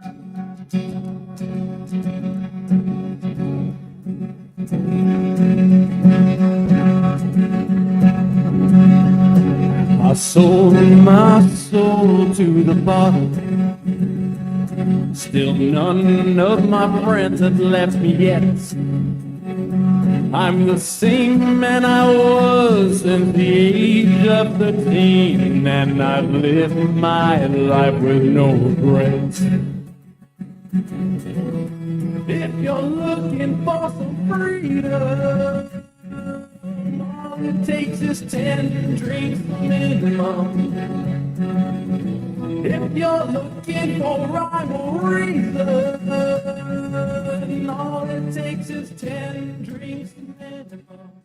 I sold my soul to the bottle. Still none of my friends have left me yet. I'm the same man I was since the age of 13, and I've lived my life with no regrets. If you're looking for some freedom, all it takes is 10 drinks minimum. If you're looking for rhyme or reason, all it takes is 10 drinks minimum.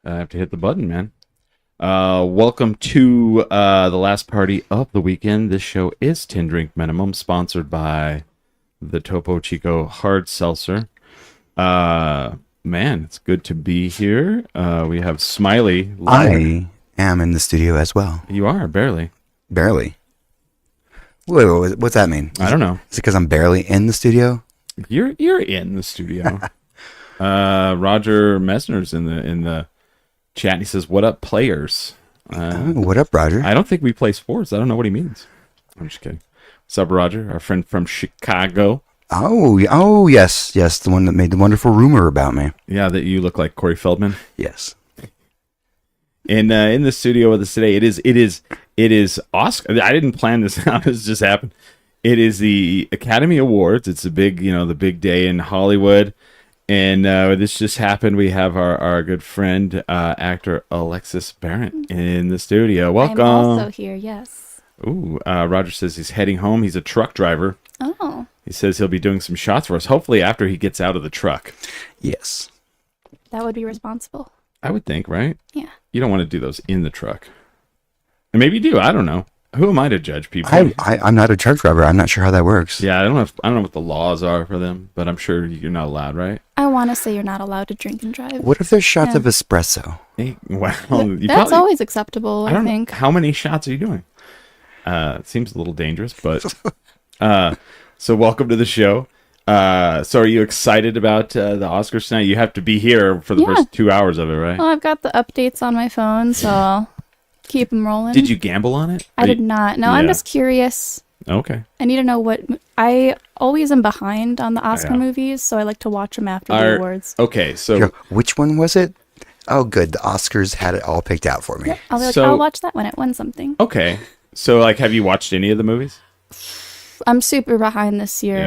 I have to hit the button, man. Welcome to the last party of the weekend. This show is 10 Drink Minimum, sponsored by the Topo Chico Hard Seltzer. Man, it's good to be here. We have Smiley. I am in the studio as well. You are, barely. Barely? Wait, what's that mean? I don't know. Is it because I'm barely in the studio? You're in the studio. Roger Messner's in the chat, and he says, "What up, players?" What up, Roger? I don't think we play sports. I don't know what he means. I'm just kidding. What's up, Roger? Our friend from Chicago. Oh, yes, the one that made the wonderful rumor about me. Yeah, that you look like Corey Feldman. Yes. And in the studio with us today, it is Oscar. I didn't plan this out. This just happened. It is the Academy Awards. It's the big day in Hollywood. And this just happened. We have our good friend, actor Alexis Berent in the studio. Welcome. I'm also here, yes. Ooh, Roger says he's heading home. He's a truck driver. Oh. He says he'll be doing some shots for us, hopefully after he gets out of the truck. Yes. That would be responsible. I would think, right? Yeah. You don't want to do those in the truck. And maybe you do. I don't know. Who am I to judge people? I'm not a truck driver. I'm not sure how that works. Yeah, I don't know what the laws are for them, but I'm sure you're not allowed, right? I want to say you're not allowed to drink and drive. What if there's shots of espresso? Hey, well, that's always acceptable, I think. How many shots are you doing? It seems a little dangerous, but so welcome to the show. So are you excited about the Oscars tonight? You have to be here for the first 2 hours of it, right? Well, I've got the updates on my phone, so I'll keep them rolling. Did you gamble on it? I did not. No, I'm just curious. Okay. I need to know what... I always am behind on the Oscar movies, so I like to watch them after the awards. Okay, so... Which one was it? Oh, good. The Oscars had it all picked out for me. Yeah, I'll be like, I'll watch that when it won something. Okay. So, have you watched any of the movies? I'm super behind this year.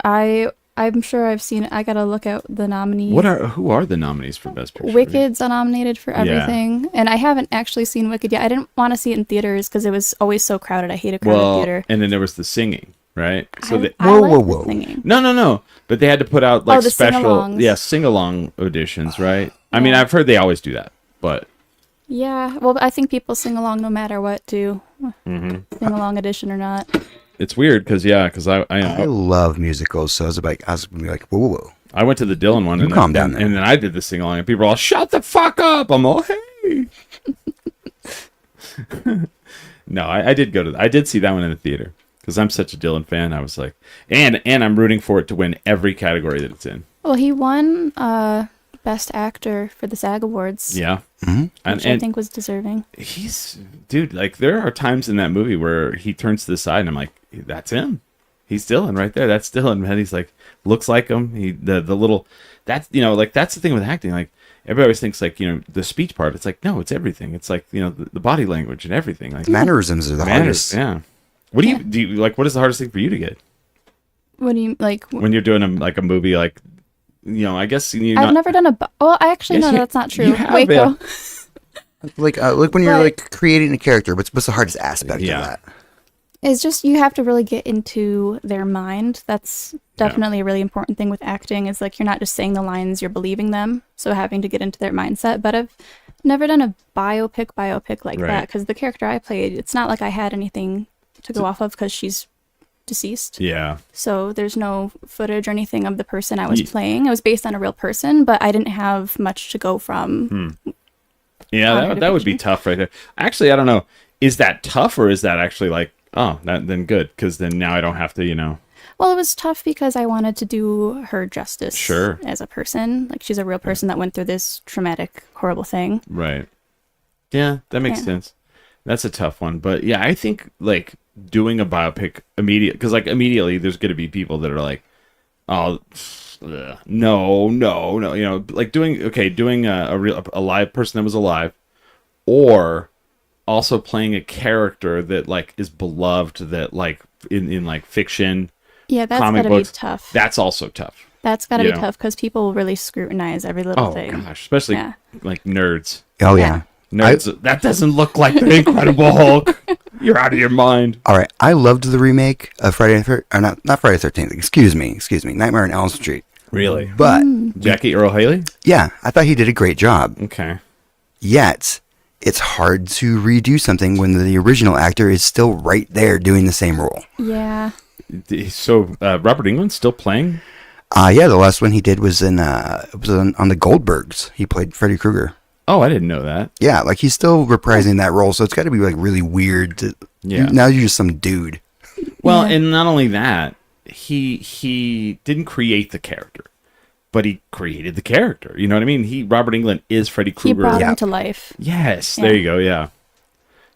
Yeah. I'm sure I've seen it. I gotta look at the nominees. Who are the nominees for Best Picture? Wicked's nominated for everything, and I haven't actually seen Wicked yet. I didn't want to see it in theaters because it was always so crowded. I hate a crowded theater. And then there was the singing, right? So whoa. Singing. No. But they had to put out the special, sing-alongs. sing-along auditions, right? I mean, I've heard they always do that, but yeah. Well, I think people sing along no matter what, too. Mm-hmm. Sing along edition or not. It's weird because I love musicals, so I was gonna be like, whoa. I went to the Dylan one, and calm down there. And then I did the sing along, and people were all, "Shut the fuck up!" I'm all, "Hey." No, I did see that one in the theater because I'm such a Dylan fan. I was like, and I'm rooting for it to win every category that it's in. Well, he won Best Actor for the SAG Awards. Yeah. Mm-hmm. Which I think was deserving. Dude, there are times in that movie where he turns to the side and I'm like, that's him. He's Dylan right there. That's Dylan. And he's like, looks like him. The little, that's, that's the thing with acting. Like, everybody always thinks the speech part. It's like, no, it's everything. It's like, the body language and everything. Like mannerisms are the hardest. Yeah. What do you like? What is the hardest thing for you to get? What do you like? When you're doing a movie like, I guess I've never done well, I actually no, that's not true. Waco. Like when you're creating a character, what's the hardest aspect of that? It's just you have to really get into their mind. That's definitely a really important thing with acting. Is like you're not just saying the lines, you're believing them. So having to get into their mindset. But I've never done a biopic like that because the character I played, it's not like I had anything to go off of because she's deceased. Yeah. So there's no footage or anything of the person I was playing. It was based on a real person, but I didn't have much to go from. Yeah, that would be tough right there. Actually, I don't know. Is that tough or is that actually Oh, then good, because then now I don't have to, Well, it was tough because I wanted to do her justice Sure. as a person. Like, she's a real person that went through this traumatic, horrible thing. Right. Yeah, that makes Yeah. sense. That's a tough one, but yeah, I think like doing a biopic because like immediately there's going to be people that are like, oh, ugh, no, no, no, like doing a live person that was alive, or also playing a character that like is beloved, that like in like fiction, Yeah, that's comic gotta books. be tough. That's also tough. That's gotta you be know. tough because people really scrutinize every little Oh thing. gosh, especially Yeah. like nerds. Oh Yeah. yeah. Nerds, that doesn't look like the Incredible Hulk. You're out of your mind. All right. I loved the remake of Friday the or not Friday the 13th. Excuse me. Nightmare on Elm Street. Really? But Jackie Earl Haley? yeah, I thought he did a great job. Okay. Yet, it's hard to redo something when the original actor is still right there doing the same role. Yeah. So Robert Englund's still playing? Yeah, the last one he did was on the Goldbergs. He played Freddy Krueger. Oh, I didn't know that. Yeah, like he's still reprising that role, so it's got to be like really weird. Yeah. Now you're just some dude. Well, Yeah. and not only that, he didn't create the character, but he created the character. You know what I mean? Robert Englund is Freddy He Krueger. brought Yeah. him to life. Yes, Yeah. there you go. Yeah,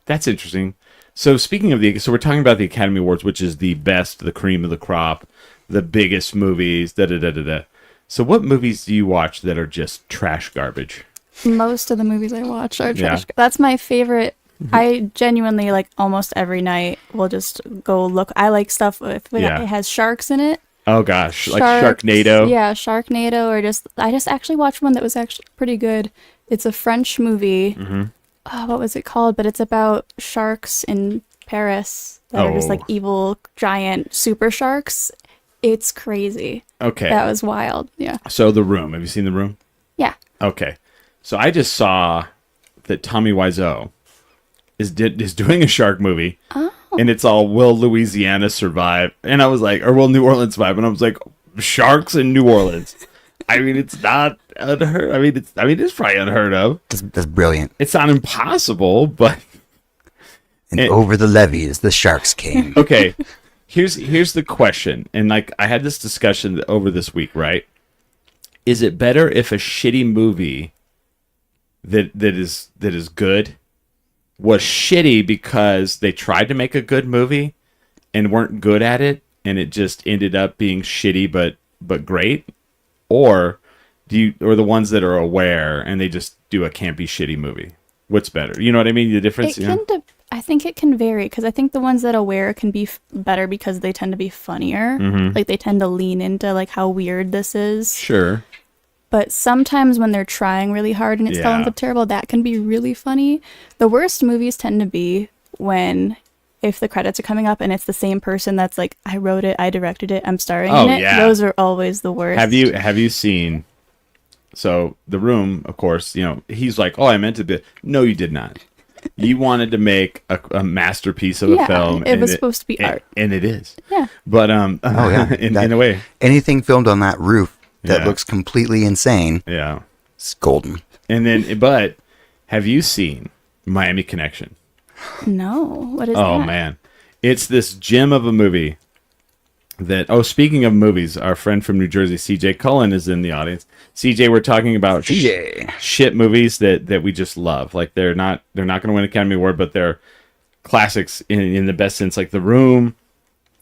that's interesting. So speaking of so we're talking about the Academy Awards, which is the best, the cream of the crop, the biggest movies. Da da da da da. So what movies do you watch that are just trash garbage? Most of the movies I watch are Yeah. trash. That's my favorite. I genuinely, like, almost every night will just go look. I like stuff if it Yeah. has sharks in it. Oh gosh, like Sharks. Sharknado. Yeah, Sharknado, or I just actually watched one that was actually pretty good. It's a French movie. Mm-hmm. What was it called? But it's about sharks in Paris that are just like Oh. evil giant super sharks. It's crazy. Okay. That was wild. Yeah. So The Room. Have you seen The Room? Yeah. Okay. So I just saw that Tommy Wiseau is doing a shark movie. Oh. And it's all, will Louisiana survive? And I was like, or will New Orleans survive? And I was like, sharks in New Orleans. I mean, it's not unheard. It's probably unheard of. That's brilliant. It's not impossible, but And It- over the levees, the sharks came. okay. Here's the question. And like I had this discussion over this week, right? Is it better if a shitty movie that is good was shitty because they tried to make a good movie and weren't good at it, and it just ended up being shitty but great? Or the ones that are aware and they just do a campy shitty movie? What's better? You know what I mean? The difference. It can. I think it can vary because I think the ones that aware can be better because they tend to be funnier. Like they tend to lean into like how weird this is. Sure. But sometimes when they're trying really hard and it still ends Yeah. up terrible, that can be really funny. The worst movies tend to be when, if the credits are coming up and it's the same person that's like, I wrote it, I directed it, I'm starring Oh, in it. yeah. Those are always the worst. Have you seen? So The Room, of course, he's like, oh, I meant to be. No, you did not. You wanted to make a masterpiece of a Yeah, film. it was supposed to be art. and it is. Yeah. But Oh yeah, in a way, anything filmed on that roof that Yeah. looks completely insane, yeah. it's golden. And then, but have you seen Miami Connection? No. What is Oh that? man, it's this gem of a movie. Speaking of movies, our friend from New Jersey, CJ Cullen, is in the audience. CJ, we're talking about CJ. shit movies that we just love. Like they're not going to win Academy Award, but they're classics in the best sense. Like The Room.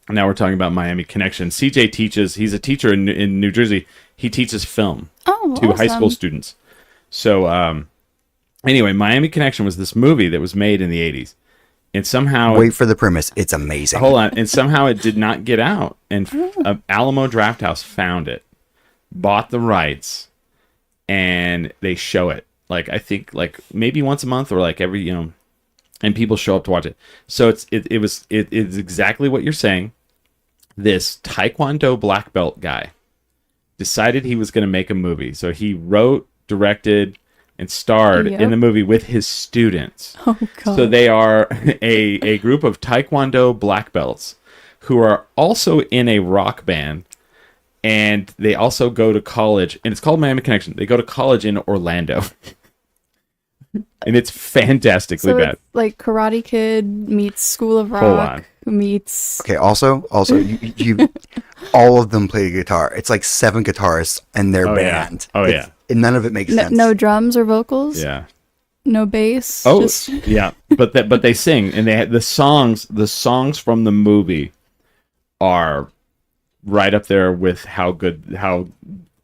Now we're talking about Miami Connection. CJ teaches. He's a teacher in New Jersey. He teaches film Oh, to high school awesome. students. So anyway, Miami Connection was this movie that was made in the 80s. And somehow Wait for the premise. It's amazing. hold on, and somehow it did not get out. And Alamo Drafthouse found it, bought the rights, and they show it. Like I think like maybe once a month or like every and people show up to watch it. So it's exactly what you're saying. This Taekwondo black belt guy decided he was going to make a movie. So he wrote, directed, and starred Yep. in the movie with his students. Oh, God. So they are a group of Taekwondo black belts who are also in a rock band, and they also go to college, and it's called Miami Connection. They go to college in Orlando. And it's fantastically So bad. it's like Karate Kid meets School of Rock. Hold on. who meets. Okay. Also, you all of them play guitar. It's like 7 guitarists and their band. Oh, It's- and none of it makes sense. No drums or vocals. Yeah. No bass. Oh, just- yeah. But they sing, and they had the songs from the movie are right up there with how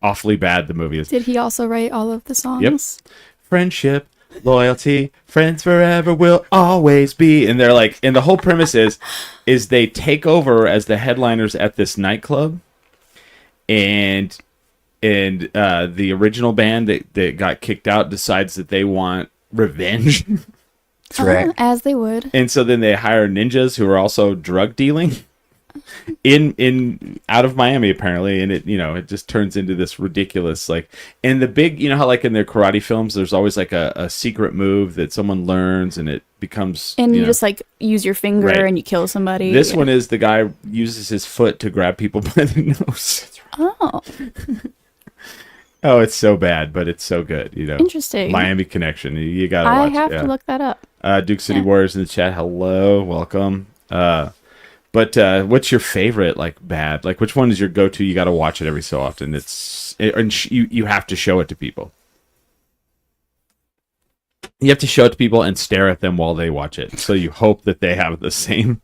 awfully bad the movie is. Did he also write all of the songs? Yep. Friendship, loyalty, friends forever will always be. And they're like, and the whole premise is they take over as the headliners at this nightclub, and the original band that got kicked out decides that they want revenge. That's right. As they would. And so then they hire ninjas who are also drug dealing in out of Miami, apparently, and it just turns into this ridiculous, like, and the big, how like in their karate films there's always like a secret move that someone learns and it becomes, And you just like use your finger Right. and you kill somebody. this one is the guy uses his foot to grab people by the nose. Oh, Oh, it's so bad, but it's so good, interesting. Miami Connection, you gotta I watch have it. to look that up. Duke City Yeah. Warriors in the chat, hello, welcome. But what's your favorite, like, bad? Like, which one is your go-to? You got to watch it every so often. You have to show it to people. You have to show it to people and stare at them while they watch it. So you hope that they have the same.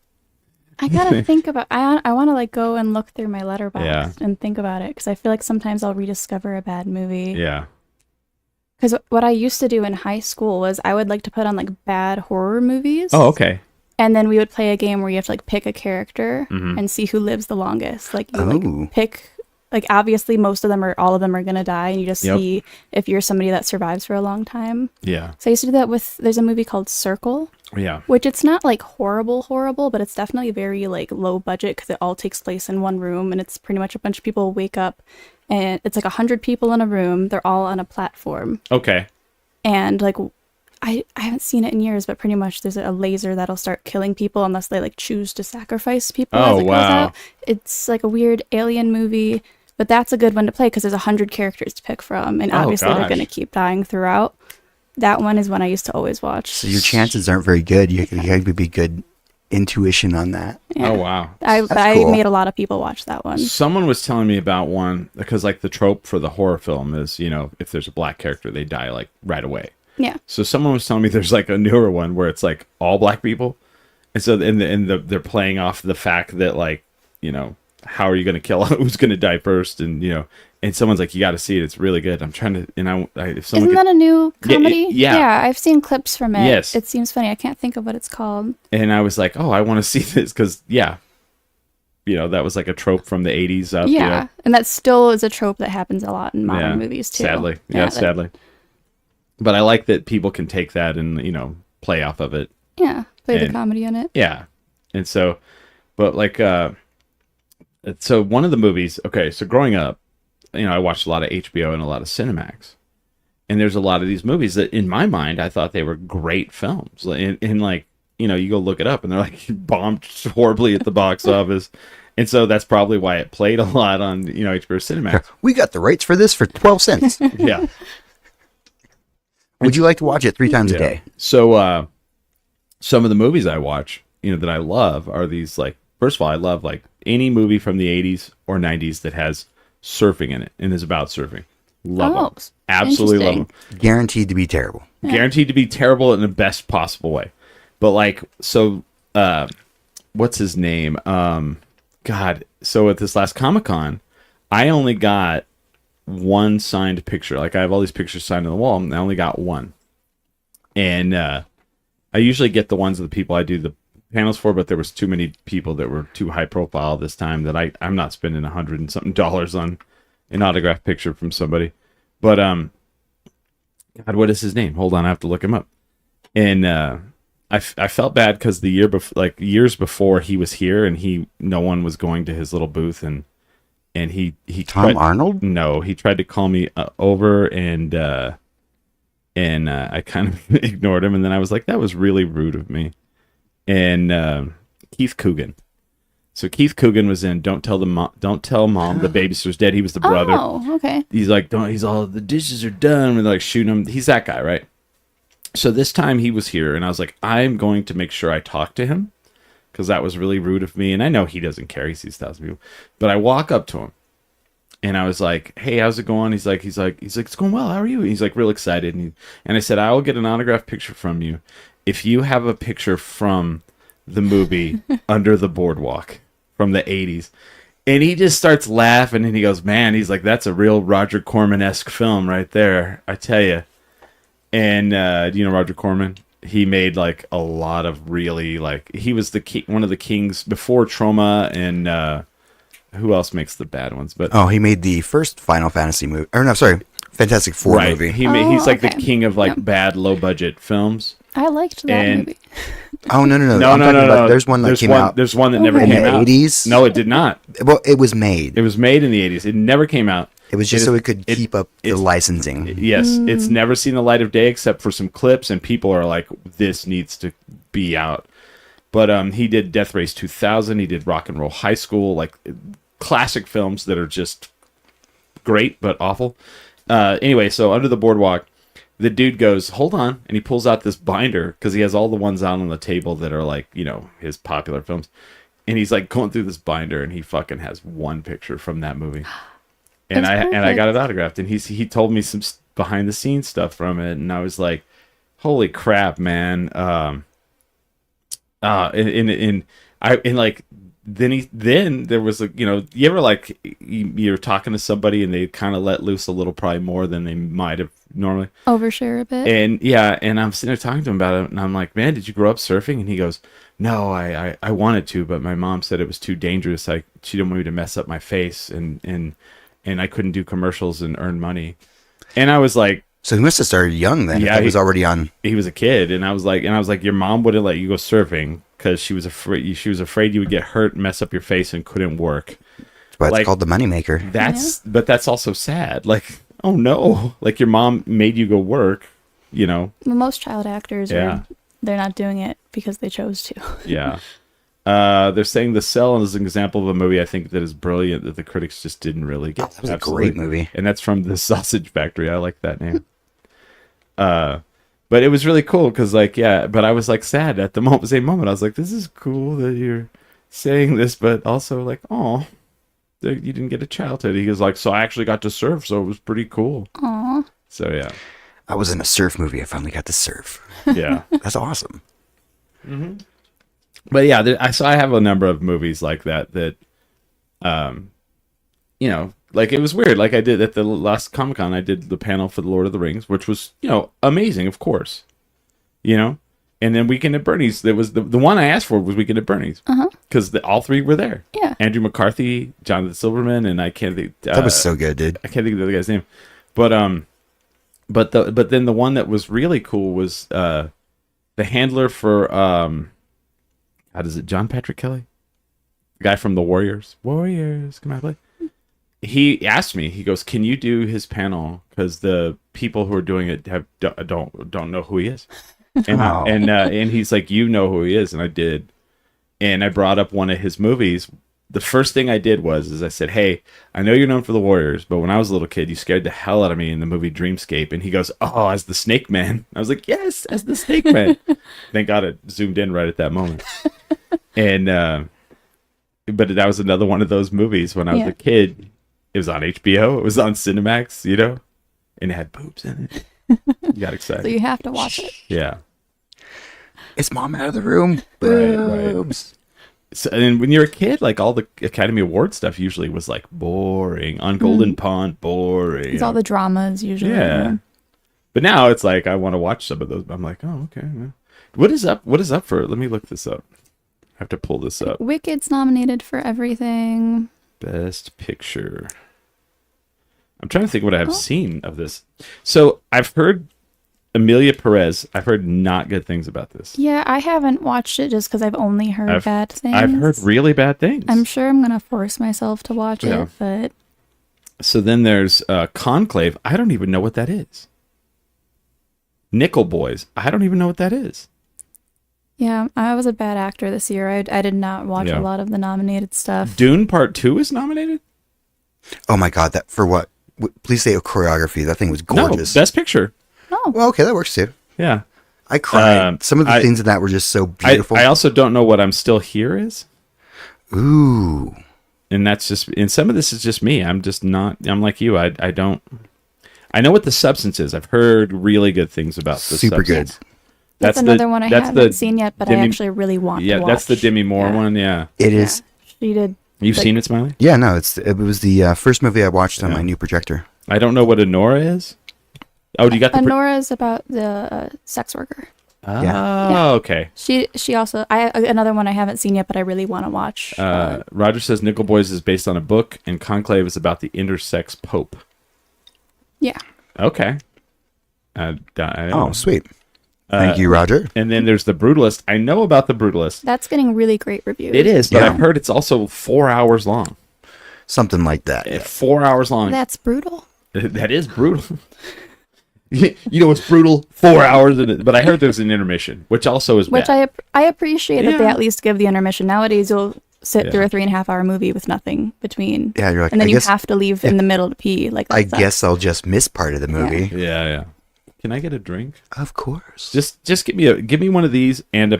I gotta think about. I want to like go and look through my letterbox Yeah. and think about it because I feel like sometimes I'll rediscover a bad movie. Yeah. Because what I used to do in high school was I would like to put on like bad horror movies. Oh, okay. And then we would play a game where you have to like pick a character Mm-hmm. and see who lives the longest. Like you Ooh. like pick, like obviously most of them or all of them are gonna die, and you just Yep. see if you're somebody that survives for a long time. Yeah. So I used to do that with. There's a movie called Circle, Yeah. which it's not like horrible, but it's definitely very like low budget because it all takes place in one room, and it's pretty much a bunch of people wake up, and it's like 100 people in a room. They're all on a platform, Okay. and like I haven't seen it in years, but pretty much there's a laser that'll start killing people unless they like choose to sacrifice people Oh, as it goes wow. out. It's like a weird alien movie, but that's a good one to play because there's 100 characters to pick from, and Oh, obviously they're gosh. going to keep dying throughout. That one is one I used to always watch. So your chances aren't very good. You have to be good intuition on that. Yeah. Oh, wow. I cool. made a lot of people watch that one. Someone was telling me about one because, like, the trope for the horror film is, if there's a black character, they die, like, right away. Yeah. So someone was telling me there's like a newer one where it's like all black people, and so they're playing off the fact that, like, how are you going to kill who's going to die first, and and someone's like, you got to see it, it's really good. I'm trying to, and if someone Isn't that a new comedy? yeah. I've seen clips from it. Yes. It seems funny. I can't think of what it's called. and I was like, oh, I want to see this because that was like a trope from the 80s up. Yeah. And that still is a trope that happens a lot in modern movies too. Sadly, that- sadly. But I like that people can take that and play off of it. Yeah. Play the And- comedy in it. Yeah. And so, but like, so one of the movies, okay, so growing up, I watched a lot of HBO and a lot of Cinemax. And there's a lot of these movies that in my mind, I thought they were great films. And like, you go look it up and they're like bombed horribly at the box office. And so that's probably why it played a lot on, HBO Cinemax. We got the rights for this for 12 cents. Yeah. Would you like to watch it 3 times a day? So, some of the movies I watch, that I love are these, like, first of all, I love like any movie from the 80s or 90s that has surfing in it and is about surfing. Love Oh, them. Absolutely love them. interesting. Guaranteed to be terrible. Guaranteed to be terrible in the best possible way. But like, so, what's his name? God. So at this last Comic-Con, I only got one signed picture. Like, I have all these pictures signed on the wall, and I only got one. And I usually get the ones of the people I do the panels for, but there was too many people that were too high profile this time that I'm not spending $100 and something on an autographed picture from somebody. But God, what is his name? Hold on, I have to look him up. And I felt bad because the years before he was here, and no one was going to his little booth, and he Tom Arnold? No, he tried to call me over, and I kind of ignored him, and then I was like, that was really rude of me. And Keith Coogan. So Keith Coogan was in Don't Tell Mom the Babysitter's Dead. He was the brother. Oh, okay. He's like, he's all, the dishes are done. We're like shooting him. He's that guy, right? So this time he was here, and I was like, I'm going to make sure I talk to him because that was really rude of me. And I know he doesn't care. He sees thousands of people. But I walk up to him and I was like, hey, how's it going? He's like, it's going well. How are you? And he's like real excited. And I said, I will get an autographed picture from you if you have a picture from the movie Under the Boardwalk from the 80s. And he just starts laughing and he goes, man, he's like, that's a real Roger Corman-esque film right there, I tell you. And do you know Roger Corman? He made like a lot of really like, he was one of the kings before Troma, and who else makes the bad ones? But he made the first Final Fantasy movie. Or no, sorry, Fantastic Four movie. He's like okay. the king of like bad low budget films. I liked that movie. Oh, no. No. There's one that came out. There's one that never in came the out. 80s? No, it did not. Well, it was made. It was made in the 80s. It never came out. It was just so it could keep up the licensing. Yes, it's never seen the light of day except for some clips, and people are like, this needs to be out. But he did Death Race 2000. He did Rock and Roll High School, like classic films that are just great but awful. Anyway, so Under the Boardwalk, the dude goes, hold on, and he pulls out this binder because he has all the ones out on the table that are like, you know, his popular films. And he's like going through this binder, and he fucking has one picture from that movie. And I got it autographed, and he told me some behind the scenes stuff from it, and I was like, holy crap, man. Then there was a, you know, you ever like you're talking to somebody and they kind of let loose a little, probably more than they might have normally, Overshare a bit. and I'm sitting there talking to him about it, and I'm like, man, did you grow up surfing? And he goes, no, I wanted to, but my mom said it was too dangerous. She didn't want me to mess up my face, and I couldn't do commercials and earn money. And I was like, so he must have started young then. Yeah, he was already on. He was a kid, and I was like, your mom wouldn't let you go surfing because she was afraid you would get hurt, mess up your face, and couldn't work. But it's called the moneymaker. But that's also sad. Like, oh no, like your mom made you go work, you know. Well, most child actors they're not doing it because they chose to. Yeah. They're saying The Cell is an example of a movie I think that is brilliant that the critics just didn't really get. That was a great movie. And that's from The Sausage Factory. I like that name. But it was really cool because, like, but I was like sad at the same moment. I was like, this is cool that you're saying this, but also like, oh, you didn't get a childhood. He was like, so I actually got to surf, so it was pretty cool. Aw. So yeah. I was in a surf movie. I finally got to surf. Yeah. That's awesome. Mm-hmm. But yeah, I have a number of movies like that, you know, like it was weird. Like I did at the last Comic-Con, I did the panel for the Lord of the Rings, which was, you know, amazing, of course, you know. And then Weekend at Bernie's, that was the one I asked for was Weekend at Bernie's because all three were there. Yeah. Andrew McCarthy, Jonathan Silverman, and I can't think. That was so good, dude. I can't think of the other guy's name, but then the one that was really cool was the handler for how does it? John Patrick Kelly, the guy from the Warriors, come out play. He asked me. He goes, "Can you do his panel? Because the people who are doing it don't know who he is." And and he's like, "You know who he is," and I did. And I brought up one of his movies. The first thing I did was I said, "Hey, I know you're known for the Warriors, but when I was a little kid, you scared the hell out of me in the movie Dreamscape." And he goes, "Oh, as the Snake Man." I was like, "Yes, as the Snake Man." Thank God it zoomed in right at that moment. And but that was another one of those movies when I was a kid. It was on HBO. It was on Cinemax, you know, and it had boobs in it. You got excited. So you have to watch it. Yeah. It's Mom out of the room. Right. Boobs. So, and when you're a kid, like all the Academy Award stuff usually was like boring. On Golden Pond, boring. It's all the dramas usually. Yeah. But now it's like I want to watch some of those. I'm like, oh, okay. Yeah. What is up for? Let me look this up. I have to pull this up. Wicked's nominated for everything. Best Picture. I'm trying to think what I have seen of this. So I've heard Emilia Perez. I've heard not good things about this. Yeah, I haven't watched it just because I've only heard bad things. I've heard really bad things. I'm sure I'm going to force myself to watch it, but... So then there's Conclave. I don't even know what that is. Nickel Boys. I don't even know what that is. Yeah, I was a bad actor this year. I did not watch a lot of the nominated stuff. Dune Part 2 is nominated? Oh my God, that for what? Please say choreography. That thing was gorgeous. No, Best Picture. Oh. Well, okay, that works too. Yeah. I cried. Some of the things in that were just so beautiful. I also don't know what I'm Still Here is. Ooh. And that's just, and some of this is just me. I'm just not, I'm like you. I don't, I know what the substance is. I've heard really good things about the Super substance. good. That's another one I haven't seen yet, but I actually really want to watch. Yeah, that's the Demi Moore one, yeah. It is. She did. You've seen it, Smiley? Yeah, no, it was the first movie I watched on my new projector. I don't know what Honora is. Oh, do you got the... Honora is about the sex worker. Oh, Yeah. okay. She also, another one I haven't seen yet, but I really want to watch. Roger says Nickel Boys is based on a book, and Conclave is about the intersex pope. Yeah. Okay. I don't know. Sweet. Thank you, Roger. And then there's The Brutalist. I know about The Brutalist. That's getting really great reviews. It is, but Yeah. I've heard it's also 4 hours long. Something like that. 4 hours long. That's brutal. That is brutal. You know it's brutal? 4 hours, but I heard there's an intermission, which also is Which bad. I appreciate that they Yeah. at least give the intermission. Nowadays, you'll sit Yeah. through a 3.5 hour movie with nothing between. Yeah, you're like, and then I you guess- have to leave in the middle to pee. Like that I sucks. guess I'll just miss part of the movie. Yeah. Can I get a drink? Of course. Just give me one of these and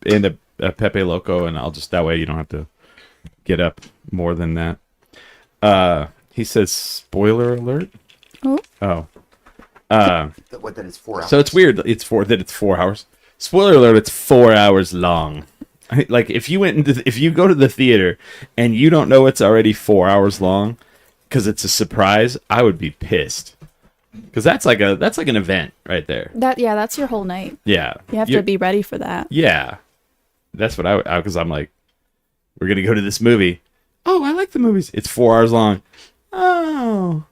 a Pepe Loco, and I'll just, that way you don't have to get up more than that. He says spoiler alert. Oh. What, that is 4 hours? So it's weird. It's 4 hours. Spoiler alert! It's 4 hours long. Like if you go to the theater and you don't know it's already 4 hours long because it's a surprise, I would be pissed. Because that's like an event right there. That's your whole night. Yeah, You have to be ready for that. Yeah, that's what I because I'm like, we're gonna go to this movie. Oh, I like the movies. It's 4 hours long. Oh,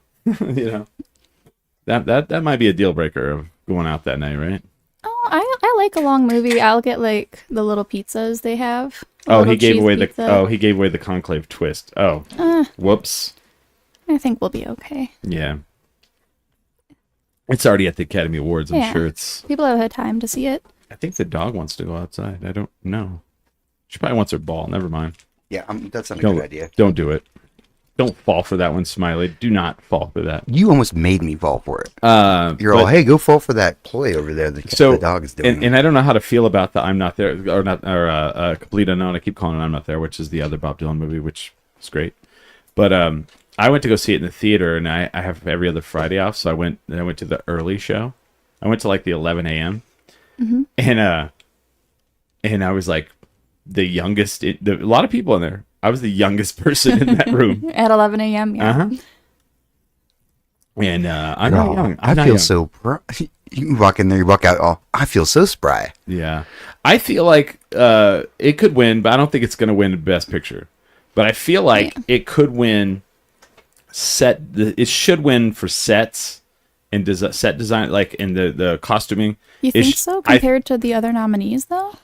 that might be a deal breaker of going out that night, right? Oh, I like a long movie. I'll get like the little pizzas they have. Oh, he gave cheese away pizza. he gave away the Conclave twist. Oh, whoops. I think we'll be okay. Yeah. It's already at the Academy Awards. I'm sure it's. People have had time to see it. I think the dog wants to go outside. I don't know. She probably wants her ball. Never mind. Yeah, that's not a good idea. Don't do it. Don't fall for that one, Smiley. Do not fall for that. You almost made me fall for it. You're but- all, hey, go fall for that play over there. The dog is doing. And I don't know how to feel about the I'm Not There or Complete Unknown. I keep calling it I'm Not There, which is the other Bob Dylan movie, which is great. But I went to go see it in the theater, and I have every other Friday off, so I went to the early show. I went to like the 11 a.m. Mm-hmm. And I was like the youngest. A lot of people in there. I was the youngest person in that room. At 11 a.m. Yeah. Uh-huh. And I'm not young. I feel so. You walk in there, you walk out. Oh, I feel so spry. Yeah, I feel like it could win, but I don't think it's going to win Best Picture. But I feel like it could win it should win for sets and set design, like in the costuming. You think so compared to the other nominees, though?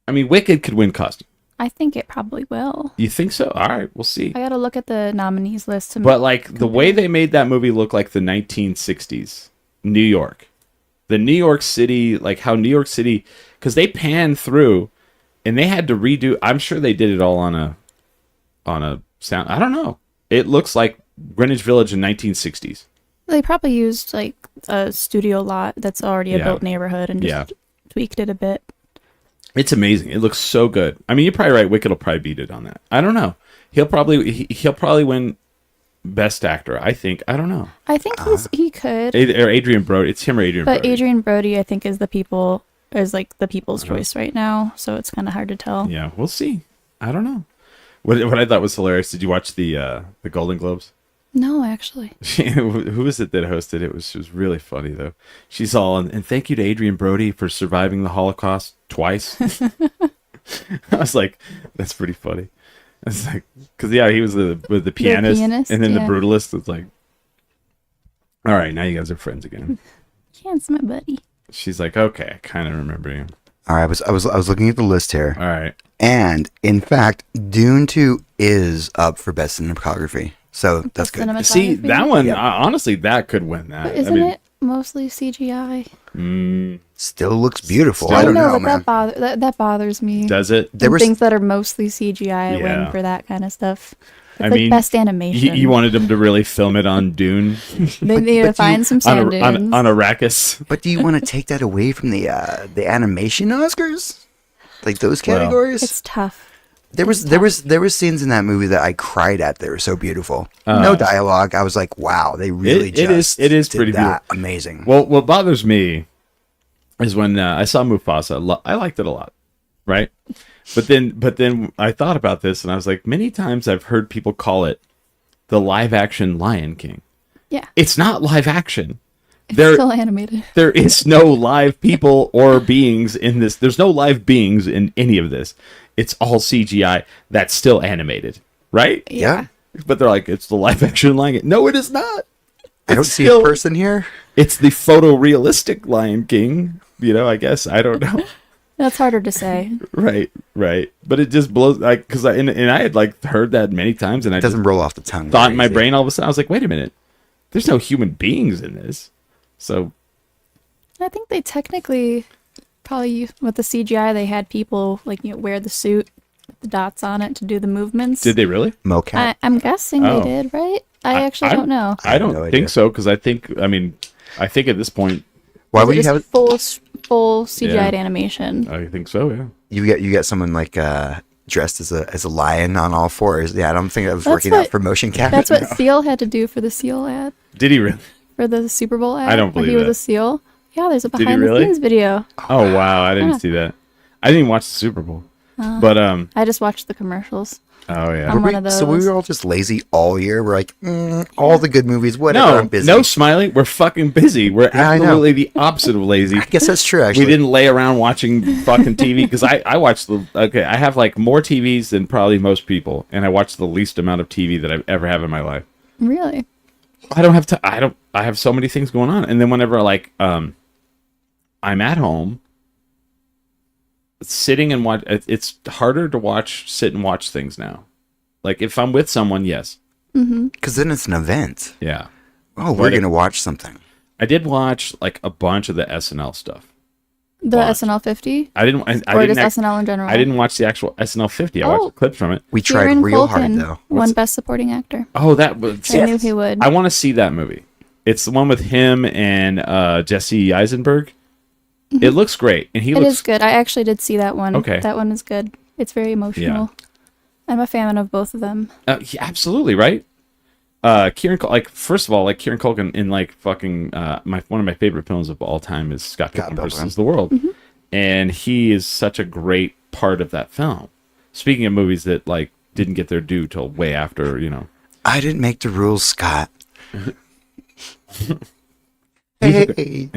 I mean, Wicked could win costume. I think it probably will. You think so? All right, we'll see. I got to look at the nominees list. But like the way they made that movie look like the 1960s, New York, the New York City, like how New York City, because they panned through, and they had to redo. I'm sure they did it all on a sound. I don't know. It looks like Greenwich Village in 1960s. They probably used like a studio lot that's already a built neighborhood and just tweaked it a bit. It's amazing. It looks so good. I mean, you're probably right. Wicked will probably beat it on that. I don't know. He'll probably win Best Actor. I think. I don't know. I think he could. Or Adrian Brody. It's him or Adrian Brody. But Adrian Brody, I think, is the people's choice right now. So it's kind of hard to tell. Yeah, we'll see. I don't know. What I thought was hilarious. Did you watch the Golden Globes? No, actually. Who was it that hosted it? She was really funny though. She's all and thank you to Adrian Brody for surviving the Holocaust twice. I was like, that's pretty funny. I was like, because he was the pianist, and then the brutalist was like, all right, now you guys are friends again. Yeah, it's my buddy. She's like, okay, I kind of remember you. All right, I was looking at the list here. All right, and in fact, Dune 2 is up for best cinematography. So that's good. See, that one, honestly, that could win that. But isn't it mostly CGI? Still looks beautiful. Still- I don't know, but man. that bothers me. Does it? There was Things that are mostly CGI Yeah. win for that kind of stuff. It's I like mean, best animation. You wanted them to really film it on Dune, They need to but find some on, sand dunes. on Arrakis. but do you want to take that away from the animation Oscars? Like those categories? It's tough. There was scenes in that movie that I cried at. They were so beautiful. No dialogue. I was like, wow, they really it is did pretty that. Amazing. Well, what bothers me is when I saw Mufasa. I liked it a lot, right? But then I thought about this and I was like, many times I've heard people call it the live action Lion King. Yeah. It's not live action. It's There, still animated. there is no live people or beings in this. There's no live beings in any of this. It's all CGI that's still animated, right? Yeah. But they're like, it's the live action Lion King. No, it is not. I don't It's see still- a person here. It's the photorealistic Lion King. I guess. I don't know. That's harder to say. Right. But it just blows, like, because I had like heard that many times, and I It just doesn't roll off the tongue. thought in very my easy. brain all of a sudden, I was like, wait a minute, there's no human beings in this. So I think they technically probably with the CGI they had people like wear the suit with the dots on it to do the movements. did they really? Mocap. I'm guessing Oh. they did, right? I actually don't know. I have don't no idea. think so, because I think at this point, Why Is would it you just have? full CGI'd Yeah. animation? I think so. Yeah. You get someone like dressed as a lion on all fours. Yeah, I don't think that was That's working out what- for motion cap. That's what Seal had to do for the Seal ad, Did he really? for the Super Bowl ad. I don't where believe he was that. a seal. Yeah, there's a he behind really? the scenes video. Oh wow, I didn't Yeah. see that. I didn't even watch the Super Bowl. But I just watched the commercials. oh yeah. I'm one of those. So we were all just lazy all year. We're like, all the good movies, whatever. I'm No, busy. no, Smiley. We're fucking busy. We're Yeah, I know. absolutely the opposite of lazy. I guess that's true. Actually, We didn't lay around watching fucking TV because I watch I have like more TVs than probably most people, and I watch the least amount of TV that I've ever have in my life. Really? I don't have I have so many things going on, and then whenever I'm at home sitting and watch, it's harder to sit and watch things now. Like if I'm with someone, yes. because then it's an event. Yeah. Oh, we're But gonna watch something. I did watch like a bunch of the SNL stuff. The Watch. SNL 50? I didn't Or didn't just SNL in general? I didn't watch the actual SNL 50. I Oh. watched clips from it. We tried Kieran real Culkin hard though. won Best Supporting Actor. Oh, that was I knew he would. I want to see that movie. It's the one with him and Jesse Eisenberg. It looks great, and he It looks is good. I actually did see that one. Okay. That one is good. It's very emotional. I'm a fan of both of them. yeah, absolutely right. Kieran, first of all, like Kieran Culkin in like fucking one of my favorite films of all time is Scott Pilgrim Pilgrim. versus the World, and he is such a great part of that film. Speaking of movies that like didn't get their due till way after, I didn't make the rules, Scott. Hey,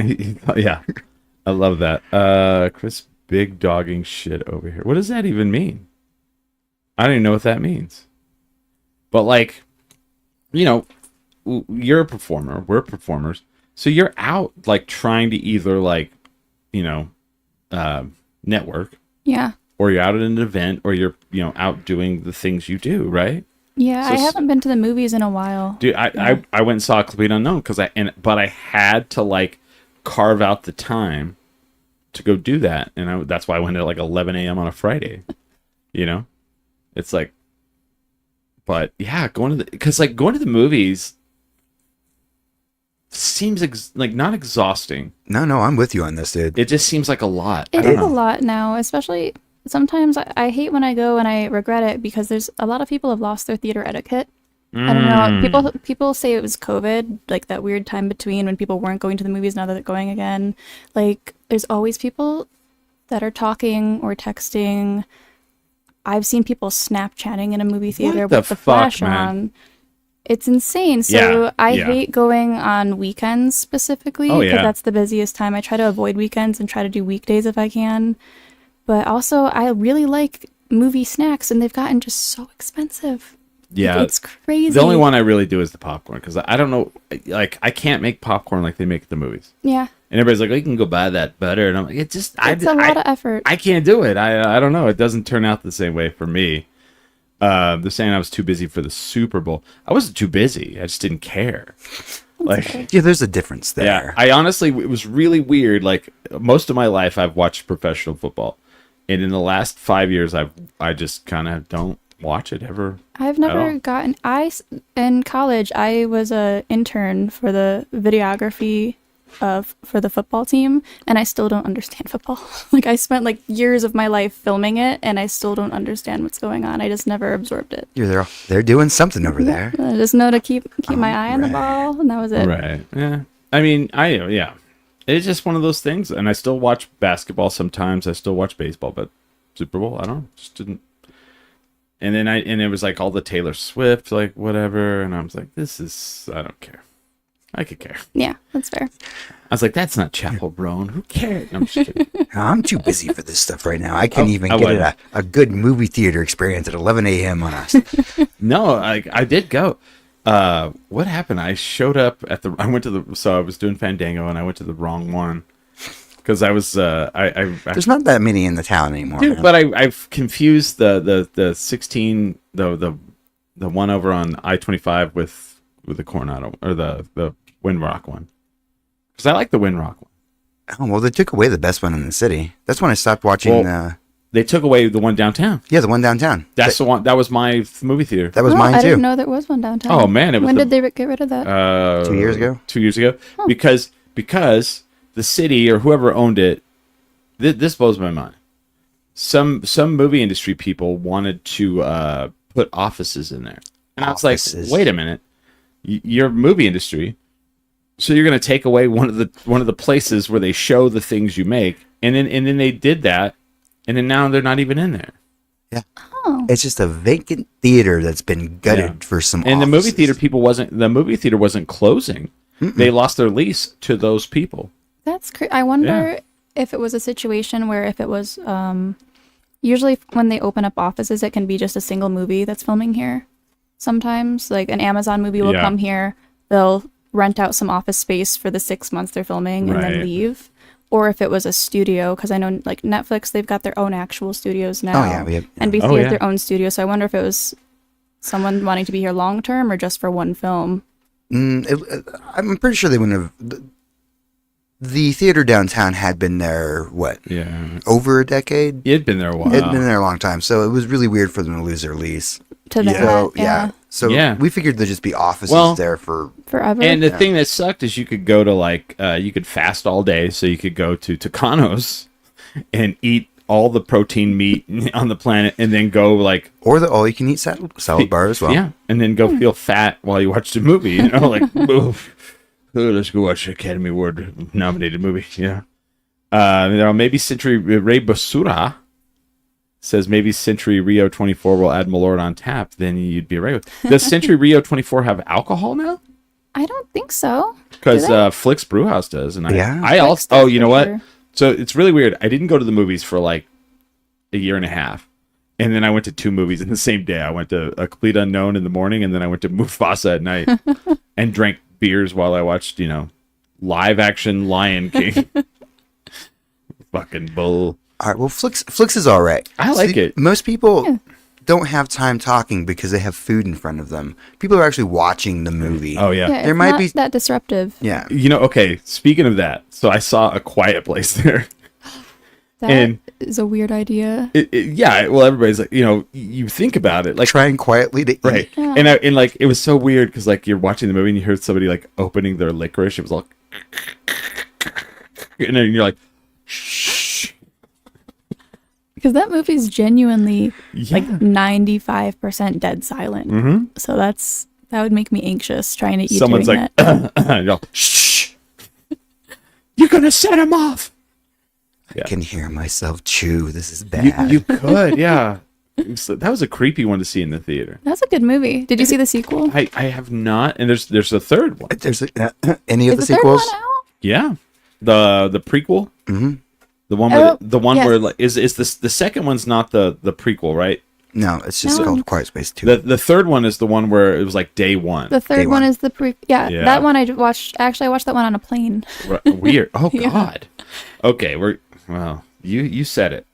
yeah, I love that. Chris, big dogging shit over here. What does that even mean? I don't even know what that means. But like, you're a performer. We're performers. So you're out like trying to either like, network, Yeah. or you're out at an event, or you're out doing the things you do, right? Yeah, So I haven't been to the movies in a while. Dude, I went and saw Complete Unknown but I had to like carve out the time to go do that, and that's why I went at like 11 a.m. on a Friday. It's like, but yeah, going to the movies seems like not exhausting. no, I'm with you on this, dude. It just seems like a lot. I It don't is a know. lot now, especially sometimes I hate when I go and I regret it because there's a lot of people have lost their theater etiquette. I don't know. People say it was COVID, like that weird time between when people weren't going to the movies, now that they're going again. Like there's always people that are talking or texting. I've seen people Snapchatting in a movie theater the with the fuck, flash man? on. It's insane. So Yeah, I yeah. hate going on weekends specifically Oh, because yeah. that's the busiest time. I try to avoid weekends and try to do weekdays if I can. But also, I really like movie snacks, and they've gotten just so expensive. Yeah, It's crazy. the only one I really do is the popcorn, because I don't know, like I can't make popcorn like they make at the movies. Yeah. And everybody's like, "Oh, you can go buy that butter," and I'm like, It's a lot of effort. I can't do it. I don't know. It doesn't turn out the same way for me. They're saying I was too busy for the Super Bowl. I wasn't too busy. I just didn't care. Like, Yeah, there's a difference there. yeah, I honestly, it was really weird. Like, most of my life, I've watched professional football, and in the last 5 years, I just kind of don't watch it ever. I've at never all. gotten. In college, I was a intern for the videography for the football team, and I still don't understand football. Like, I spent like years of my life filming it, and I still don't understand what's going on. I just never absorbed it. They're doing something over there. I just know to keep my eye on the ball, and that was it. Right? Yeah. I mean, yeah. It's just one of those things, and I still watch basketball sometimes. I still watch baseball, but Super Bowl, I don't know, just didn't. And then it was like all the Taylor Swift, like whatever, and I was like, I don't care. I could care. Yeah, that's fair. I was like, that's not Chapel Roan. Who cares? No, I'm just kidding. I'm too busy for this stuff right now. I can't even I get wouldn't. a good movie theater experience at 11 a.m. on us. No, I did go. What happened? I showed up so I was doing Fandango, and I went to the wrong one because I was There's not that many in the town anymore. dude, man. but I've confused the 16 the one over on I-25 with the Coronado or the Windrock one, because I like the Windrock one. Oh, well, they took away the best one in the city. That's when I stopped watching. They took away the one downtown. The one downtown. That's the one. That was my movie theater. That was Oh, mine I too. didn't know there was one downtown. Oh man, it was when did they get rid of that? 2 years ago. 2 years ago, because the city or whoever owned it, this blows my mind. Some movie industry people wanted to put offices in there, and I was like, Offices. wait a minute, you're movie industry, so you're going to take away one of the places where they show the things you make, and then they did that, and then now they're not even in there. Yeah. Oh. It's just a vacant theater that's been gutted Yeah. for some. And the movie offices. theater wasn't closing. They lost their lease to those people. That's crazy. I wonder Yeah. if it was a situation where if it was usually when they open up offices, it can be just a single movie that's filming here. Sometimes, like an Amazon movie will Yeah. come here, they'll rent out some office space for the 6 months they're filming and Right. then leave. Or if it was a studio, because I know like Netflix, they've got their own actual studios now. Oh, yeah, we have- NBC Oh, has yeah. their own studio. So I wonder if it was someone wanting to be here long term or just for one film. I'm pretty sure they wouldn't have. The theater downtown had been there, Yeah, over a decade? it had been there a while. It had been there a long time, so it was really weird for them to lose their lease. To Yeah. that, So, yeah. So Yeah. we figured there'd just be offices Well- there for. Forever. And the thing that sucked is you could go to you could fast all day, so you could go to Tucanos and eat all the protein meat on the planet, and then go Or the all-you-can-eat salad bar as well. yeah, and then go feel fat while you watch the movie. You know, like oof, oh, let's go watch the Academy Award nominated movie. Yeah, maybe Century Ray Basura says maybe Century Rio 24 will add Malort on tap. Then you'd be right. Does Century Rio 24 have alcohol now? I don't think so. Because Do they? Flicks Brewhouse does, and Yeah. I also. Flicks Oh, does you know for what? sure. So it's really weird. I didn't go to the movies for like a year and a half, and then I went to 2 movies in the same day. I went to A Complete Unknown in the morning, and then I went to Mufasa at night, and drank beers while I watched, live action Lion King. Fucking bull. All right. Well, Flix is all right. I like it. Most people don't have time talking because they have food in front of them. People are actually watching the movie. Oh yeah. Yeah, There it's might not be- that disruptive. Yeah. Okay. Speaking of that, so I saw A Quiet Place there. That is And- a weird idea. Yeah. Well, everybody's like, you think about it, like. Trying quietly to eat. Right. Yeah. And like it was so weird because like you're watching the movie and you heard somebody like opening their licorice. It was like, and then you're like, shh. Because that movie's genuinely Yeah. like 95% dead silent. Mm-hmm. So that would make me anxious trying to eat Someone's doing like, that. and you're like, shh. You're gonna set him off. I can hear myself chew. This is You, bad. you could, yeah. That was a creepy one to see in the theater. That's a good movie. Did you see the sequel? I have not, and there's a third one. There's any of Is the the third one sequels? out? Yeah, the prequel. Mhm. The one where Oh, the one yes. where like is the second one's not the prequel, right? No, it's just No. called Quiet Space 2. The third one is the one where it was like day one. The third Day one one. is the Yeah. that one I watched. Actually, I watched that one on a plane. Weird. Oh Yeah. God. Okay, well. You said it.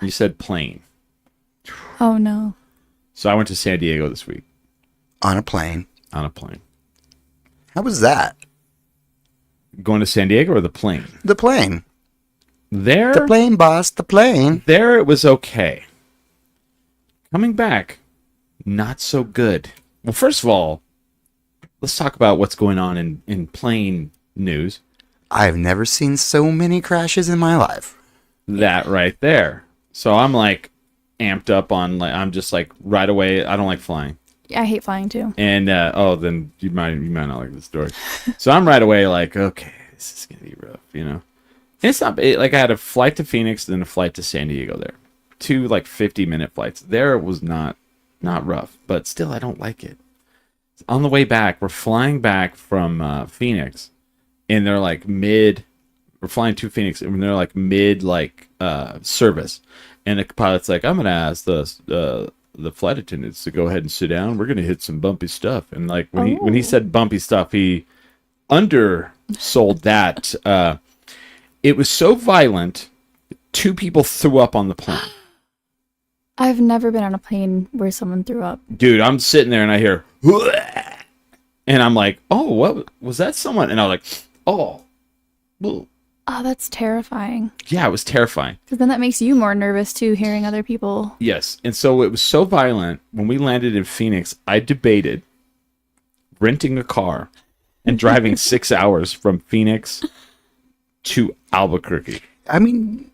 You said plane. Oh no. So I went to San Diego this week On a plane. on a plane. How was that? Going to San Diego or the plane? The plane. There, The plane, boss. The plane. there it was okay. Coming back, not so good. Well, first of all, let's talk about what's going on in plane news. I've never seen so many crashes in my life. That right there. So I'm like amped up on, like, I'm just like right away. I don't like flying. I hate flying too. And then you might not like the story. So I'm right away like, okay, this is gonna be rough, you know. And it's not like I had a flight to Phoenix, then a flight to San Diego. There, 2 like 50-minute flights. There it was not rough, but still I don't like it. On the way back, we're flying back from Phoenix, and they're like we're flying to Phoenix, and they're like mid service, and the pilot's like, I'm gonna ask the flight attendants to go ahead and sit down. We're gonna hit some bumpy stuff. And like when he said bumpy stuff, he undersold that. It was so violent, 2 people threw up on the plane. I've never been on a plane where someone threw up. Dude, I'm sitting there and I hear, and I'm like, oh, what was that? Someone? And I was like, oh, well, Oh, that's terrifying. yeah, it was terrifying. Because then that makes you more nervous too, hearing other people. Yes. And so it was so violent. When we landed in Phoenix, I debated renting a car and driving 6 hours from Phoenix to Albuquerque. I mean,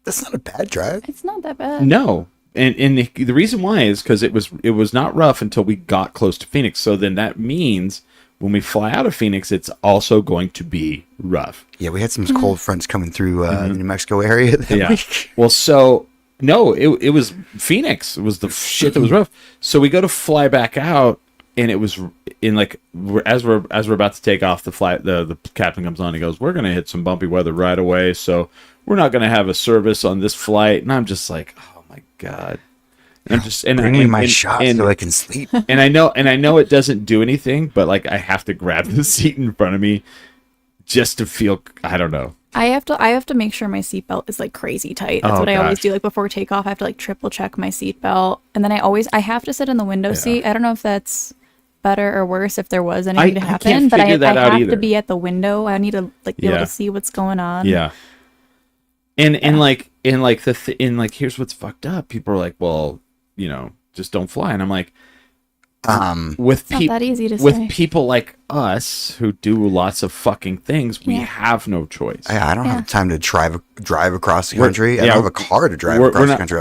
that's not a bad drive. It's not that bad. No. And the reason why is because it was not rough until we got close to Phoenix. So then that means when we fly out of Phoenix, it's also going to be rough. Yeah, we had some cold fronts coming through the New Mexico area that week. Well, so no, it was Phoenix. It was the shit that was rough. So we go to fly back out, and it was in like as we're about to take off the flight, the captain comes on. He goes, "We're gonna hit some bumpy weather right away, so we're not gonna have a service on this flight." And I'm just like, "Oh my god." And I'm just Bring me my shot so I can sleep. And I know it doesn't do anything, but like I have to grab the seat in front of me just to feel. I don't know. I have to make sure my seatbelt is like crazy tight. That's what I always do. Like before takeoff, I have to like triple check my seatbelt, and then I have to sit in the window seat. I don't know if that's better or worse if there was anything to happen, but I have to be at the window. I need to like be able to see what's going on. Yeah. And here's what's fucked up. People are like, well, you know, just don't fly. And I'm like, with not that easy to with say. people like us who do lots of fucking things, we have no choice. I don't have time to drive across the country. I don't have a car to drive across the country.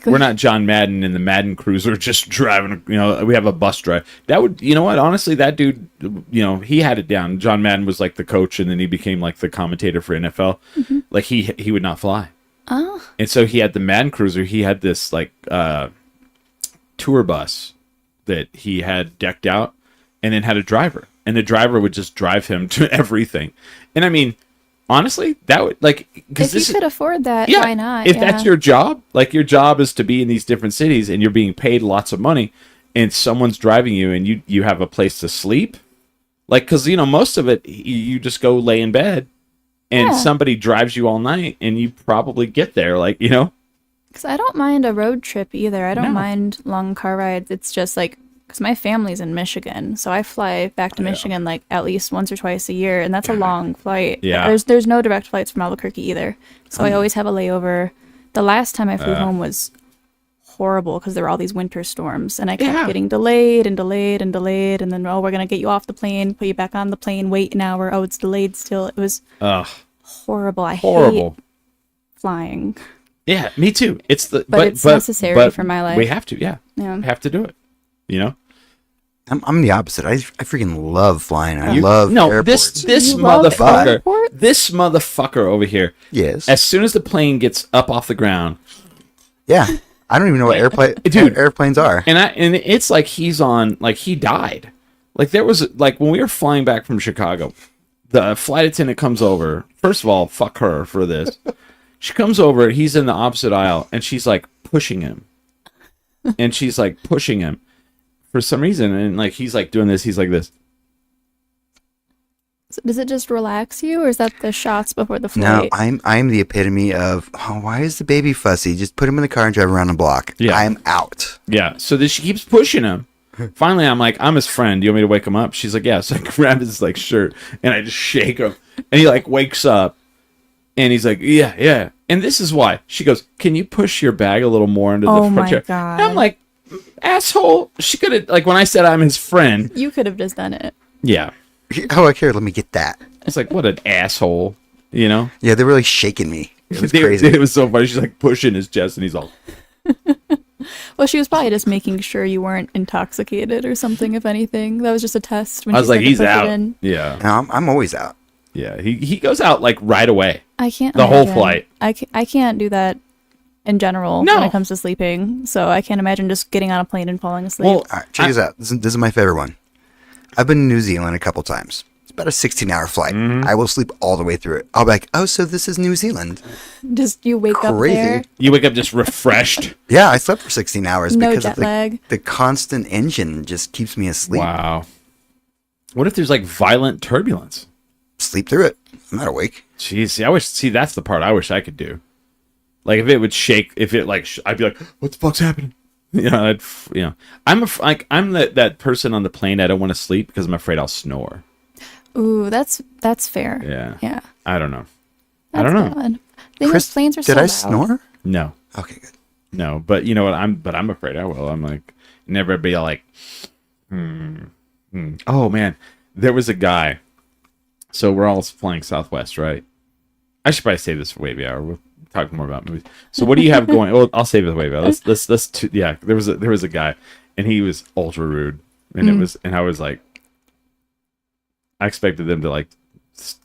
We're not John Madden in the Madden Cruiser just driving. You know, we have a bus drive. That would, you know what? Honestly, that dude, you know, he had it down. John Madden was like the coach, and then he became like the commentator for NFL. Mm-hmm. Like he would not fly. Oh. And so he had the Madden Cruiser. He had this like tour bus that he had decked out, and then had a driver, and the driver would just drive him to everything. And I mean, honestly, that would like, because if you could afford that, yeah, why not? If that's your job, like your job is to be in these different cities, and you're being paid lots of money, and someone's driving you, and you have a place to sleep, like, because you know most of it, you just go lay in bed, and somebody drives you all night, and you probably get there, like, you know. Because I don't mind a road trip either. I don't mind long car rides. It's just like, because my family's in Michigan, so I fly back to Michigan like at least once or twice a year, and that's a long flight. Yeah. There's no direct flights from Albuquerque either, so I always have a layover. The last time I flew home was horrible because there were all these winter storms, and I kept getting delayed, and then we're gonna get you off the plane, put you back on the plane, wait an hour. Oh, it's delayed still. It was horrible. I hate flying. Yeah, me too. But it's necessary for my life. We have to, We have to do it. You know? I'm the opposite. I freaking love flying. I love airports. This motherfucker over here. Yes. As soon as the plane gets up off the ground. Yeah. I don't even know what airplanes are. And it's like he's on, like he died. Like there was, like when we were flying back from Chicago, the flight attendant comes over. First of all, fuck her for this. She comes over, he's in the opposite aisle, and she's like pushing him. And she's like pushing him for some reason. And like he's like doing this, he's like this. So does it just relax you, or is that the shots before the No, flight? I'm the epitome of, why is the baby fussy? Just put him in the car and drive around the block. Yeah. I'm out. Yeah. So then she keeps pushing him. Finally, I'm like, I'm his friend. Do you want me to wake him up? She's like, yeah. So I grab his like shirt and I just shake him, and he like wakes up, and he's like, yeah, yeah. And this is why. She goes, can you push your bag a little more into the Oh front my chair? God. And I'm like, asshole. She could have, like, when I said I'm his friend. You could have just done it. Yeah. Oh, like, here, let me get that. It's like, what an asshole, you know? Yeah, they were like shaking me. It was crazy. It was so funny. She's like pushing his chest, and he's all. Well, she was probably just making sure you weren't intoxicated or something, if anything. That was just a test. When I she was like, said to he's push it out. in. Yeah. No, I'm always out. Yeah. He goes out like right away. I can't. The whole imagine. flight. I can't do that in general No. when it comes to sleeping. So I can't imagine just getting on a plane and falling asleep. Well, All right, check this out. This is my favorite one. I've been to New Zealand a couple times. It's about a 16-hour flight. Mm-hmm. I will sleep all the way through it. I'll be like, oh, so this is New Zealand. just you wake up Crazy. there. you wake up just refreshed. Yeah, I slept for 16 hours No because jet of lag. the constant engine just keeps me asleep. Wow. What if there's like violent turbulence? Sleep through it. I'm not awake. Jeez, see, that's the part I wish I could do. Like if it would shake, if it like, I'd be like, what the fuck's happening? You know, I'm that person on the plane. I don't want to sleep because I'm afraid I'll snore. Ooh, that's fair. Yeah. Yeah. I don't know. That's I don't know. valid. Thing Chris, is, planes are did so I loud. snore? No, Okay, good. no. But you know what? I'm afraid I will. I'm like, never be like, Oh man, there was a guy. So we're all flying Southwest, right? I should probably save this for Wavy Hour. We'll talk more about movies. So what do you have going? Well, I'll save it for Wavy Hour. Yeah. There was a guy, and he was ultra rude, and I was like, I expected them to like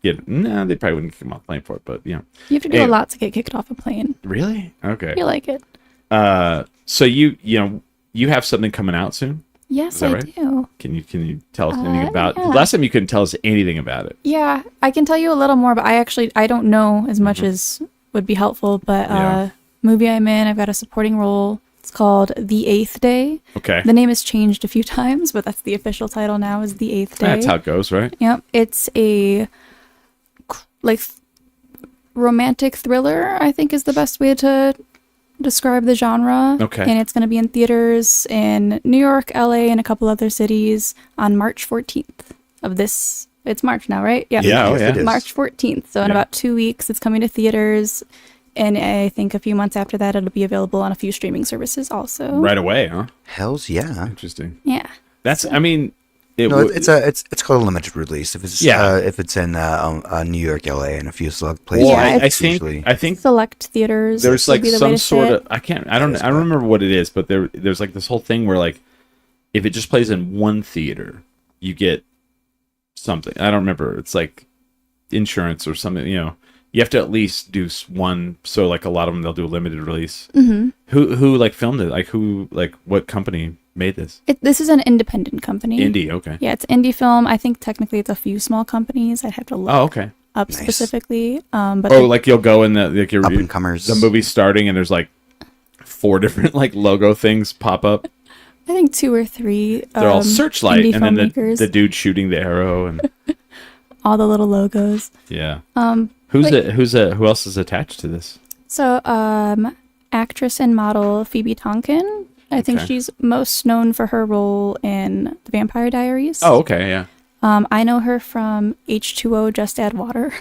get. No, they probably wouldn't kick him off the plane for it, but you know. You have to do a lot to get kicked off a plane. Really? Okay. You like it? So you have something coming out soon? Yes, that I right? do. Can you tell us anything about? yeah. Last time you couldn't tell us anything about it. Yeah, I can tell you a little more, but I don't know as much as would be helpful. But Yeah. movie I'm in, I've got a supporting role. It's called The Eighth Day. Okay. The name has changed a few times, but that's the official title now is The Eighth Day. That's how it goes, right? Yep, it's a like romantic thriller, I think is the best way to describe the genre. Okay. And it's going to be in theaters in New York, LA, and a couple other cities on March 14th of this. It's March now, right? Yeah, Yes, yeah. it is. March 14th. So in Yeah. about 2 weeks, it's coming to theaters. And I think a few months after that, it'll be available on a few streaming services also. Right away, huh? Hells yeah. Interesting. Yeah. That's. I mean, it. No, w- it's called a limited release. If it's in New York, LA, and a few select places. Well, Yeah, I it's think. usually- I think Select theaters. there's would like be the way some to sort say of. it. I don't remember what it is, but there's like this whole thing where like, if it just plays in one theater, you get something. I don't remember. It's like insurance or something. You know, you have to at least do one. So like a lot of them, they'll do a limited release. Mm-hmm. Who like filmed it? Like what company made this? This is an independent company. Indie. Okay. Yeah, it's indie film. I think technically it's a few small companies. I'd have to look Oh, okay. up Nice. specifically. But Oh, like you'll go in like Up and comers. the movie's starting and there's like 4 different like logo things pop up. I think 2 or 3. They're all Searchlight, indie and then filmmakers. the dude shooting the arrow, and all the little logos. yeah. Who Who else is attached to this? So, actress and model Phoebe Tonkin. I think Okay. she's most known for her role in The Vampire Diaries. Oh, okay, yeah. I know her from H2O Just Add Water,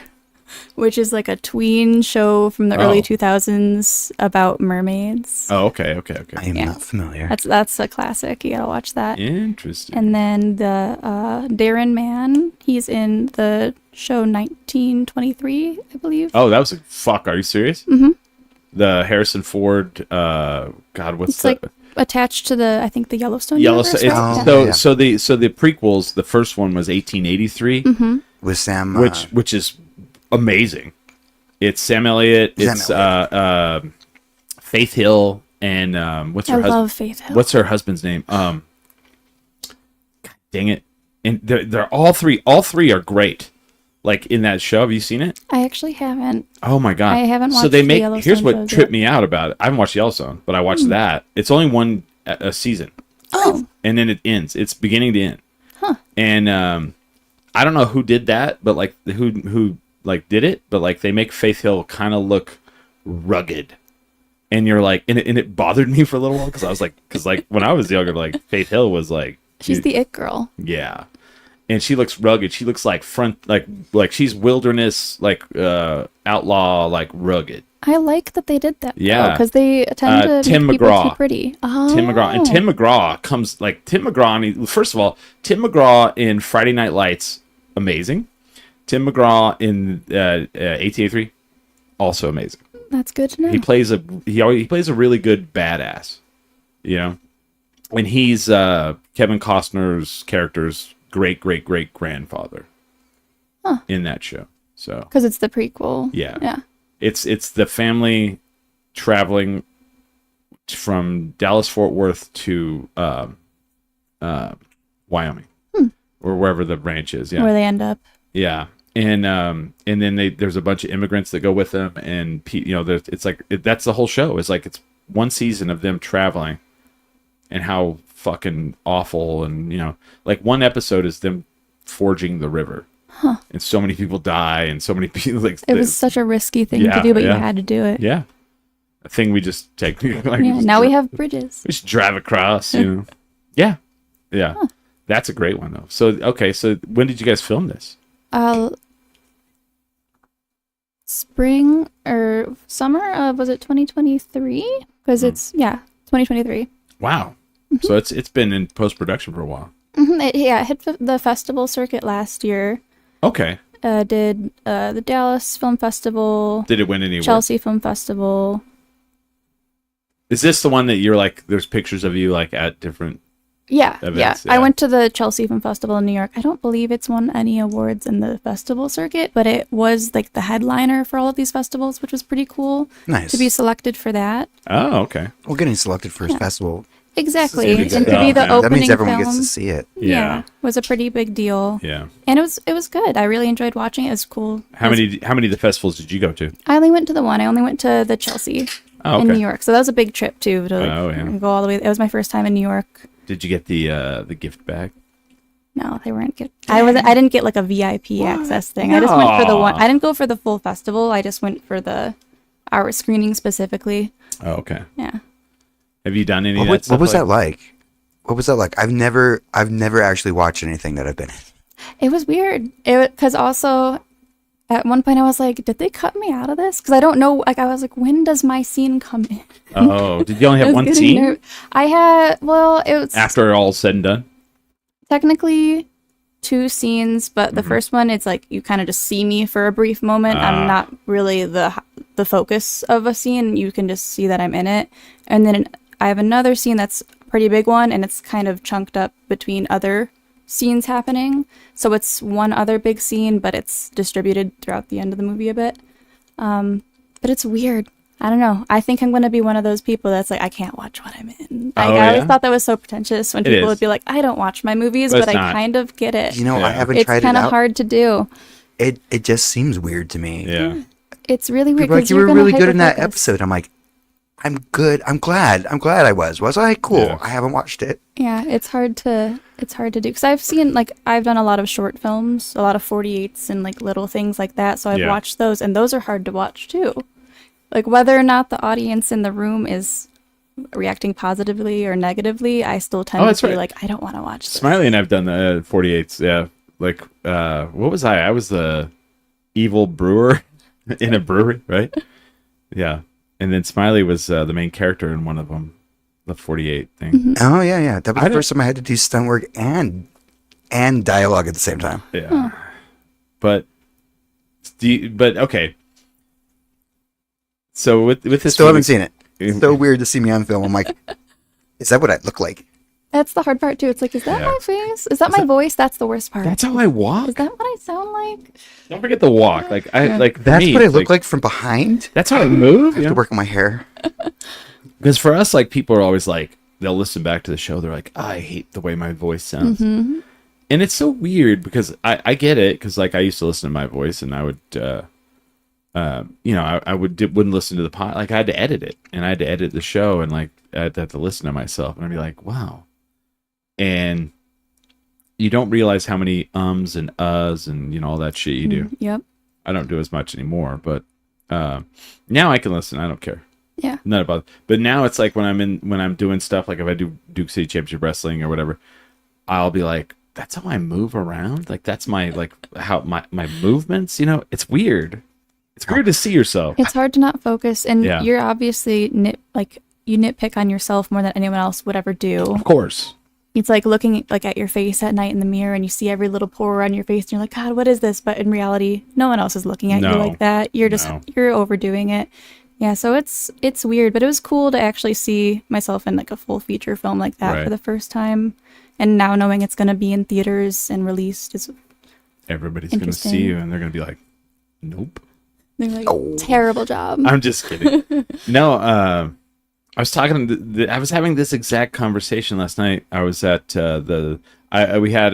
which is like a tween show from the early Oh. 2000s about mermaids. Oh, okay. I am Yeah. not familiar. That's a classic. You gotta watch that. Interesting. And then the Darren Mann, he's in the show 1923, I believe. Oh, that was a fuck. Are you serious? Mm-hmm. The Harrison Ford. God, what's It's like attached to the, I think, the Yellowstone. Yellowstone? universe, right? Oh, Yeah. yeah. So the prequels. The first one was 1883, With Sam. which is amazing. It's Sam Elliott. It's Sam Faith Hill and what's her I husband? love Faith Hill. What's her husband's name? God dang it! And they're all three. All three are great. Like in that show, have you seen it? I actually haven't. Oh my god! I haven't So watched they the make. Yellowstone Here's what shows tripped yet. me out about it. I haven't watched Yellowstone, but I watched that. It's only one a season, Oh, and then it ends. It's beginning to end. Huh. And I don't know who did that, but like who like did it, but like they make Faith Hill kind of look rugged. and you're like, and it bothered me for a little while because I was like, when I was younger, like Faith Hill was like, She's the it girl. yeah, and she looks rugged. She looks like like she's wilderness, like outlaw, like rugged. I like that they did that. Yeah. Because they tend to Tim make people McGraw. too pretty. Oh. Tim McGraw. And Tim McGraw comes like Tim McGraw. I mean, first of all, Tim McGraw in Friday Night Lights, amazing. Tim McGraw in 1883, also amazing. That's good to know. He plays a really good badass, you know. And he's Kevin Costner's character's great grandfather in that show. So because it's the prequel. yeah. It's the family traveling from Dallas Fort Worth to Wyoming or wherever the ranch is. Yeah, Where they end up. yeah, and then there's a bunch of immigrants that go with them, and it's like that's the whole show. It's like it's one season of them traveling, and how fucking awful, and like one episode is them forging the river. Huh. And so many people die, and so many people like it was such a risky thing to do, but you had to do it. Yeah, a thing we just take. Like, now we have bridges. We just drive across. Yeah. Huh. That's a great one though. So so when did you guys film this? Spring or summer? Was it 2023? Because it's 2023. Wow. So it's been in post production for a while. It hit the festival circuit last year. Okay. Did the Dallas Film Festival. Did it win any Chelsea awards? Film Festival. Is this the one that you're like, there's pictures of you like at different events? Yeah. I went to the Chelsea Film Festival in New York. I don't believe it's won any awards in the festival circuit, but it was like the headliner for all of these festivals, which was pretty cool. Nice. To be selected for that. Oh, okay. Well, getting selected for his festival. Exactly. It's And to be the opening that means everyone film, gets to see it. Yeah. was a pretty big deal. Yeah. And it was good. I really enjoyed watching it. It was cool. How many of the festivals did you go to? I only went to the one. I only went to the Chelsea in New York. So that was a big trip too to go all the way. It was my first time in New York. Did you get the gift bag? No, they weren't good. I didn't get like a VIP access thing. I just went for the one. I didn't go for the full festival. I just went for our screening specifically. Oh, okay. Yeah. Have you done any of that What stuff? was that like? What was that like? I've never actually watched anything that I've been in. It was weird. Because also at one point I was like, did they cut me out of this? Because I don't know. Like I was like, when does my scene come in? Oh, did you only have one scene? I had, it was After all's said and done? technically 2 scenes, but the first one, it's like you kind of just see me for a brief moment. I'm not really the focus of a scene. You can just see that I'm in it. And then I have another scene that's a pretty big one, and it's kind of chunked up between other scenes happening. So it's one other big scene, but it's distributed throughout the end of the movie a bit. But it's weird. I don't know. I think I'm going to be one of those people that's like, I can't watch what I'm in. I always thought that was so pretentious when people would be like, I don't watch my movies, but I kind of get it. I haven't tried it out. It's kind of hard to do. It just seems weird to me. Yeah. It's really weird. People are like, you were really good in that episode. I'm like, I'm good. I'm glad I was. Was I? Cool. Yeah. I haven't watched it. Yeah, it's hard to do because I've done a lot of short films, a lot of 48s and like little things like that. So I've watched those, and those are hard to watch too. Like whether or not the audience in the room is reacting positively or negatively, I still tend to be like, I don't want to watch this. Smiley and I've done the 48s. Yeah. Like, what was I? I was the evil brewer in a brewery, right? Yeah. And then Smiley was the main character in one of them, the 48 thing. Mm-hmm. Oh yeah. That was the first time I had to do stunt work and dialogue at the same time. Yeah. But okay. So with this, Still haven't seen it. It's so weird to see me on film. I'm like, is that what I look like? That's the hard part too. It's like, is that my face? Is that my voice? That's the worst part. That's how I walk. Is that what I sound like? Don't forget the walk. Like That's me, what I look like from behind. That's how I move. I have to work on my hair. Because for us, like people are always like, they'll listen back to the show. They're like, I hate the way my voice sounds. Mm-hmm. And it's so weird because I get it. Because like I used to listen to my voice and I would, I wouldn't listen to the pod. Like I had to edit it and I had to edit the show and like I'd have to listen to myself and I'd be like, wow. And you don't realize how many ums and uhs and all that shit you do. Yep. I don't do as much anymore, but now I can listen. I don't care. Yeah. Not about. But now it's like when I'm doing stuff, like if I do Duke City Championship Wrestling or whatever, I'll be like, that's how I move around. Like that's my like how my movements. You know, it's weird. It's weird to see yourself. It's hard to not focus, and Yeah. you're obviously you nitpick on yourself more than anyone else would ever do. Of course. It's like looking like at your face at night in the mirror, and you see every little pore on your face, and you're like, God, what is this? But in reality, no one else is looking at you No. like that. You're just No. you're overdoing it. Yeah, so it's weird, but it was cool to actually see myself in like a full feature film like that Right. for the first time, and now knowing it's going to be in theaters and released is Everybody's gonna see Interesting. you, and they're gonna be like, nope. they're like terrible job. I'm just kidding. No, I was talking. I was having this exact conversation last night. I was at we had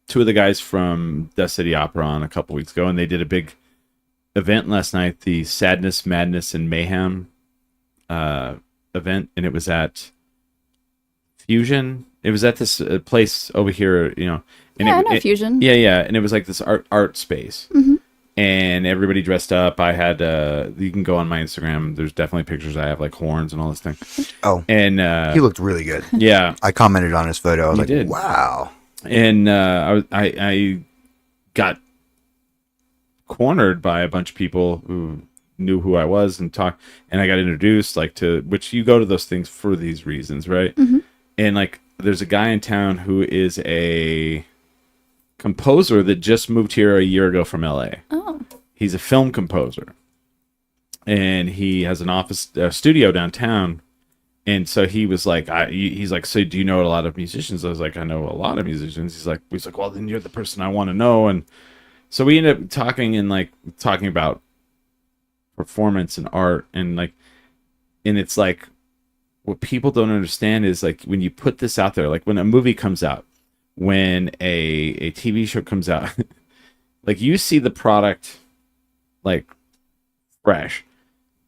two of the guys from Death City Opera on a couple weeks ago, and they did a big event last night, the Sadness, Madness, and Mayhem event, and it was at Fusion. It was at this place over here, you know. And Yeah, I it, know it- Fusion. Yeah, and it was like this art space. Mhm. And everybody dressed up. I had you can go on my Instagram. There's definitely pictures. I have like horns and all this thing. Oh, And he looked really good. yeah, I commented on his photo. I was You like, did. wow. and I got cornered by a bunch of people who knew who I was and talked, and I got introduced like to which you go to those things for these reasons, right? And like there's a guy in town who is a composer that just moved here a year ago from LA. Oh, He's a film composer, and he has an office studio downtown. And so he was like, he's like, so do you know a lot of musicians? I was like, I know a lot of musicians. He's like, well, then you're the person I want to know. And so we ended up talking about performance and art, and it's like, what people don't understand is like when you put this out there, like when a movie comes out, when a TV show comes out, like you see the product like fresh.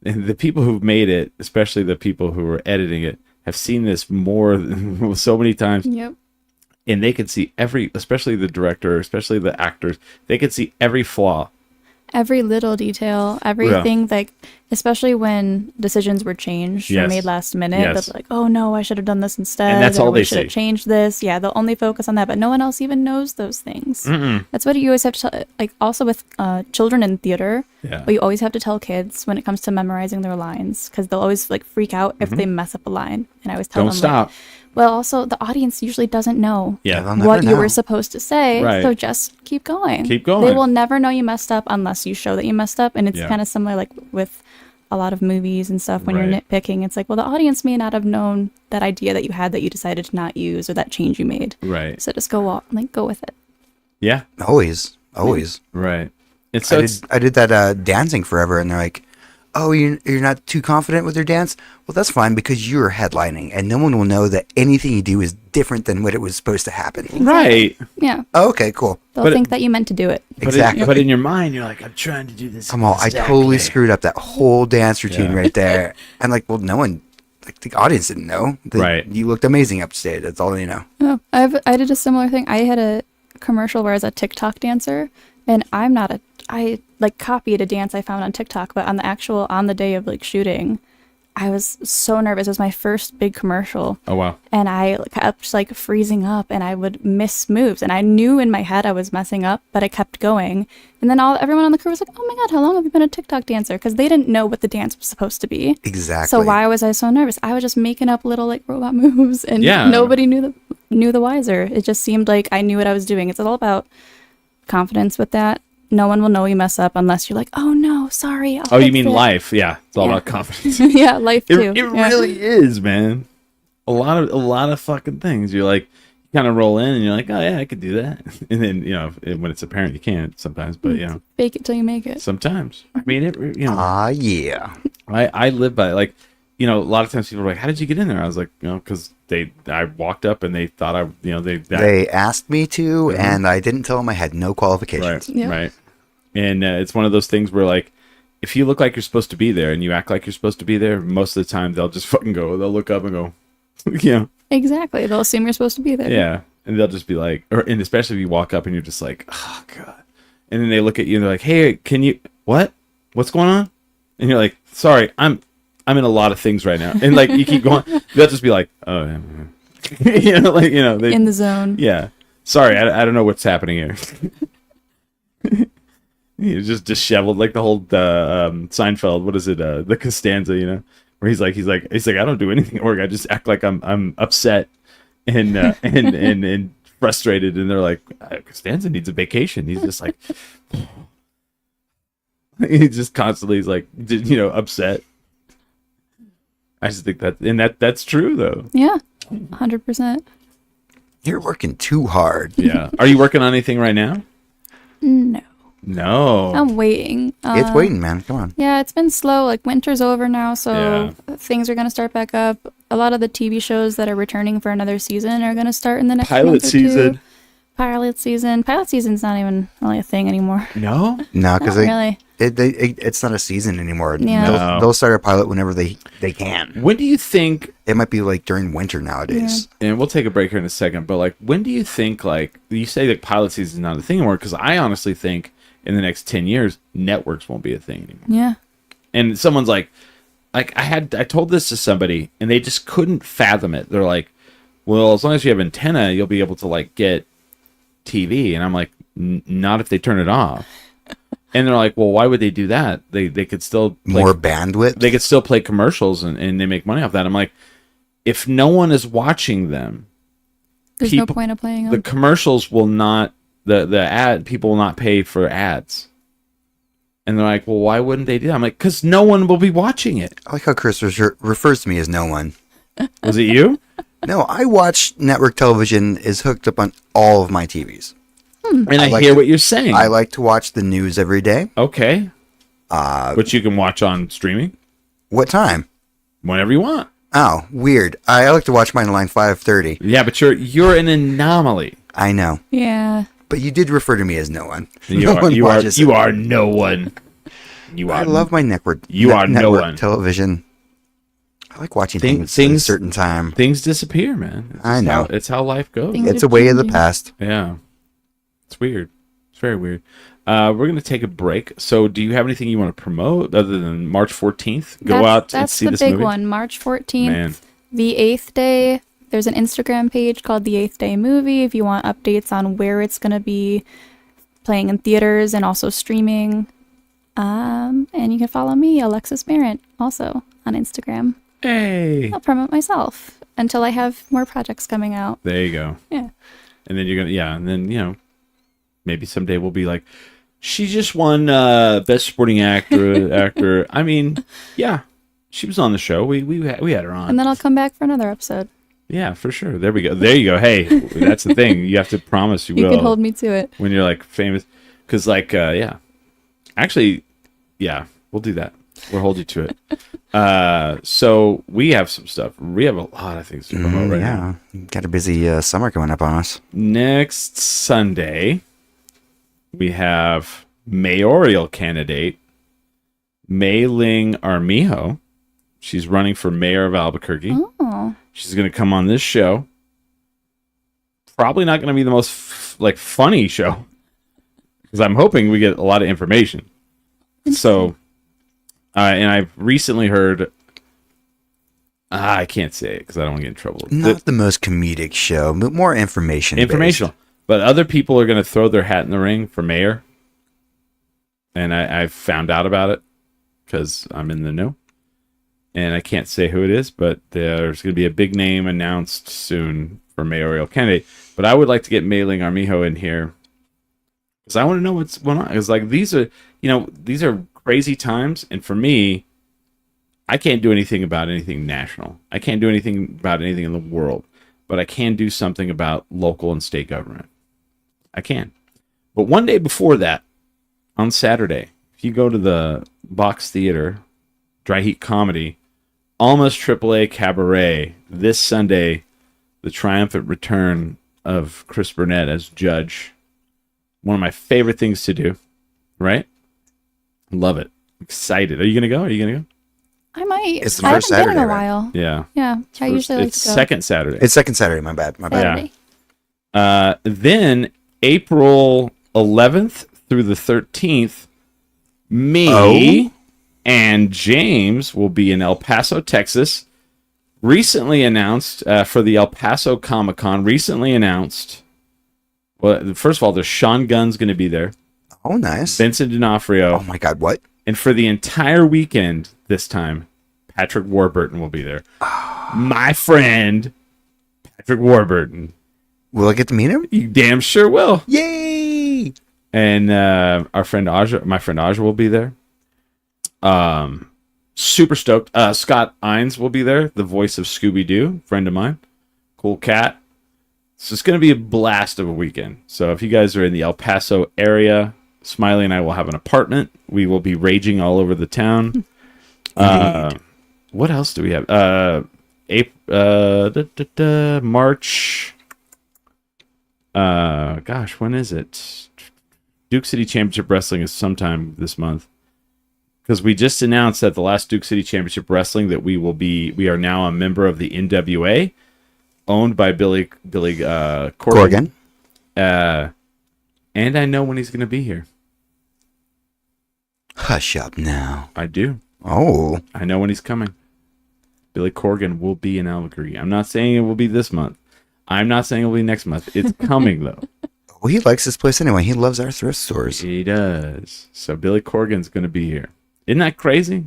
And the people who've made it, especially the people who are editing it, have seen this more so many times, yep. and they can see especially the director, especially the actors, they can see every flaw. Every little detail, everything, like, especially when decisions were changed Yes. or made last minute, Yes. they're like, oh no, I should have done this instead. And that's or all we they should have see. changed this. Yeah, they'll only focus on that, but no one else even knows those things. That's what you always have to, like, also with children in theater, Yeah. what you always have to tell kids when it comes to memorizing their lines, because they'll always, like, freak out if they mess up a line. And I always tell Don't them, stop. like, well, also, the audience usually doesn't know They'll Yeah. never what you know. were supposed to say, Right. so just keep going. Keep going. They will never know you messed up unless you show that you messed up, and it's Yeah. kind of similar like with a lot of movies and stuff when you're Right. nitpicking. It's like, well, the audience may not have known that idea that you had that you decided to not use or that change you made. Right. So just go with it. Yeah. Always. Right. And so I did that dancing forever, and they're like, oh, you're not too confident with your dance? Well, that's fine because you're headlining, and no one will know that anything you do is different than what it was supposed to happen. right. Yeah, Oh, okay, cool. they'll But think that you meant to do it. Exactly. But in your mind, you're like, I'm trying to do this. Come on, I exactly. totally screwed up that whole dance routine Yeah. right there. And like, well, no one, like the audience didn't know. Right. You looked amazing upstage. That's all they know. Oh, I did a similar thing. I had a commercial where I was a TikTok dancer, and I like copied a dance I found on TikTok, but on the day of like shooting, I was so nervous. It was my first big commercial, Oh wow. and I kept just like freezing up, and I would miss moves, and I knew in my head I was messing up, but I kept going. And then everyone on the crew was like, "Oh my God, how long have you been a TikTok dancer?" Because they didn't know what the dance was supposed to be. Exactly. So why was I so nervous? I was just making up little like robot moves, and Yeah. nobody knew the wiser. It just seemed like I knew what I was doing. It's all about confidence with that. No one will know you mess up unless you're like, "Oh no, sorry." Oh, you mean life? Yeah. It's all Yeah. about confidence. Yeah, life It, too. it Yeah. really is, man. A lot of fucking things. You're like, you kind of roll in and you're like, oh yeah, I could do that. And then, when it's apparent you can't sometimes, but Fake it till you make it. sometimes. I mean, yeah. I live by it. Like, a lot of times people are like, how did you get in there? I was like, because I walked up and they thought They asked me to, Mm-hmm. and I didn't tell them I had no qualifications. right, Yeah. right. And it's one of those things where like, if you look like you're supposed to be there and you act like you're supposed to be there, most of the time they'll just fucking go. They'll look up and go, Exactly. They'll assume you're supposed to be there. yeah, and they'll just be like, and especially if you walk up and you're just like, oh god, and then they look at you and they're like, hey, can you what's going on? And you're like, sorry, I'm I'm in a lot of things right now, and like you keep going, they'll just be like, oh, yeah. In the zone. Yeah. Sorry, I don't know what's happening here. He's just disheveled, like the whole Seinfeld. What is it? The Costanza, where he's like, I don't do anything at work. I just act like I'm upset and and frustrated. And they're like, Costanza needs a vacation. He's just like, he's just constantly, he's like, upset. I just think that's true though. Yeah, 100%. You're working too hard. Yeah. Are you working on anything right now? No. No. I'm waiting. It's waiting, man. Come on. Yeah, it's been slow. Like, winter's over now, so Yeah. things are going to start back up. A lot of the TV shows that are returning for another season are going to start in the next Pilot month or season. two. Pilot season's not even really a thing anymore. No. No, because Not really. it's not a season anymore. Yeah. No. They'll start a pilot whenever they can. When do you think? It might be like during winter nowadays. And we'll take a break here in a second. But like, when do you think? Like, you say that pilot season is not a thing anymore? Because I honestly think in the next 10 years, networks won't be a thing anymore. Yeah. And someone's like I told this to somebody, and they just couldn't fathom it. They're like, well, as long as you have antenna, you'll be able to like get TV. And I'm like, not if they turn it off. And they're like, well, why would they do that? They could still play, More bandwidth. they could still play commercials and they make money off that. I'm like, if no one is watching them, There's no point of playing the them. commercials will not, the ad, people will not pay for ads. And they're like, well, why wouldn't they do that? I'm like, because no one will be watching it. I like how Chris refers to me as no one. Was it you? No, I watch network television is hooked up on all of my TVs. And I like hear to- what you're saying. I like to watch the news every day. Okay. Which you can watch on streaming What time? whenever you want. Oh, weird. I like to watch mine at line 5:30. Yeah, but you're an anomaly. I know. Yeah. But you did refer to me as no one. You No are one you are watches you it. are no one. You are I love my network. You are no network one. television. I like watching Things- things at a certain time. things disappear, man. It's I just know. it's how life goes. Things- It's a way of the past. Yeah. It's weird. It's very weird. We're going to take a break. So do you have anything you want to promote other than March 14th? Go out and see this That's the big movie? one. March 14th, Man. the 8th day. There's an Instagram page called the 8th Day Movie if you want updates on where it's going to be playing in theaters and also streaming. And you can follow me, Alexis Berent, also on Instagram. Hey. I'll promote myself until I have more projects coming out. There you go. Yeah. And then you're going to, and then, maybe someday we'll be like, she just won Best Supporting Actor. I mean, yeah, she was on the show. We had her on. And then I'll come back for another episode. Yeah, for sure. There we go. There you go. Hey, that's the thing. You have to promise you You will. can hold me to it. When you're like famous. Because actually, we'll do that. We'll hold you to it. So we have some stuff. We have a lot of things to promote right now. Yeah. Got a busy summer coming up on us. Next Sunday, we have mayoral candidate Mei Ling Armijo. She's running for mayor of Albuquerque. Oh. She's going to come on this show. Probably not going to be the most funny show, because I'm hoping we get a lot of information. So, and I've recently heard. I can't say it because I don't want to get in trouble. Not the most comedic show, but more information. Informational. But other people are going to throw their hat in the ring for mayor. And I've found out about it because I'm in the know. And I can't say who it is, but there's going to be a big name announced soon for mayoral candidate. But I would like to get Mei Ling Armijo in here because I want to know what's going on. Because these are crazy times. And for me, I can't do anything about anything national. I can't do anything about anything in the world. But I can do something about local and state government. I can. But one day before that, on Saturday, if you go to the Box Theater, Dry Heat Comedy, Almost AAA Cabaret, this Sunday, the triumphant return of Chris Burnett as judge. One of my favorite things to do, right? Love it. Excited. Are you going to go? Are you going to go? I might. It's the I first haven't been in Saturday, a right? while. Yeah. Yeah. I usually like it's to go. second Saturday. It's second Saturday. My bad. Saturday. Then April 11th through the 13th, me And James will be in El Paso, Texas. Recently announced for the El Paso Comic-Con. Recently announced. Well, first of all, there's Sean Gunn's going to be there. Oh, nice. Vincent D'Onofrio. Oh my God, what? And for the entire weekend this time, Patrick Warburton will be there. My friend, Patrick Warburton. Will I get to meet him? You damn sure will. Yay! And our friend Aja, my friend Aja will be there. Super stoked. Scott Ines will be there, the voice of Scooby-Doo, friend of mine. Cool cat. So it's going to be a blast of a weekend. So if you guys are in the El Paso area, Smiley and I will have an apartment. We will be raging all over the town. What else do we have? March. Gosh, when is it? Duke City Championship Wrestling is sometime this month. Because we just announced at the last Duke City Championship Wrestling that we are now a member of the NWA, owned by Billy Corgan. And I know when he's going to be here. Hush up now. I do. Oh. I know when he's coming. Billy Corgan will be in Albuquerque. I'm not saying it will be this month. I'm not saying it will be next month. It's coming, though. Well, he likes this place anyway. He loves our thrift stores. He does. So Billy Corgan's going to be here. Isn't that crazy?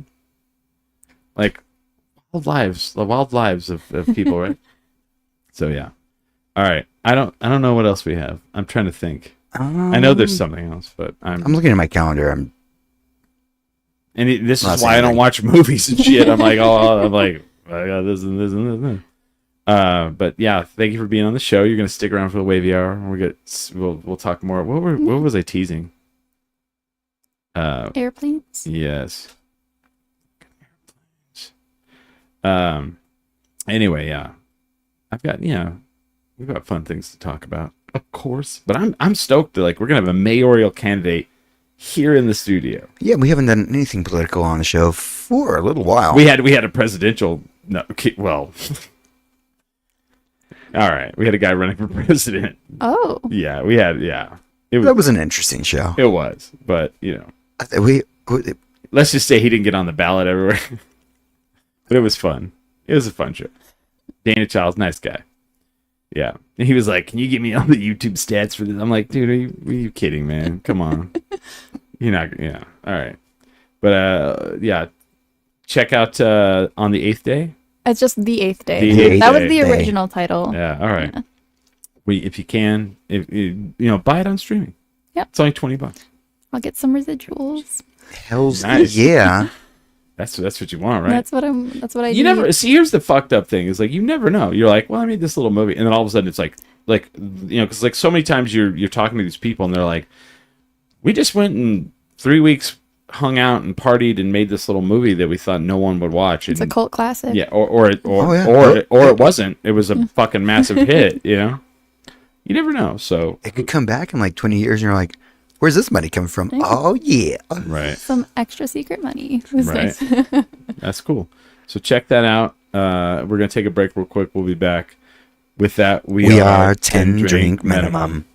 Like, the wild lives of people, right? So, yeah. All right. I don't know what else we have. I'm trying to think. I know there's something else, but I'm looking at my calendar. This is why I don't watch movies and shit. I'm like, I got this and this and this. But yeah, thank you for being on the show. You're gonna stick around for the wavy hour. We'll talk more. What was I teasing? Airplanes. Yes. Anyway, yeah, we've got fun things to talk about, of course. But I'm stoked that we're gonna have a mayoral candidate here in the studio. Yeah, we haven't done anything political on the show for a little while. We had a presidential. No, well. All right, we had a guy running for president. Oh. Yeah, we had. Yeah, that was an interesting show. It was, but we let's just say he didn't get on the ballot everywhere. But it was fun. It was a fun show. Dana Childs, nice guy. Yeah, and he was like, "Can you give me all the YouTube stats for this?" I'm like, "Dude, are you kidding, man? Come on, you're not." Yeah, all right, but yeah, check out on the 8th day. It's just the 8th day. That was the original title. Yeah. All right. Yeah. If you can, buy it on streaming. Yep. It's only $20. I'll get some residuals. Hell's nice. Yeah. That's what you want, right? That's what I You need. never see. Here's the fucked up thing: is you never know. You're like, well, I made this little movie, and then all of a sudden it's because so many times you're talking to these people, and they're like, we just went and 3 weeks hung out and partied and made this little movie that we thought no one would watch. It's a cult classic. Yeah, or it wasn't. It was a fucking massive hit. You never know. So it could come back in 20 years, and you're like, where's this money coming from? Yeah. Oh yeah, right. Some extra secret money. Right. Nice. That's cool. So check that out. We're gonna take a break real quick. We'll be back. With that, we are 10 drink minimum.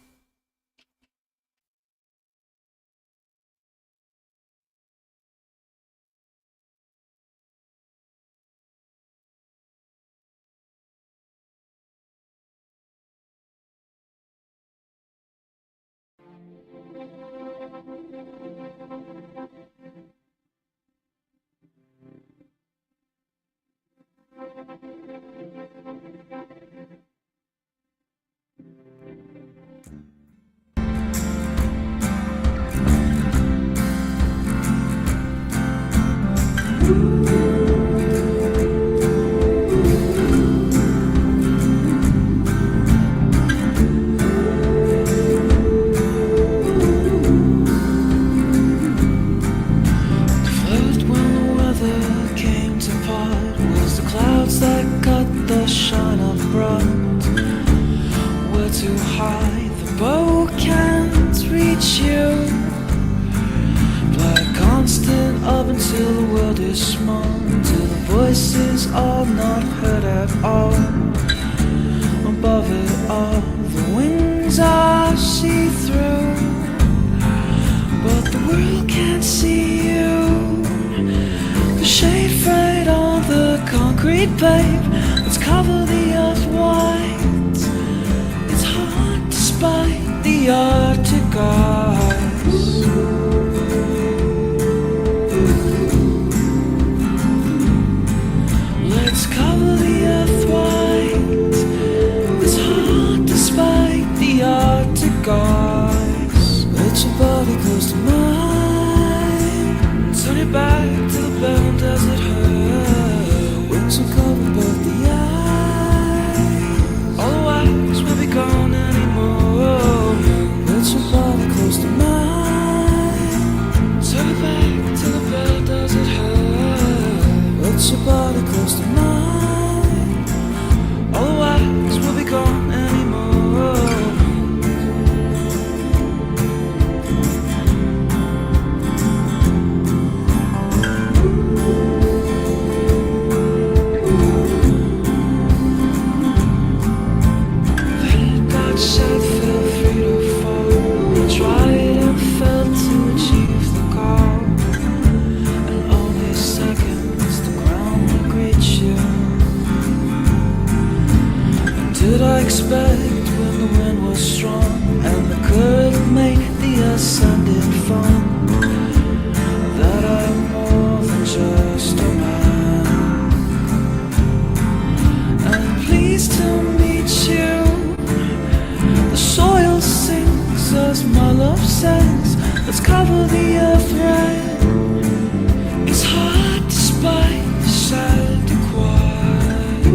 concrete, babe. Let's cover the earth white. It's hard despite the Arctic ice. Let's cover the earth white. It's hard despite the Arctic ice. Let your body close to mine. Turn it back to the bone, does it hurt? Wings will cover both the eyes. All the wax will be gone anymore. Let your body close to mine. Turn it back to the bone, does it hurt? Let your body close to mine. All the wax will be gone anymore. That shot felt free to fall. Tried and failed to achieve the goal. And only seconds the ground will greet you. And did I expect when the wind was strong and the current made the ascending fun that I'm more than just a man? And pleased to meet you. The soil sings as my love says. Let's cover the earth red. It's hard despite the sad quiet.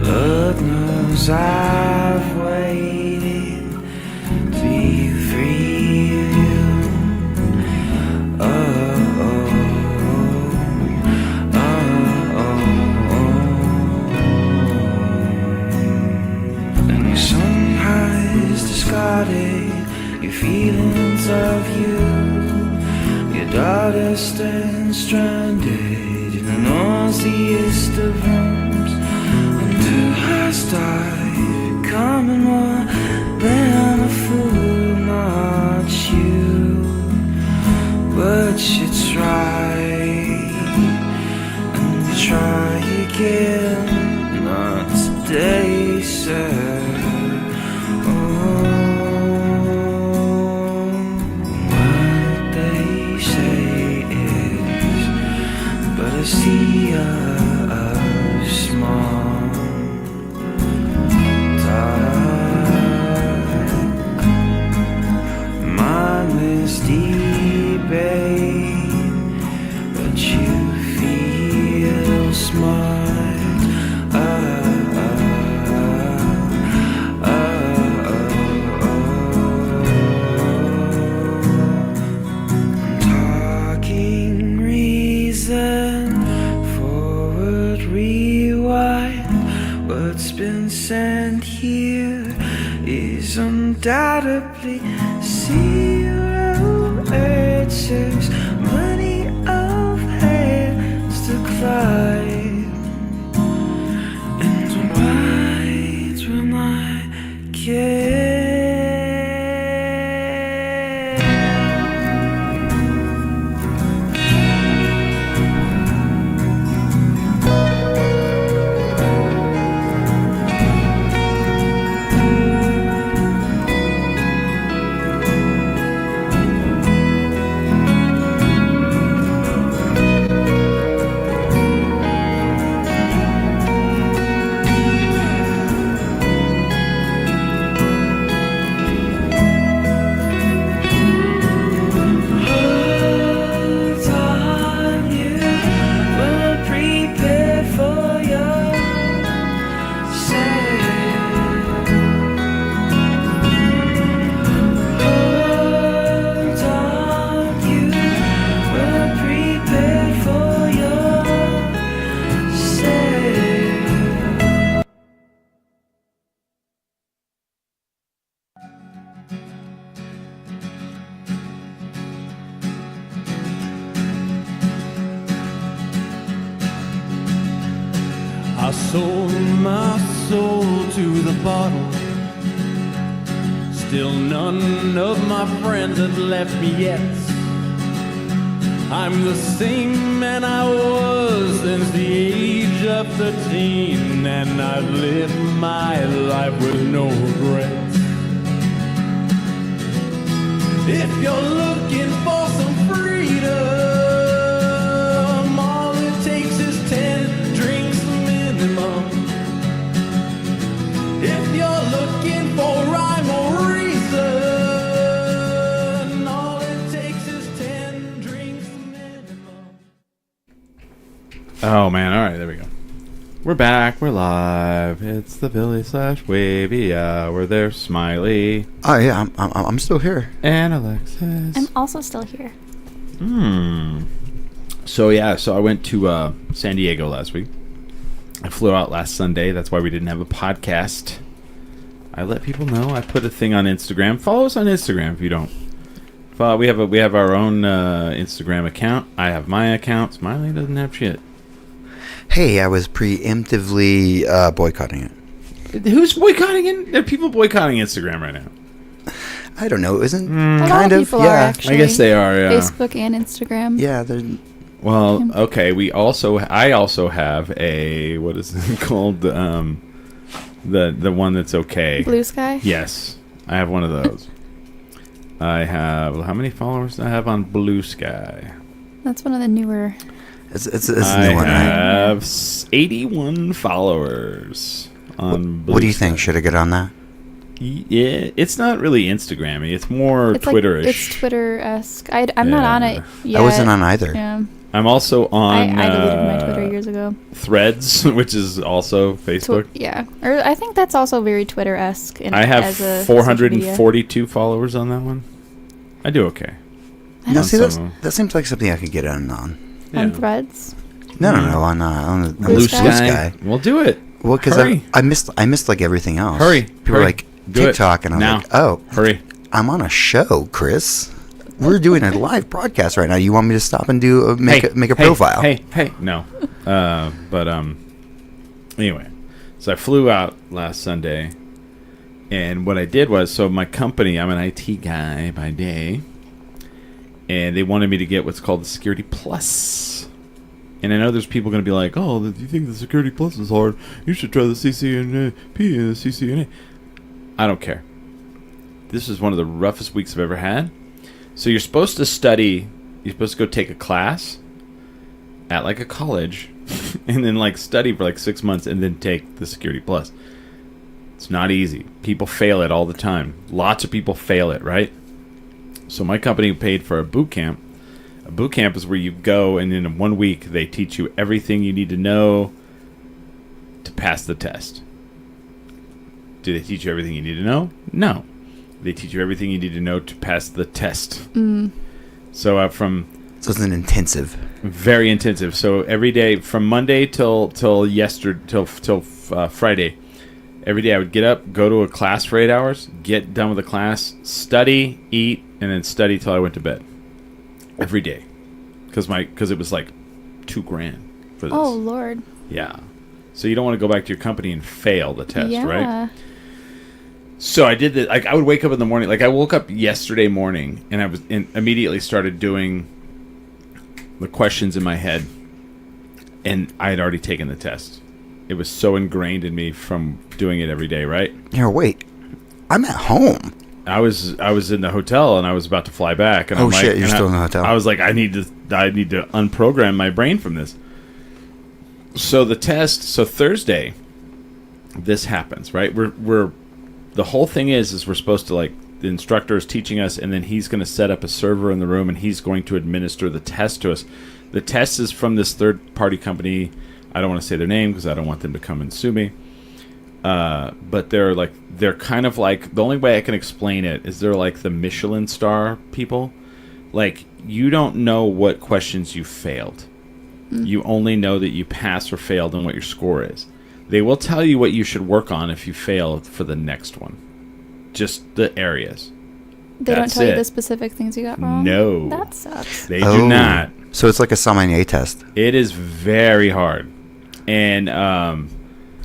Lord knows I've waited to be free of you. Oh, oh, oh, oh, oh. And your sun has discarded your feelings of you. Your daughter stands stranded in the noisiest of rooms. And do I start becoming more than a fool? Not you, but you try, and you try again. Not today, sir. A sea of small dark, mindless debate, but you feel smart. Talking reason, forward rewind. What's been sent here is undoubtedly zero answers. Plenty of hands to climb, and right when I can. I sold my soul to the bottle. Still none of my friends have left me yet. I'm the same man I was since the age of 13, and I've lived my life with no regrets. If you're looking for some freedom, all it takes is 10 drinks minimum. If you're looking for rhyme or reason, all it takes is 10 drinks minimum. Oh man! All right, there we go. We're back. We're live. It's the Billy/Wavy Hour. There's Smiley Oh yeah, I'm still here. and Alexis. I'm also still here. So I went to San Diego last week. I flew out last Sunday. That's why we didn't have a podcast. I let people know. I put a thing on Instagram. Follow us on Instagram if you don't. We have our own Instagram account. I have my account. Smiley doesn't have shit. Hey, I was preemptively boycotting it. Who's boycotting it? There are people boycotting Instagram right now. I don't know. Isn't A lot kind of of people are yeah. actually. I guess they are. Yeah. Facebook and Instagram. Yeah, they're Well, okay. I also have a, what is it called? The one that's okay. Blue Sky. Yes, I have one of those. I have, how many followers do I have on Blue Sky? That's one of the newer. it's a I new one, right? have 81 followers on Blue What do you Sky. think? Should I get on that? Yeah, it's not really Instagrammy. It's more It's Twitterish. Like, it's Twitter-esque. I'm not on it yet. I wasn't on either. Yeah. I'm also on I deleted my Twitter years ago. Threads, which is also Facebook. Yeah. Or I think that's also very Twitter-esque. I have as a social media. 442 followers on that one. I do okay. Now, On see, some of 'em. that seems like something I could get on. On Yeah. Threads. No, on Blue Sky. We'll do it. Well, because Hurry. I missed like everything else. Hurry. People Hurry. were like Do it. TikTok, and I'm Now. like, oh, Hurry. I'm on a show, Chris. We're doing a live broadcast right now. You want me to stop and do make a profile? Hey. No. But anyway, so I flew out last Sunday, and what I did was, so my company, I'm an IT guy by day, and they wanted me to get what's called the Security Plus. And I know there's people going to be like, oh, you think the Security Plus is hard? You should try the CCNP and the CCNA. I don't care. This is one of the roughest weeks I've ever had. So you're supposed to study, you're supposed to go take a class at like a college and then like study for like 6 months and then take the Security Plus. It's not easy. People fail it all the time. Lots of people fail it, right? So my company paid for a boot camp. A boot camp is where you go and in 1 week they teach you everything you need to know to pass the test. Do they teach you everything you need to know? No. They teach you everything you need to know to pass the test. So so it's an intensive. very intensive. So every day from Monday till Friday, every day I would get up, go to a class for 8 hours, get done with the class, study, eat, and then study till I went to bed. Every day, because it was like $2,000 for this. Oh, Lord. Yeah. So you don't want to go back to your company and fail the test, Yeah. right? So I did that. Like I would wake up in the morning. Like I woke up yesterday morning and immediately started doing the questions in my head, and I had already taken the test. It was so ingrained in me from doing it every day, right? Here, wait. I'm at home. I was in the hotel and I was about to fly back. And Oh, I'm like, shit, you're and still in the hotel. I was like, I need to unprogram my brain from this. So the test. So Thursday, this happens, right? We're the whole thing is we're supposed to, like, the instructor is teaching us, and then he's going to set up a server in the room and he's going to administer the test to us. The test is from this third-party company. I don't want to say their name because I don't want them to come and sue me. But they're kind of like, the only way I can explain it is they're like the Michelin star people. Like, you don't know what questions you failed. You only know that you passed or failed and what your score is. They will tell you what you should work on if you fail for the next one. Just the areas. They don't That's tell you it. the specific things you got wrong? No. That sucks. They do not. So it's like a Sommelier test. It is very hard. And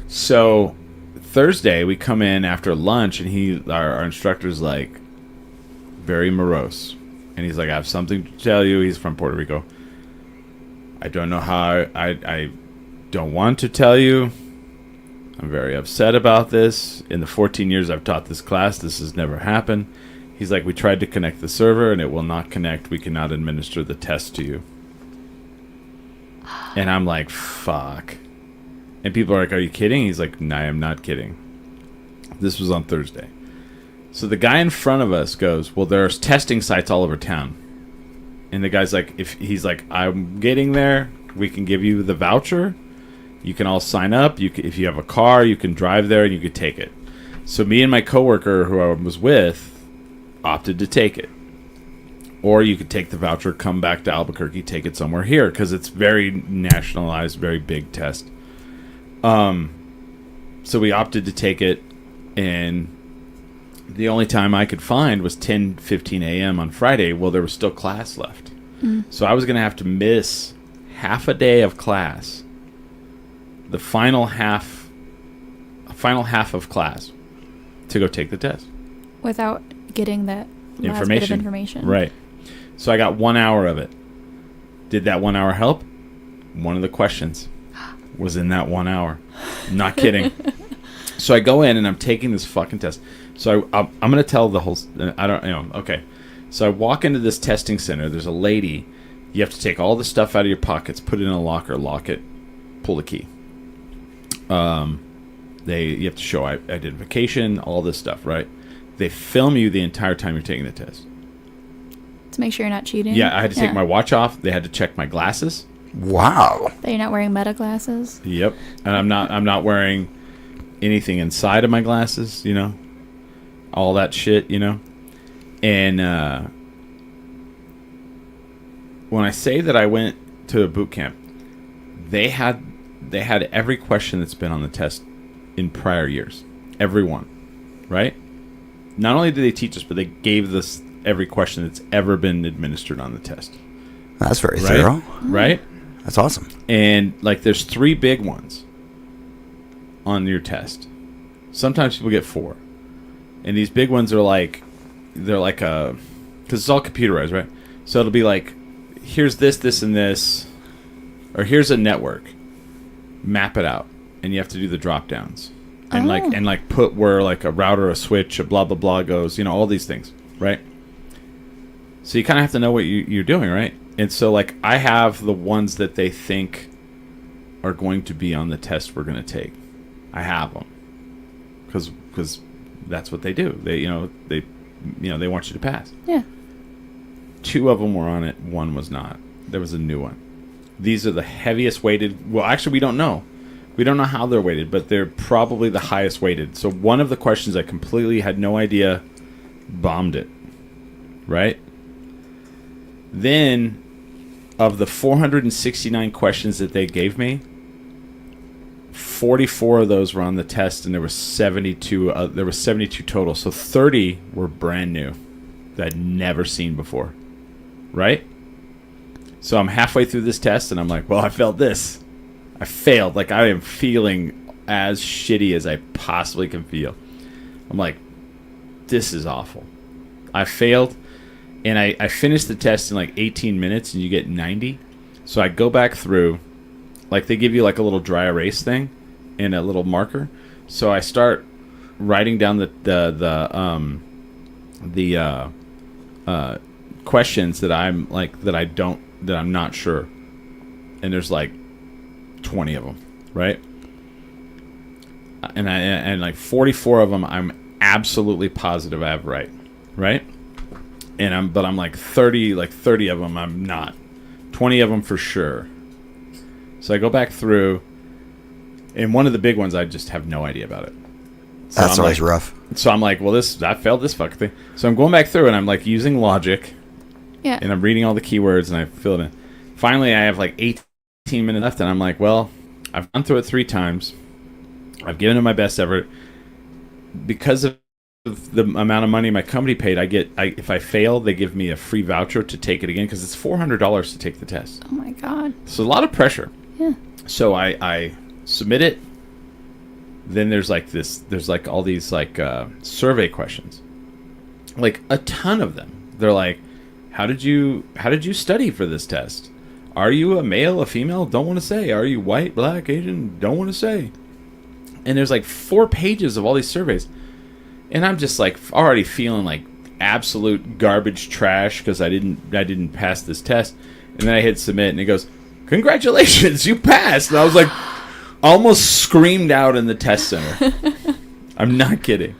so Thursday we come in after lunch and our instructor's like very morose. And he's like, I have something to tell you. He's from Puerto Rico. I don't know how I don't want to tell you. I'm very upset about this. In the 14 years I've taught this class, this has never happened. He's like, we tried to connect the server and it will not connect. We cannot administer the test to you. And I'm like, fuck. And people are like, are you kidding? He's like, no, I am not kidding. This was on Thursday. So the guy in front of us goes, well, there's testing sites all over town. And the guy's like, he's like, I'm getting there. We can give you the voucher. You can all sign up. If you have a car, you can drive there and you could take it. So me and my coworker who I was with opted to take it. Or you could take the voucher, come back to Albuquerque, take it somewhere here, because it's very nationalized, very big test. So we opted to take it, and the only time I could find was 10:15 a.m. on Friday. Well, there was still class left. So I was going to have to miss half a day of class, the final half of class, to go take the test. Without getting that last bit of information. Right. So I got 1 hour of it. Did that 1 hour help? One of the questions was in that 1 hour. I'm not kidding. So I go in and I'm taking this fucking test. So I'm going to tell the whole... okay. So I walk into this testing center. There's a lady. You have to take all the stuff out of your pockets, put it in a locker, lock it, pull the key. You have to show identification, all this stuff, right? They film you the entire time you're taking the test. To make sure you're not cheating. Yeah, I had to take my watch off. They had to check my glasses. Wow. That you're not wearing meta glasses. Yep. And I'm not wearing anything inside of my glasses, you know. All that shit, you know. And when I say that I went to a boot camp, they had every question that's been on the test in prior years. Every one. Right? Not only did they teach us, but they gave us every question that's ever been administered on the test. That's very thorough. Right? That's awesome. And like there's 3 big ones on your test. Sometimes people get 4. And these big ones are like, they're like because it's all computerized, right? So it'll be like, here's this, and this, or here's a network. Map it out, and you have to do the drop downs, and like put where like a router, a switch, a blah blah blah goes. You know, all these things, right? So you kind of have to know what you're doing, right? And so like I have the ones that they think are going to be on the test we're going to take. I have them because that's what they do. They want you to pass. Yeah. 2 of them were on it. 1 was not. There was a new one. These are the heaviest weighted. Well, actually, we don't know. We don't know how they're weighted, but they're probably the highest weighted. So one of the questions I completely had no idea, bombed it. Right? Then, of the 469 questions that they gave me, 44 of those were on the test, and there were 72. There were 72 total. So 30 were brand new that I'd never seen before. Right? So I'm halfway through this test, and I'm like, well, I failed this. I failed. Like, I am feeling as shitty as I possibly can feel. I'm like, this is awful. I failed, and I finished the test in like 18 minutes, and you get 90. So I go back through. Like, they give you like a little dry erase thing and a little marker. So I start writing down the questions that I'm like that I'm not sure, and there's like 20 of them, right? And like 44 of them I'm absolutely positive I have right? And I'm like 30 of them I'm not. 20 of them for sure. So I go back through, and one of the big ones I just have no idea about it. So That's I'm always like, rough. So I'm like, well, I failed this fucking thing. So I'm going back through, and I'm like using logic. Yeah. And I'm reading all the keywords, and I fill it in. Finally, I have like 18 minutes left, and I'm like, well, I've gone through it 3 times. I've given it my best effort. Because of the amount of money my company paid, if I fail, they give me a free voucher to take it again, because it's $400 to take the test. Oh my god. So a lot of pressure. Yeah. So I submit it. Then there's like all these like survey questions, like a ton of them. They're like, how did you study for this test? Are you a male, a female? Don't want to say. Are you white, black, Asian? Don't want to say. And there's like 4 pages of all these surveys, and I'm just like already feeling like absolute garbage trash because I didn't pass this test. And then I hit submit, and it goes, congratulations, you passed. And I was like, almost screamed out in the test center. I'm not kidding.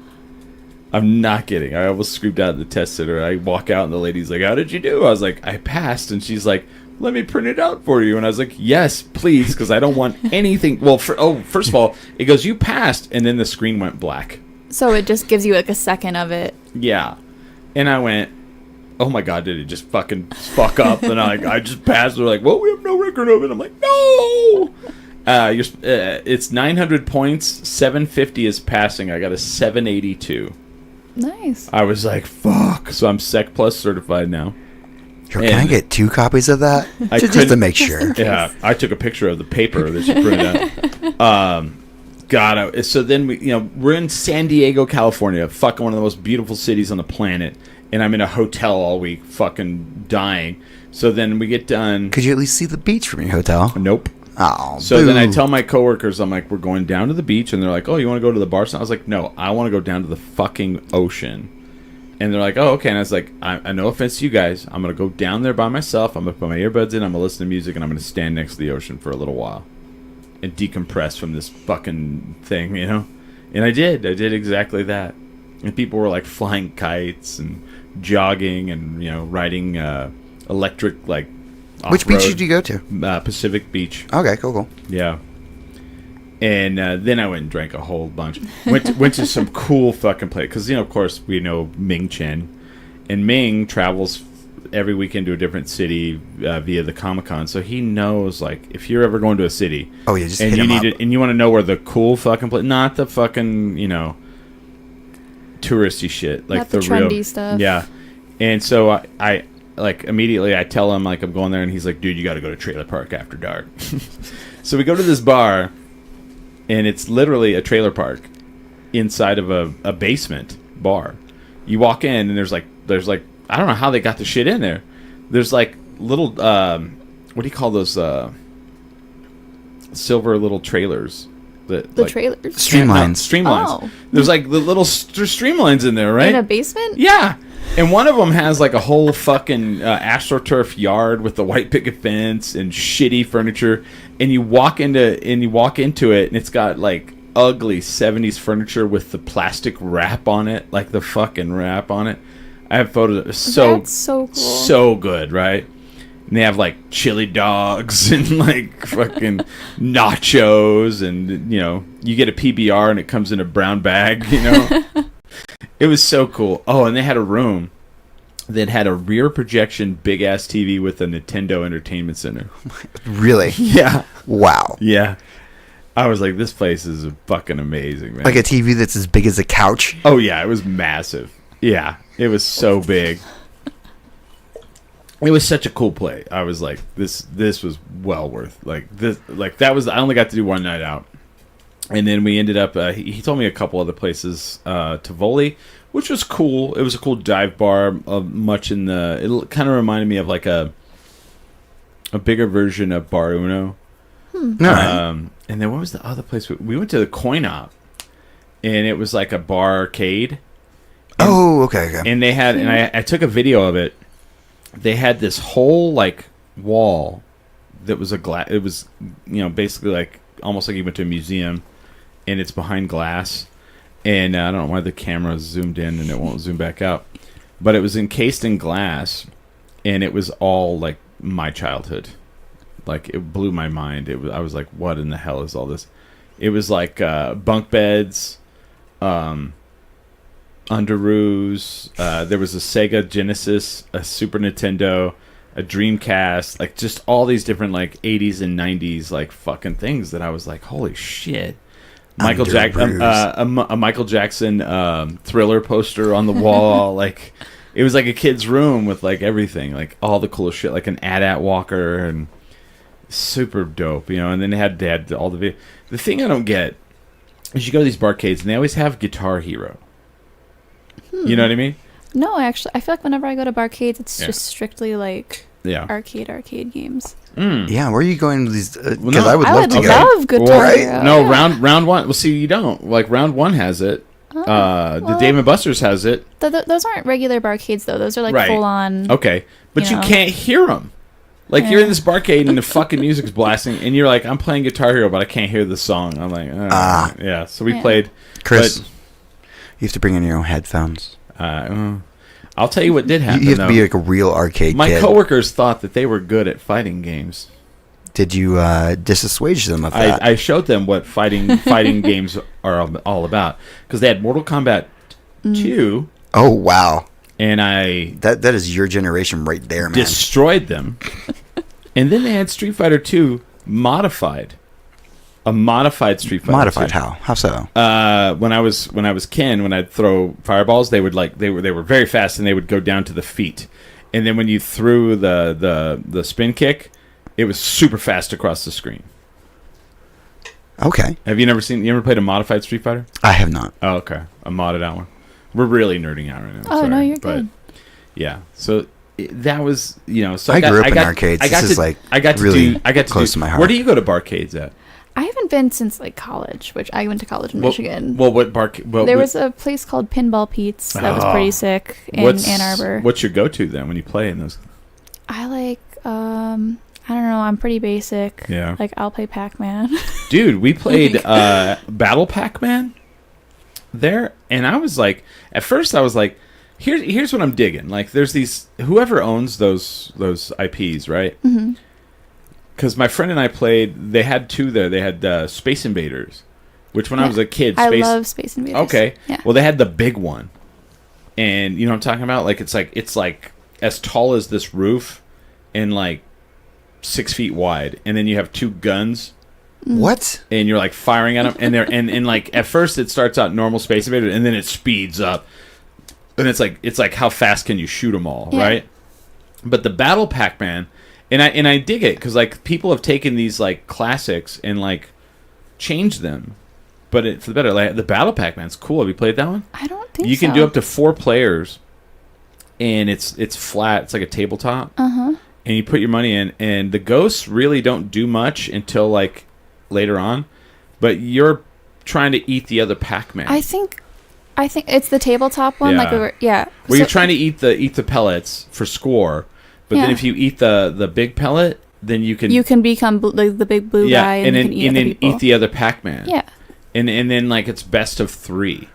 I almost screamed out in the test center. I walk out, and the lady's like, how did you do? I was like, I passed. And she's like, let me print it out for you. And I was like, yes, please, because I don't want anything. Well, first of all, it goes, you passed, and then the screen went black. So it just gives you like a second of it. Yeah. And I went, oh my god, did it just fucking fuck up? And I just passed. They're like, well, we have no record of it. I'm like, no. It's 900 points. 750 is passing. I got a 782. Nice. I was like, fuck. So I'm Sec Plus certified now. Sure, can I get 2 copies of that? Just to make sure. Yeah, I took a picture of the paper that she printed out. God, so then we're in San Diego, California, fucking one of the most beautiful cities on the planet, and I'm in a hotel all week, fucking dying. So then we get done. Could you at least see the beach from your hotel? Nope. Oh, so boo. then I tell my coworkers, I'm like, we're going down to the beach, and they're like, oh, you want to go to the bar? So I was like, no, I want to go down to the fucking ocean. And they're like, oh, okay. And I was like, I no offense to you guys, I'm going to go down there by myself. I'm going to put my earbuds in, I'm going to listen to music, and I'm going to stand next to the ocean for a little while and decompress from this fucking thing, And I did exactly that. And people were like flying kites and jogging and riding electric like Which off-road, beach did you go to? Pacific Beach. Okay, cool. Yeah. And then I went and drank a whole bunch. Went to some cool fucking place because of course we know Ming Chen, and Ming travels every weekend to a different city via the Comic-Con, so he knows like if you're ever going to a city. Oh yeah, just and hit you him need up. and you want to know where the cool fucking place, not the fucking touristy shit, like Not the real trendy stuff. Yeah. And so I like immediately I tell him like I'm going there, and he's like, dude, you got to go to Trailer Park after dark. So we go to this bar, and it's literally a trailer park inside of a basement bar. You walk in, and there's like I don't know how they got the shit in there. There's like little what do you call those silver little trailers? The like, trailers. Streamlines. Streamlines. Oh. There's like the little streamlines in there, right? In a basement? Yeah. And one of them has like a whole fucking AstroTurf yard with the white picket fence and shitty furniture. And you walk into it, and it's got like ugly 70s furniture with the plastic wrap on it, like the fucking wrap on it. I have photos. That's so cool. So good, right? And they have like chili dogs and like fucking nachos, and you get a PBR and it comes in a brown bag. It was so cool. Oh, and they had a room that had a rear projection big ass TV with a Nintendo Entertainment Center. Really? Yeah. Wow. Yeah. I was like, this place is fucking amazing, man. Like a TV that's as big as a couch. Oh yeah, it was massive. Yeah, it was so big. It was such a cool play. I was like, this was well worth that was. I only got to do one night out, and then we ended up. He told me a couple other places. Tivoli, which was cool. It was a cool dive bar. Much in the. It kind of reminded me of like a bigger version of Bar Uno. Alright. And then what was the other place? We went to the Coin Op, and it was like a barcade. Oh, okay. And they had, and I took a video of it. They had this whole like wall that was a glass. It was, basically like almost like you went to a museum, and it's behind glass. And I don't know why the camera zoomed in and it won't zoom back out, but it was encased in glass, and it was all like my childhood. Like it blew my mind. I was like, what in the hell is all this? It was like bunk beds, underoos. There was a Sega Genesis, a Super Nintendo, a Dreamcast, like just all these different like 80s and 90s like fucking things that I was like, holy shit. A Michael Jackson Thriller poster on the wall. Like it was like a kid's room with like everything, like all the cool shit, like an AT-AT walker, and super dope, And then they had all the video. The thing I don't get is you go to these barcades and they always have Guitar Hero. You know what I mean? No, actually, I feel like whenever I go to barcades, it's Yeah. just strictly like arcade games. Yeah, where are you going with these? Because no. I would I love would to go. love Guitar Right? Hero. No, yeah. round one. Well, see, you don't. Like round one has it. The well- Dave and Buster's has it. Those aren't regular barcades though. Those are like Right. full on. Okay, but you know. can't hear them. Like you're in Yeah. this barcade and the fucking music's blasting, and you're like, I'm playing Guitar Hero, but I can't hear the song. I'm like, yeah. So we Yeah. played. Chris, but, you have to bring in your own headphones. I'll tell you what did happen. You have to be though. like a real arcade My kid. coworkers thought that they were good at fighting games. Did you dissuade them of that? I showed them what fighting games are all about, because they had Mortal Kombat 2, Oh wow, and I that is your generation right there, man. destroyed them. And then they had Street Fighter 2 modified. A modified Street Fighter. Modified 2. how? How so? When I was Ken, when I'd throw fireballs, they were very fast, and they would go down to the feet. And then when you threw the spin kick, it was super fast across the screen. Okay, Have you ever played a modified Street Fighter? I have not. Oh, okay. A modded out one. We're really nerding out right now. Oh, sorry, no, you're but, good. Yeah. So that was, So I grew up in arcades. I got This to, is, like, I got to really do. I got to close do. to my heart. Where do you go to barcades at? I haven't been since like college, which I went to college in Michigan. Well, what barcade? Well, There was a place called Pinball Pete's that was pretty sick in Ann Arbor. What's your go-to then when you play in those? I like, I don't know, I'm pretty basic. Yeah. Like, I'll play Pac-Man. Dude, we played Battle Pac-Man. there, and I was like, at first I was like, here's what I'm digging. Like, there's these, whoever owns those IPs, right? Mm-hmm. Because my friend and I played, they had two there. They had Space Invaders, which when I was a kid, I love Space Invaders. Okay. Yeah. Well, they had the big one. And you know what I'm talking about? Like it's like as tall as this roof and like 6 feet wide. And then you have two guns What? and you're like firing at them, and they're and like at first it starts out normal Space Invaders and then it speeds up. And it's like how fast can you shoot them all, Yeah. right? But the Battle Pac-Man, and I dig it cuz like people have taken these like classics and like changed them. But for the better, like the Battle Pac-Man's cool. Have you played that one? I don't think You can so. do up to 4 players, and it's flat. It's like a tabletop, Uh-huh. and you put your money in. And the ghosts really don't do much until like later on, but you're trying to eat the other Pac-Man. I think it's the tabletop one. Yeah. Like we were, yeah. Well, you're trying to eat the pellets for score, but then Yeah. if you eat the big pellet, then you can become the big blue guy, and, you can eat and other then people. eat the other Pac-Man. Yeah. And then like it's best of 3,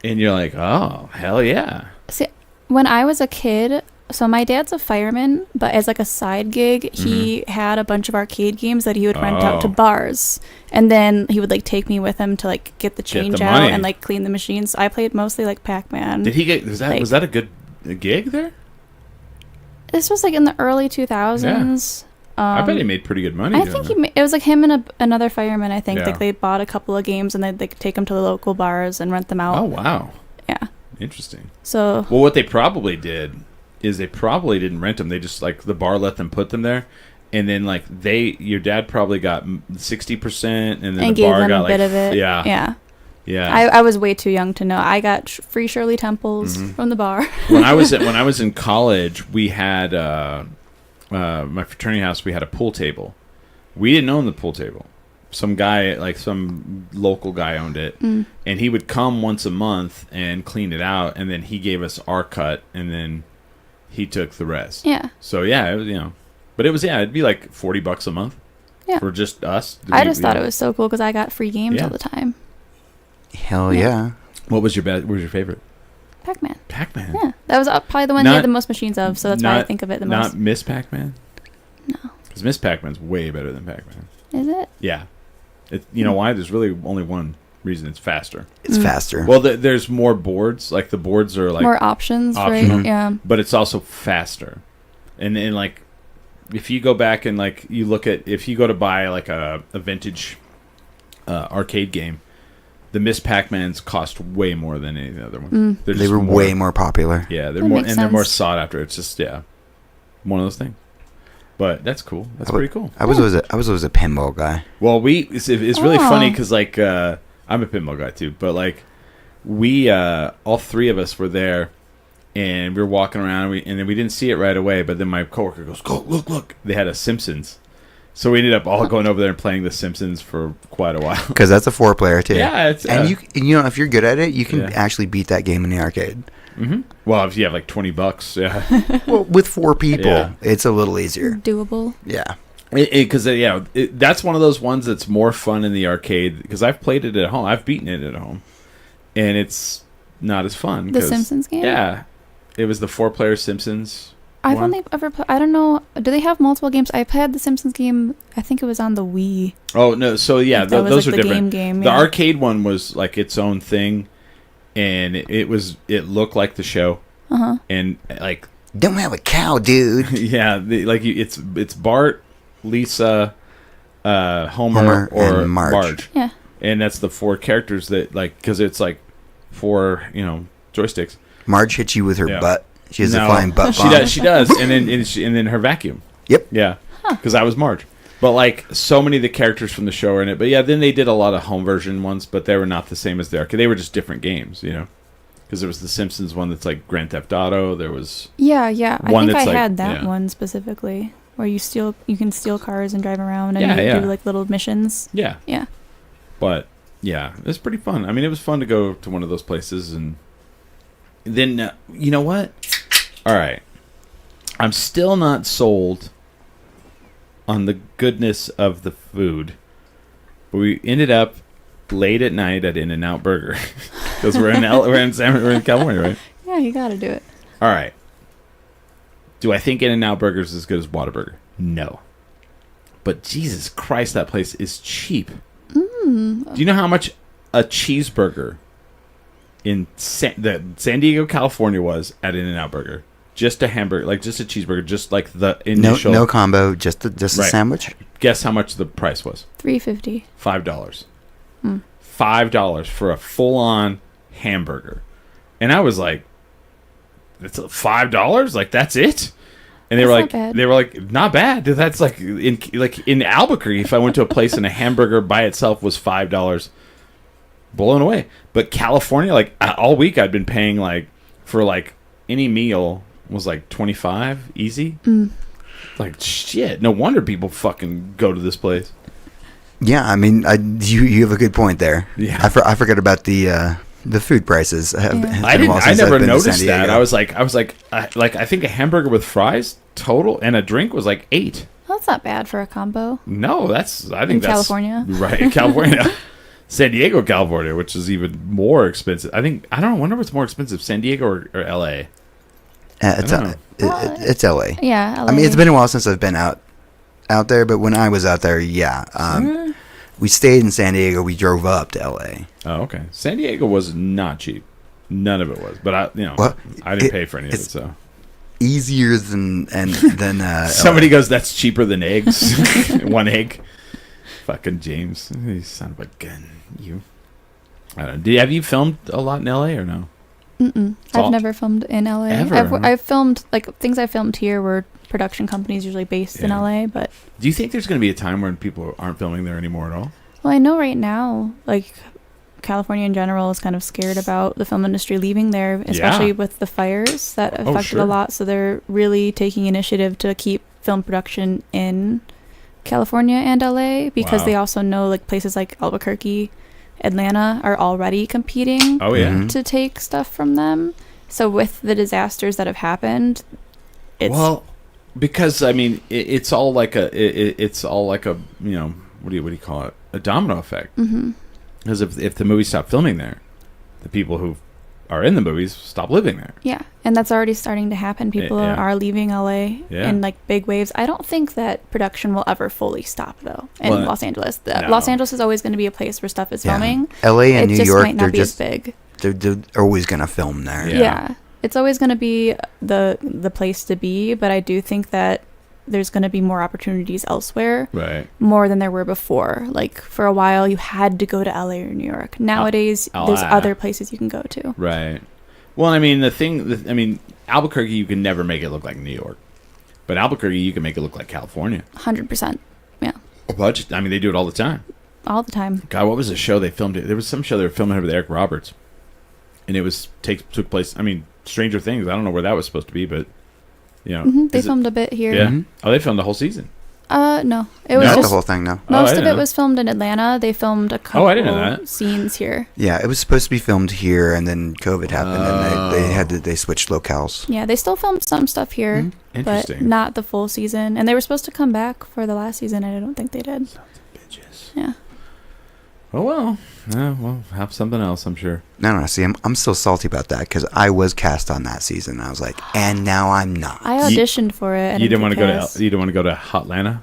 and you're like, oh hell yeah. See, when I was a kid, so my dad's a fireman, but as like a side gig, he had a bunch of arcade games that he would rent out to Oh. bars, and then he would like take me with him to like get the Get change the out money. and like clean the machines. So I played mostly like Pac-Man. Did he get was that a good gig there? This was like in the early 2000s. I bet he made pretty good money. I doing think that. it was like him and another fireman. I think Yeah. like they bought a couple of games and they could take them to the local bars and rent them out. Oh wow, Yeah. interesting. So Well, what they probably did is they probably didn't rent them. They just like the bar let them put them there, and then like your dad probably got 60%, and then and the gave bar them got a like bit of it. yeah, Yeah. yeah. I was way too young to know. I got free Shirley Temples Mm-hmm. from the bar. when I was in college, we had my fraternity house. We had a pool table. We didn't own the pool table. Some guy, like some local guy, owned it, and he would come once a month and clean it out, and then he gave us our cut, and then he took the rest. Yeah. So yeah, it was, but it was it'd be like $40 a month. Yeah. For just us. I just thought it was so cool because I got free games Yeah. all the time. Hell yeah. What was your What was your favorite? Pac-Man. Pac-Man. Yeah. That was probably the one they had the most machines of, so that's why I Not- think of it the Not most. Miss Pac-Man. No. Because Miss Pac-Man's way better than Pac-Man. Is it? Yeah. You know why? There's really only one reason. It's faster. It's faster. Well, there's more boards. Like the boards are like, More options, optional. right? Yeah. but it's also faster. And like, if you go back and like you look at, if you go to buy like a vintage arcade game, the Miss Pac-Mans cost way more than any of the other ones. They're they just were way more popular. Yeah, they're That more, makes and they're more sense. sought after. It's just one of those things. But that's cool. That's I wa- pretty cool. I was always a pinball guy. Well, it's really Oh. funny because like I'm a pinball guy too, but like we all 3 of us were there, and we were walking around, and then we didn't see it right away. But then my coworker goes, "Go look!" They had a Simpsons, so we ended up all going over there and playing the Simpsons for quite a while. Because that's a 4-player too. Yeah, it's and you know if you're good at it, you can Yeah. actually beat that game in the arcade. well, if you have like $20, yeah, Well, with 4 people, Yeah. it's a little easier. Doable. Yeah. because that's one of those ones that's more fun in the arcade because I've played it at home. I've beaten it at home, and it's not as fun. The 'cause- Simpsons game? Yeah, it was the 4-player Simpsons. I've one. only ever I don't know. Do they have multiple games? I played the Simpsons game. I think it was on the Wii. Oh no! So yeah, Like, that was, those like, are the different. game, The yeah. arcade one was like its own thing, and it looked like the show, and like Don't have a cow, dude. yeah, it's Bart, Lisa, Homer, Homer or and Marge. Yeah. and that's the 4 characters that like because it's like 4 joysticks. Marge hits you with her Yeah. butt. She has No, a flying butt She bomb. She does, and then her vacuum. Yep. Yeah, because I was Marge. But like so many of the characters from the show are in it. But yeah, then they did a lot of home version ones, but they were not the same as the arcade. They were just different games, Because there was the Simpsons one that's like Grand Theft Auto. There was Yeah. I One think I that's like- had that yeah. one specifically, where you can steal cars and drive around and Yeah, do like little missions. yeah, Yeah. but yeah, it was pretty fun. I mean, it was fun to go to one of those places, and then you know what? All right, I'm still not sold on the goodness of the food. But we ended up late at night at In-N-Out Burger. because we're in California, right? Yeah, you got to do it. All right. Do I think In-N-Out Burger is as good as Whataburger? No. But Jesus Christ, that place is cheap. Do you know how much a cheeseburger in San Diego, California was at In-N-Out Burger? Just a hamburger, like just a cheeseburger, just like the initial. No combo, just a sandwich. Guess how much the price was? $3.50. $5. $5 for a full-on hamburger, and I was like, "It's $5? Like that's it?" And they were like, "Not bad. That's like in Albuquerque. If I went to a place and a hamburger by itself was $5, blown away. But California, like all week, I'd been paying like for like any meal was like $25 easy. Like shit. No wonder people fucking go to this place. Yeah, I mean, you have a good point there. Yeah. I forgot about the food prices. I never noticed that. I was like, I think a hamburger with fries total and a drink was like $8. Well, that's not bad for a combo. No, I think In that's California. Right, in California. San Diego, California, which is even more expensive. I wonder what's more expensive, San Diego or LA? It's LA. Yeah, LA. I mean, it's been a while since I've been out there, but when I was out there, yeah. We stayed in San Diego. We drove up to LA. Oh, okay. San Diego was not cheap. None of it was. But I didn't pay for any of it, so. Easier than Somebody goes, that's cheaper than eggs. One egg. Fucking James. You son of a gun. You. I don't know. Have you filmed a lot in LA or no? I've never filmed in LA. Ever? I've filmed, like, things I filmed here were production companies usually based in LA, but... Do you think there's going to be a time when people aren't filming there anymore at all? Well, I know right now, like, California in general is kind of scared about the film industry leaving there, especially with the fires that affected a lot, so they're really taking initiative to keep film production in California and LA, because they also know, like, places like Albuquerque, Atlanta are already competing to take stuff from them. So with the disasters that have happened, it's... Because I mean, it's all like a, you know, what do you call it? A domino effect. Because if the movies stop filming there, the people who are in the movies stop living there. Yeah, and that's already starting to happen. People are leaving LA in like big waves. I don't think that production will ever fully stop though in Los Angeles. Los Angeles is always going to be a place where stuff is filming. LA and New York, might not be as big. They're always going to film there. Yeah. It's always going to be the place to be, but I do think that there's going to be more opportunities elsewhere, more than there were before. Like, for a while, you had to go to LA or New York. Nowadays, there's other places you can go to. Right. Well, I mean, Albuquerque, you can never make it look like New York. But Albuquerque, you can make it look like California. 100%. Yeah. But, I mean, they do it all the time. All the time. God, what was the show they filmed? There was some show they were filming with Eric Roberts. And it took place, I mean, Stranger Things. I don't know where that was supposed to be, but, you know. They filmed a bit here. Yeah. Oh, they filmed the whole season? No. It was not just the whole thing, no. Most of it was filmed in Atlanta. They filmed a couple I didn't know that. scenes here. Yeah, it was supposed to be filmed here, and then COVID happened, and they switched locales. Yeah, they still filmed some stuff here, but not the full season. And they were supposed to come back for the last season, and I don't think they did. Sons of bitches. Yeah. Well, we'll have something else, I'm sure. No, see, I'm still salty about that, because I was cast on that season. I was like, and now I'm not. I auditioned for it. You didn't want to go to Hotlanta?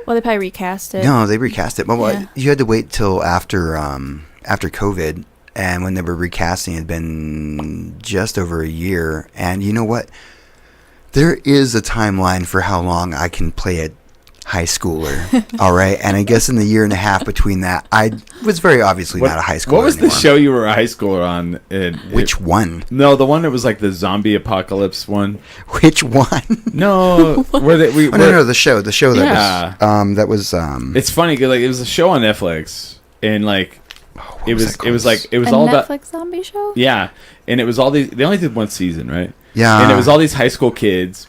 Well, they probably recast it. No, they recast it. Well, you had to wait till after COVID, and when they were recasting, it had been just over a year. And you know what? There is a timeline for how long I can play a high schooler. All right, and I guess in the year and a half between that, I was very obviously not a high schooler. What was anymore. the show you were a high schooler on? Which one? No, the one that was like the zombie apocalypse one. Which one? No, no, the show that was It's funny, 'cause, like, it was a show on Netflix, and like it was all about Netflix zombie show. Yeah, and it was all these. They only did one season, right? Yeah, and it was all these high school kids.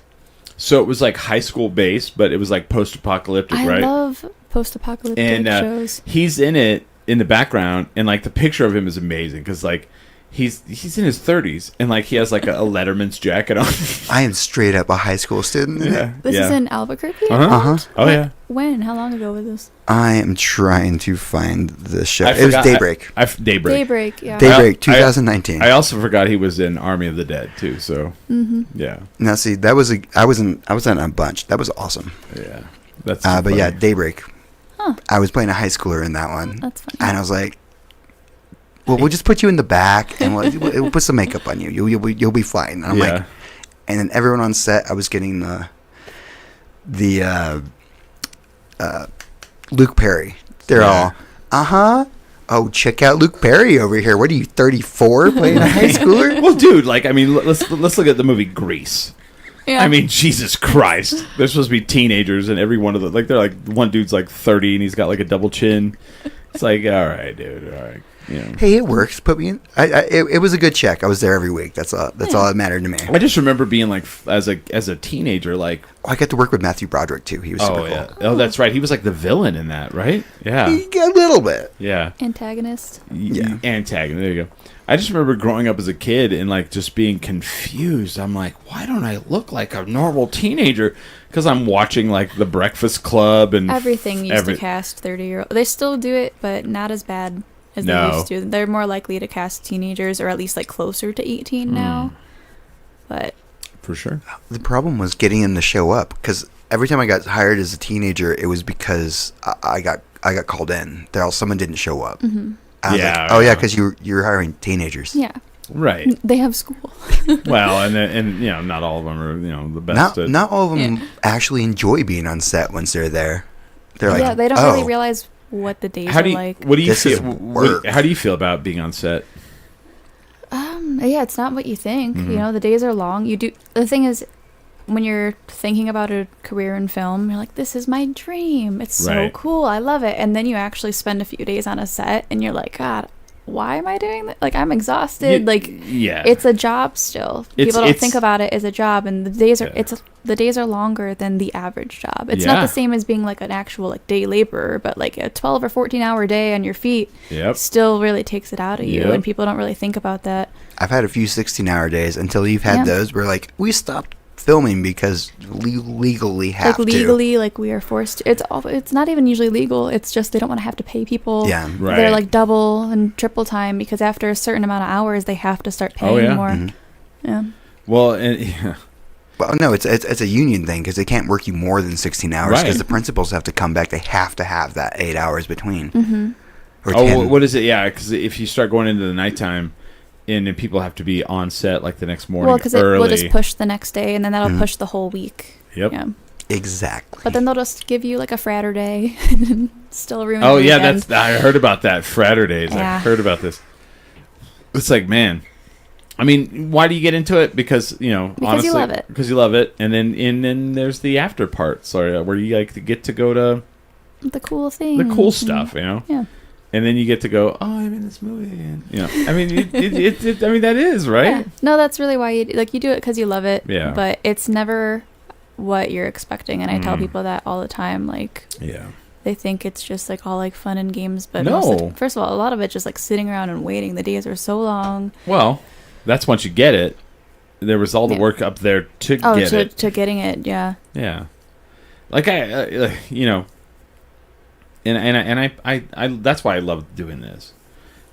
So it was like high school based, but it was like post-apocalyptic, right? I love post-apocalyptic shows. He's in it in the background, and like the picture of him is amazing because like he's in his 30s, and like he has like a Letterman's jacket on. I am straight up a high school student. Yeah, This is in Albuquerque. Oh yeah. When? How long ago was this? I am trying to find the show. I It was forgot- Daybreak. Daybreak. Daybreak, yeah. Daybreak, I- 2019. I also forgot he was in Army of the Dead too. So Mm-hmm. yeah, Now, see, that was I was in a bunch. That was awesome. yeah. That's But yeah, funny. Daybreak. Huh. I was playing a high schooler in that one, That's funny. and I was like, "Well, we'll just put you in the back, and we'll put some makeup on you. You'll be fine." And I'm yeah. like, and then everyone on set, I was getting the Luke Perry. They're Yeah. all, oh, check out Luke Perry over here. What are you, 34, playing a high schooler? Well, dude, like I mean, let's look at the movie Grease. Yeah. I mean, Jesus Christ. They're supposed to be teenagers, and every one of them, like, they're like, one dude's like 30, and he's got like a double chin. It's like, all right, dude, all right. You know. Hey, it works. Put me in. It was a good check. I was there every week. That's all that mattered to me. I just remember being like, as a teenager, like, I got to work with Matthew Broderick, too. He was super oh, cool. yeah. Oh, that's right. He was like the villain in that, right? Yeah. A little bit. Yeah. Antagonist. Yeah. Antagonist. There you go. I just remember growing up as a kid and like just being confused. I'm like, why don't I look like a normal teenager? Because I'm watching like The Breakfast Club and Everything used to cast 30-year-old. They still do it, but not as bad as No. they used to. They're more likely to cast teenagers, or at least like closer to 18 now. But for sure. The problem was getting him to show up, because every time I got hired as a teenager, it was because I got called in. Someone didn't show up. Mm-hmm. I was Yeah, like, oh yeah, yeah. because you're hiring teenagers. yeah, Right. they have school. Well, and you know, not all of them are the best. Not all of them Yeah. actually enjoy being on set once they're there. They're like, yeah, they don't oh, really realize what the days How do are you, like. what do you This feel? is work. How do you feel about being on set? Yeah, it's not what you think. Mhm. You know, the days are long. The thing is, when you're thinking about a career in film, you're like, this is my dream. It's so Right. cool. I love it. And then you actually spend a few days on a set and you're like, God, why am I doing that? Like, I'm exhausted. Yeah, It's a job still. People don't it's- think about it as a job, and the days are Yeah. the days are longer than the average job. It's Yeah. not the same as being like an actual like day laborer, but like a 12 or 14-hour day on your feet Yep. still really takes it out of you, Yep. and people don't really think about that. I've had a few 16-hour days until you've had Yeah. those where like we stopped filming because legally have Like legally, like we are forced to. It's not even usually legal. It's just they don't want to have to pay people. Yeah. Right. They're like double and triple time, because after a certain amount of hours they have to start paying yeah. more. Mhm. Yeah. Well, and yeah. Well, no, it's a union thing because they can't work you more than 16 hours because Right. the principals have to come back. They have to have that 8 hours between. Mm-hmm. Or Oh, 10. what is it? Yeah, because if you start going into the nighttime, and then people have to be on set like the next morning Well, because it early. will just push the next day, and then that'll Mhm. push the whole week. Yep. Yeah. Exactly. But then they'll just give you like a Fratter day, and still ruin. Oh the yeah, weekend. I heard about that Fratter days. I Yeah. heard about this. It's like, man. I mean, why do you get into it? Because Because you honestly, love it. Because you love it, and then there's the after part, where you like to get to go to the cool thing. the cool stuff, you know. Yeah. And then you get to go, oh, I'm in this movie, and I mean, I mean, that is right. Yeah. No, that's really why you do it, because you love it. Yeah. But it's never what you're expecting, and I tell Mm. people that all the time. Like, Yeah. they think it's just like all like fun and games, but No. first of all, a lot of it just like sitting around and waiting. The days are so long. Well, that's once you get it. There was all the Yeah. work up there to Oh, get it. to getting it, yeah. Yeah. Like I that's why I love doing this,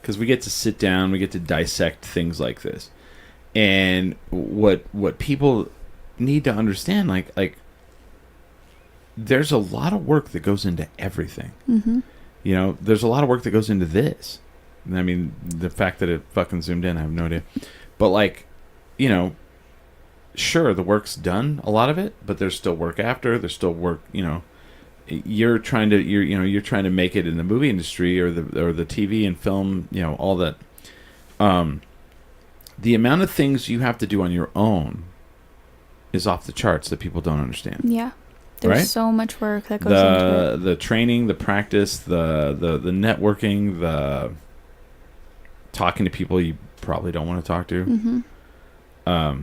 because we get to sit down, we get to dissect things like this, and what people need to understand, like there's a lot of work that goes into everything. Mm-hmm. There's a lot of work that goes into this. I mean, the fact that it fucking zoomed in, I have no idea. But like, sure, the work's done, a lot of it, but there's still work after. There's still work, you're trying to make it in the movie industry or the TV and film, all that. The amount of things you have to do on your own is off the charts that people don't understand. Yeah. There's Right? so much work that goes into it. The training, the practice, the networking, the talking to people you probably don't want to talk to. Mm-hmm.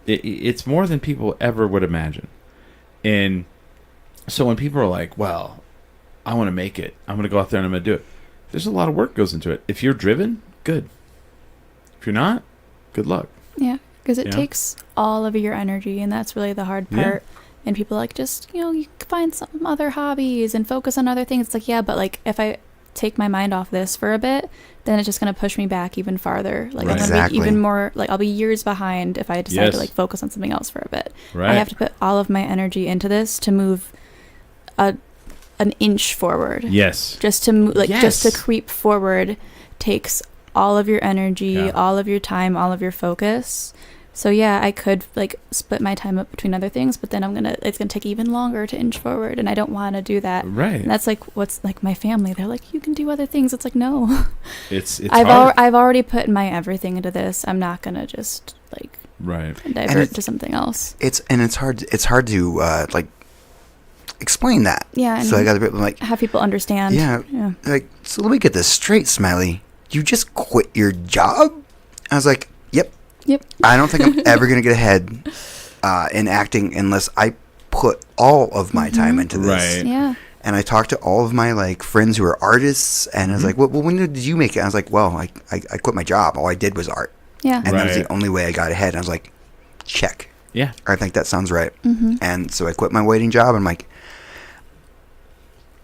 It's more than people ever would imagine. And so when people are like, well, I want to make it, I'm going to go out there and I'm going to do it, there's a lot of work goes into it. If you're driven, good. If you're not, good luck. Yeah, because it Yeah. takes all of your energy, and that's really the hard Yeah. part. And people are like, just, you know, you can find some other hobbies and focus on other things. It's like, yeah, but like if I take my mind off this for a bit, then it's just going to push me back even farther. Like I'm going to be even more, like I'll be years behind if I decide to like focus on something else for a bit. Right. I have to put all of my energy into this to move an inch forward. Yes. Just to move, like just to creep forward takes all of your energy, all of your time, all of your focus. So yeah, I could like split my time up between other things, but then it's gonna take even longer to inch forward, and I don't want to do that. Right. And that's like what's like my family. They're like, you can do other things. It's like no. It's I've already put my everything into this. I'm not gonna just like divert to something else. It's hard to like explain that. Yeah. So I got to be like have people understand. Yeah. Like, so let me get this straight, Smiley. You just quit your job? I was like, Yep. I don't think I'm ever going to get ahead in acting unless I put all of my time into this. Right. Yeah. And I talked to all of my like friends who are artists, and I was like, well, when did you make it? I was like, well, I quit my job. All I did was art. Yeah. And that was the only way I got ahead. And I was like, check. Yeah. I think that sounds right. And so I quit my waiting job. I'm like,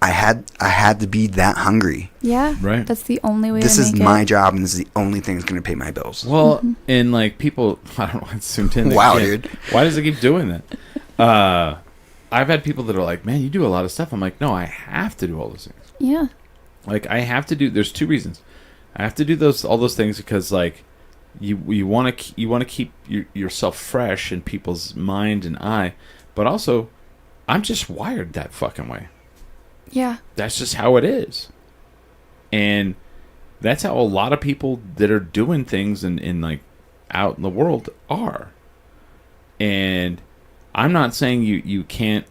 I had to be that hungry. Yeah. Right. That's the only way This to is make my it. job, and this is the only thing that's going to pay my bills. Well, and like people, I don't know, it's wow, dude. Why does it keep doing that? I've had people that are like, man, you do a lot of stuff. I'm like, no, I have to do all those things. Yeah. Like I have to do. There's two reasons. I have to do all those things because like you want to keep yourself fresh in people's mind and eye, but also I'm just wired that fucking way. Yeah. That's just how it is. And that's how a lot of people that are doing things in like out in the world are. And I'm not saying you can't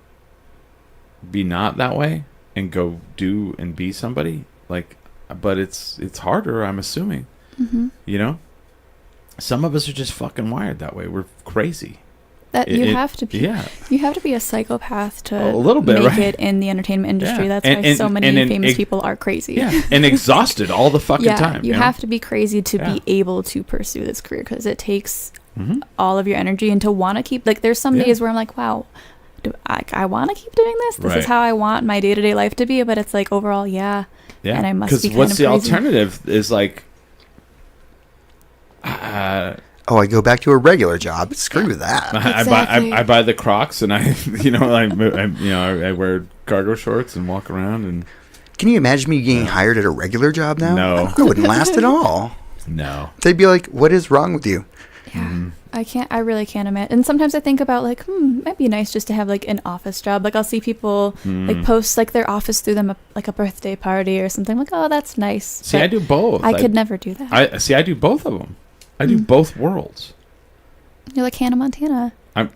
be not that way and go do and be somebody like, but it's harder, I'm assuming. You know? Some of us are just fucking wired that way. We're crazy. That you have to be. Yeah. You have to be a psychopath to A little bit, make right? it in the entertainment industry. Yeah. That's why so many famous people are crazy. Yeah. And exhausted all the fucking time. You know? have to be crazy to be able to pursue this career because it takes all of your energy and to want to keep, like, there's some days where I'm like, wow, I want to keep doing this. This is how I want my day-to-day life to be. But it's like overall, yeah. And I must be kind of what's the crazy. alternative is like, I go back to a regular job. Screw that. Exactly. I buy the Crocs and I wear cargo shorts and walk around and. Can you imagine me getting hired at a regular job now? No. I wouldn't last at all. No. They'd be like, "What is wrong with you?" Yeah. I really can't imagine. And sometimes I think about like, it might be nice just to have like an office job. Like I'll see people like post like their office through them like a birthday party or something. Like, oh, that's nice. See, but I do both. I could never do that. I do both of them. I do both worlds. You're like Hannah Montana. I'm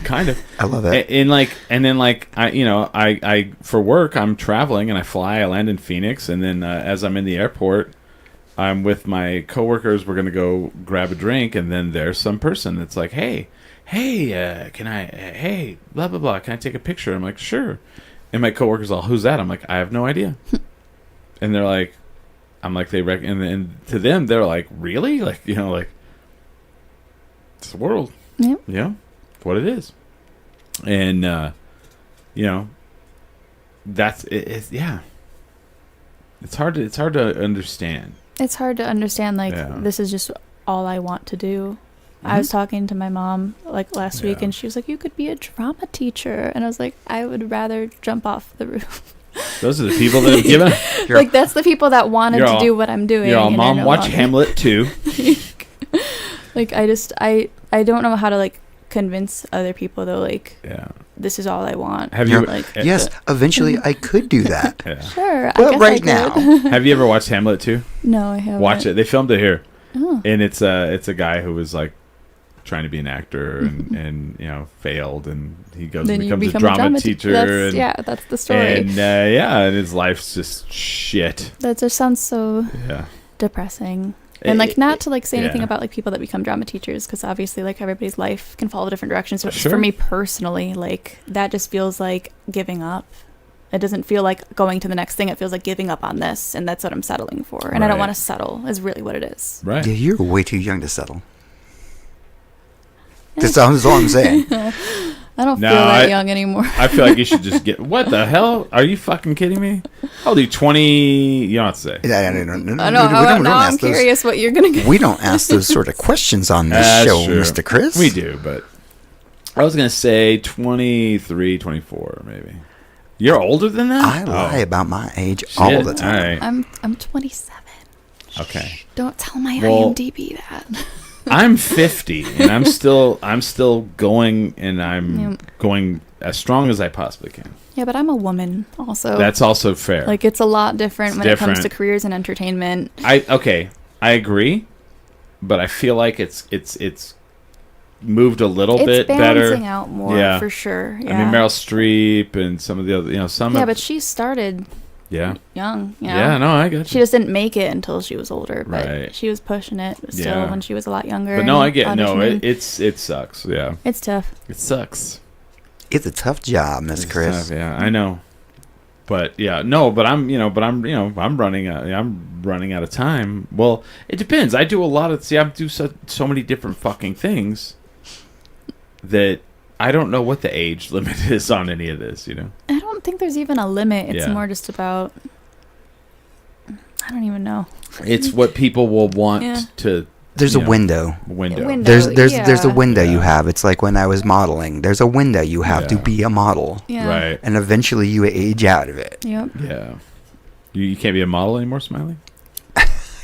kind of. I love it. And then I for work I'm traveling and I fly. I land in Phoenix, and then as I'm in the airport, I'm with my coworkers. We're gonna go grab a drink, and then there's some person that's like, hey, blah blah blah, can I take a picture? I'm like, sure. And my coworkers all, who's that? I'm like, I have no idea. And they're like, I'm like, and to them they're like, really? Like, like it's the world. Yep. Yeah, it's what it is. And that's it. Yeah, it's hard to understand. It's hard to understand, like, this is just all I want to do. I was talking to my mom, like, last week, and she was like, you could be a drama teacher. And I was like, I would rather jump off the roof. Those are the people that have given... like, that's the people that wanted to do what I'm doing. You're all, Mom, no watch longer. Hamlet too. Like, I don't know how to, like, convince other people, though, like... Yeah. This is all I want. Have you? Like, yes, eventually I could do that. Sure. But right now, have you ever watched Hamlet 2? No, I haven't. Watch it. They filmed it here, Oh. and it's a guy who was like trying to be an actor and failed, and he goes Then and you becomes a become drama teacher. That's the story. And his life's just shit. That just sounds so depressing. And like, not to like say anything about like people that become drama teachers, because obviously like everybody's life can follow different directions. But for me personally, like that just feels like giving up. It doesn't feel like going to the next thing. It feels like giving up on this, and that's what I'm settling for. And I don't want to settle. Is really what it is. Right. Yeah, you're way too young to settle. That's all I'm saying. I don't No, feel that young anymore. I feel like you should just get. What the hell? Are you fucking kidding me? How old are you? 20? You don't have to say. No, I know. we don't Now I'm ask those. curious what you're gonna get. We don't ask those sort of questions on this That's show, true. Mr. Chris. We do, but I was gonna say 23, 24, maybe. You're older than that? I lie about my age Shit. all the time. All right. I'm 27. Okay. Don't tell my Well- IMDb that. I'm 50, and I'm still going, and I'm Yeah. going as strong as I possibly can. Yeah, but I'm a woman also. That's also fair. like it's a lot different It's when it comes to different. careers and entertainment. I agree, but I feel like it's moved a little It's bit balancing better. out more Yeah. for sure. Yeah. I mean, Meryl Streep and some of the other, some. yeah, of, but she started yeah, young. You know? yeah. No, I got She you. just didn't make it until she was older, but Right. she was pushing it still Yeah. when she was a lot younger. But no, I and get no. auditioning. It sucks. Yeah, It's tough. it sucks. It's a tough job, Miss It's Chris. tough, yeah, I know. But yeah, no, but I'm running out of time. Well, it depends. I do a lot of I do so many different fucking things that I don't know what the age limit is on any of this, I don't think there's even a limit. It's Yeah. more just about. I don't even know. It's what people will want Yeah. to There's a Yeah. window. window. There's a yeah. window you Yeah. have. It's like when I was modeling. There's a window you have to Yeah. be a model, Yeah. Right. and eventually you age out of it. Yep. Yeah. You can't be a model anymore, Smiley?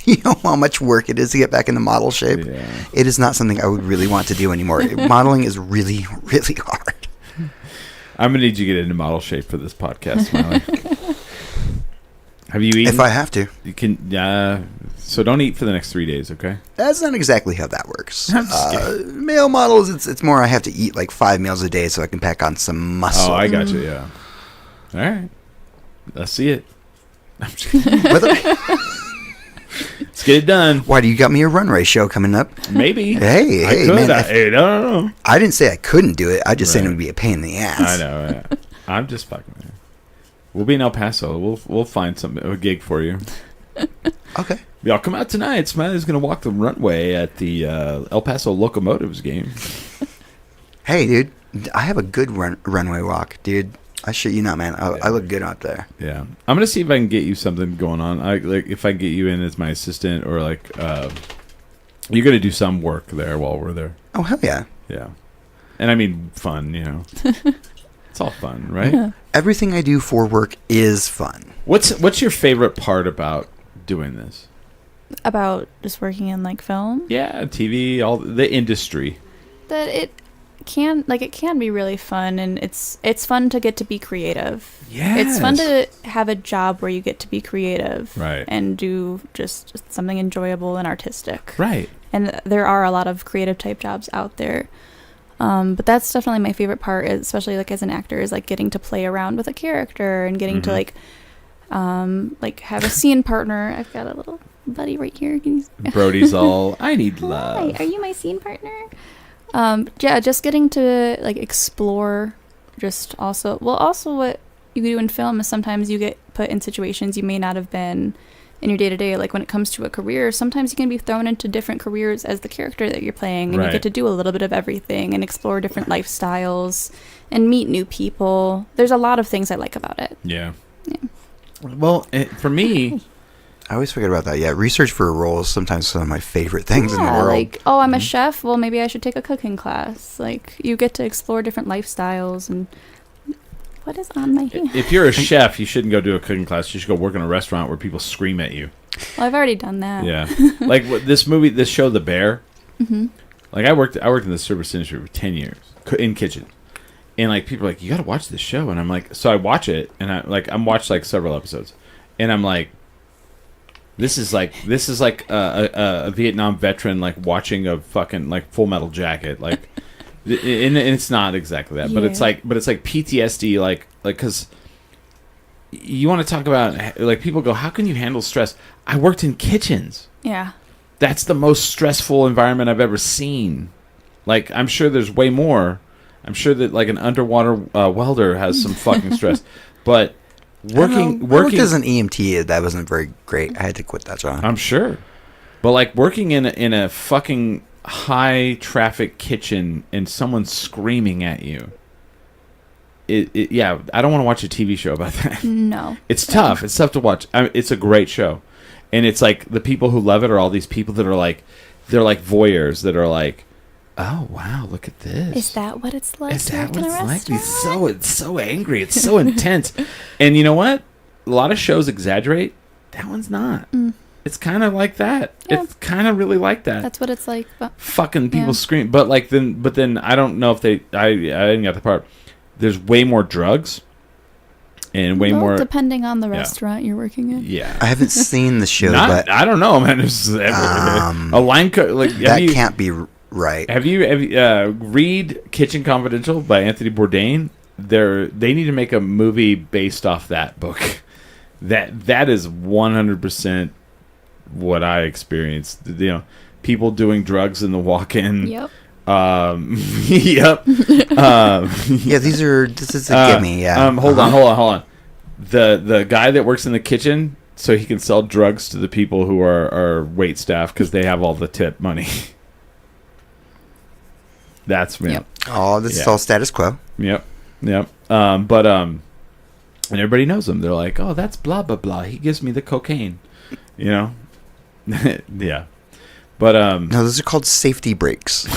You know how much work it is to get back into model shape? Yeah. It is not something I would really want to do anymore. Modeling is really, really hard. I'm gonna need you to get into model shape for this podcast, Smiley. Have you eaten? If I have to. You can. So don't eat for the next 3 days, okay? That's not exactly how that works. I'm just kidding. Male models, it's more I have to eat like 5 meals a day so I can pack on some muscle. Oh, I got you. Yeah. All right. Let's see it. I'm just kidding. Let's get it done. Why do you got me a runway show coming up? Maybe. Hey, I hey, could. man. I don't know. I didn't say I couldn't do it. I just said it Right. would be a pain in the ass. I know. Yeah. I'm just fucking there. We'll be in El Paso. We'll find a gig for you. Okay. Y'all come out tonight. Smiley's gonna walk the runway at the El Paso Locomotives game. Hey, dude. I have a good runway walk, dude. I shit you not, man. I look good out there. Yeah, I'm gonna see if I can get you something going on. If I can get you in as my assistant, or you're gonna do some work there while we're there. Oh, hell yeah. Yeah, and I mean fun. It's all fun, right? Yeah. Everything I do for work is fun. What's your favorite part about doing this? About just working in like film. Yeah, TV, all the industry. That it can be really fun, and it's fun to get to be creative. It's fun to have a job where you get to be creative, Right. and do just something enjoyable and artistic. Right. And there are a lot of creative type jobs out there. But that's definitely my favorite part, especially like as an actor, is like getting to play around with a character and getting to like have a scene partner. I've got a little buddy right here. Brody's all, I need Hi, love. are you my scene partner? Yeah, just getting to like explore. Just also what you do in film is sometimes you get put in situations you may not have been in your day-to-day. Like when it comes to a career, sometimes you can be thrown into different careers as the character that you're playing, and Right. you get to do a little bit of everything and explore different lifestyles and meet new people. There's a lot of things I like about it. Yeah. Well, for me, I always forget about that. Yeah, research for a role is sometimes some of my favorite things in the world. Like, oh, I'm a chef. Well, maybe I should take a cooking class. Like, you get to explore different lifestyles. And what is on my hand? if you're a chef, you shouldn't go do a cooking class. You should go work in a restaurant where people scream at you. Well, I've already done that. Yeah, like this show, The Bear. Mm-hmm. Like I worked in the service industry for 10 years in kitchen, and like people are like, you got to watch this show, and I'm like, so I watch it, and I'm watched like several episodes, and I'm like, this is like a Vietnam veteran like watching a fucking like Full Metal Jacket, like, and it's not exactly that, but it's Yeah. like PTSD, like because you want to talk about like people go, how can you handle stress? I worked in kitchens. Yeah. That's the most stressful environment I've ever seen. Like, I'm sure there's way more. I'm sure that like an underwater welder has some fucking stress, but working I worked as an EMT. That wasn't very great. I had to quit that job. I'm sure, but like working in a fucking high traffic kitchen and someone screaming at you, yeah, I don't want to watch a TV show about that. No. It's tough. It's tough to watch. I mean, it's a great show, and it's like the people who love it are all these people that are like, they're like voyeurs that are like, oh wow, look at this. Is that what it's like? Is that to work what in a it's like? restaurant? It's so angry. It's so intense. And you know what? A lot of shows exaggerate. That one's not. It's kind of like that. Yeah. It's kind of really like that. That's what it's like. But Fucking people Yeah. scream. But like then I don't know if they. I didn't get the part. There's way more drugs, and way more. depending on the restaurant you're working in. Yeah. I haven't seen the show, Not, but I don't know, man. It's a line cut like that can't be right. Have you read Kitchen Confidential by Anthony Bourdain? They need to make a movie based off that book. That is 100% what I experienced. You know, people doing drugs in the walk-in. Yep. Yep. Yeah, this is a gimme. Yeah. Hold on. The guy that works in the kitchen, so he can sell drugs to the people who are wait staff because they have all the tip money. That's me. Yep. Oh, this is all status quo. Yep. And everybody knows him. They're like, oh, that's blah blah blah. He gives me the cocaine. You know. Yeah. But No, those are called safety brakes.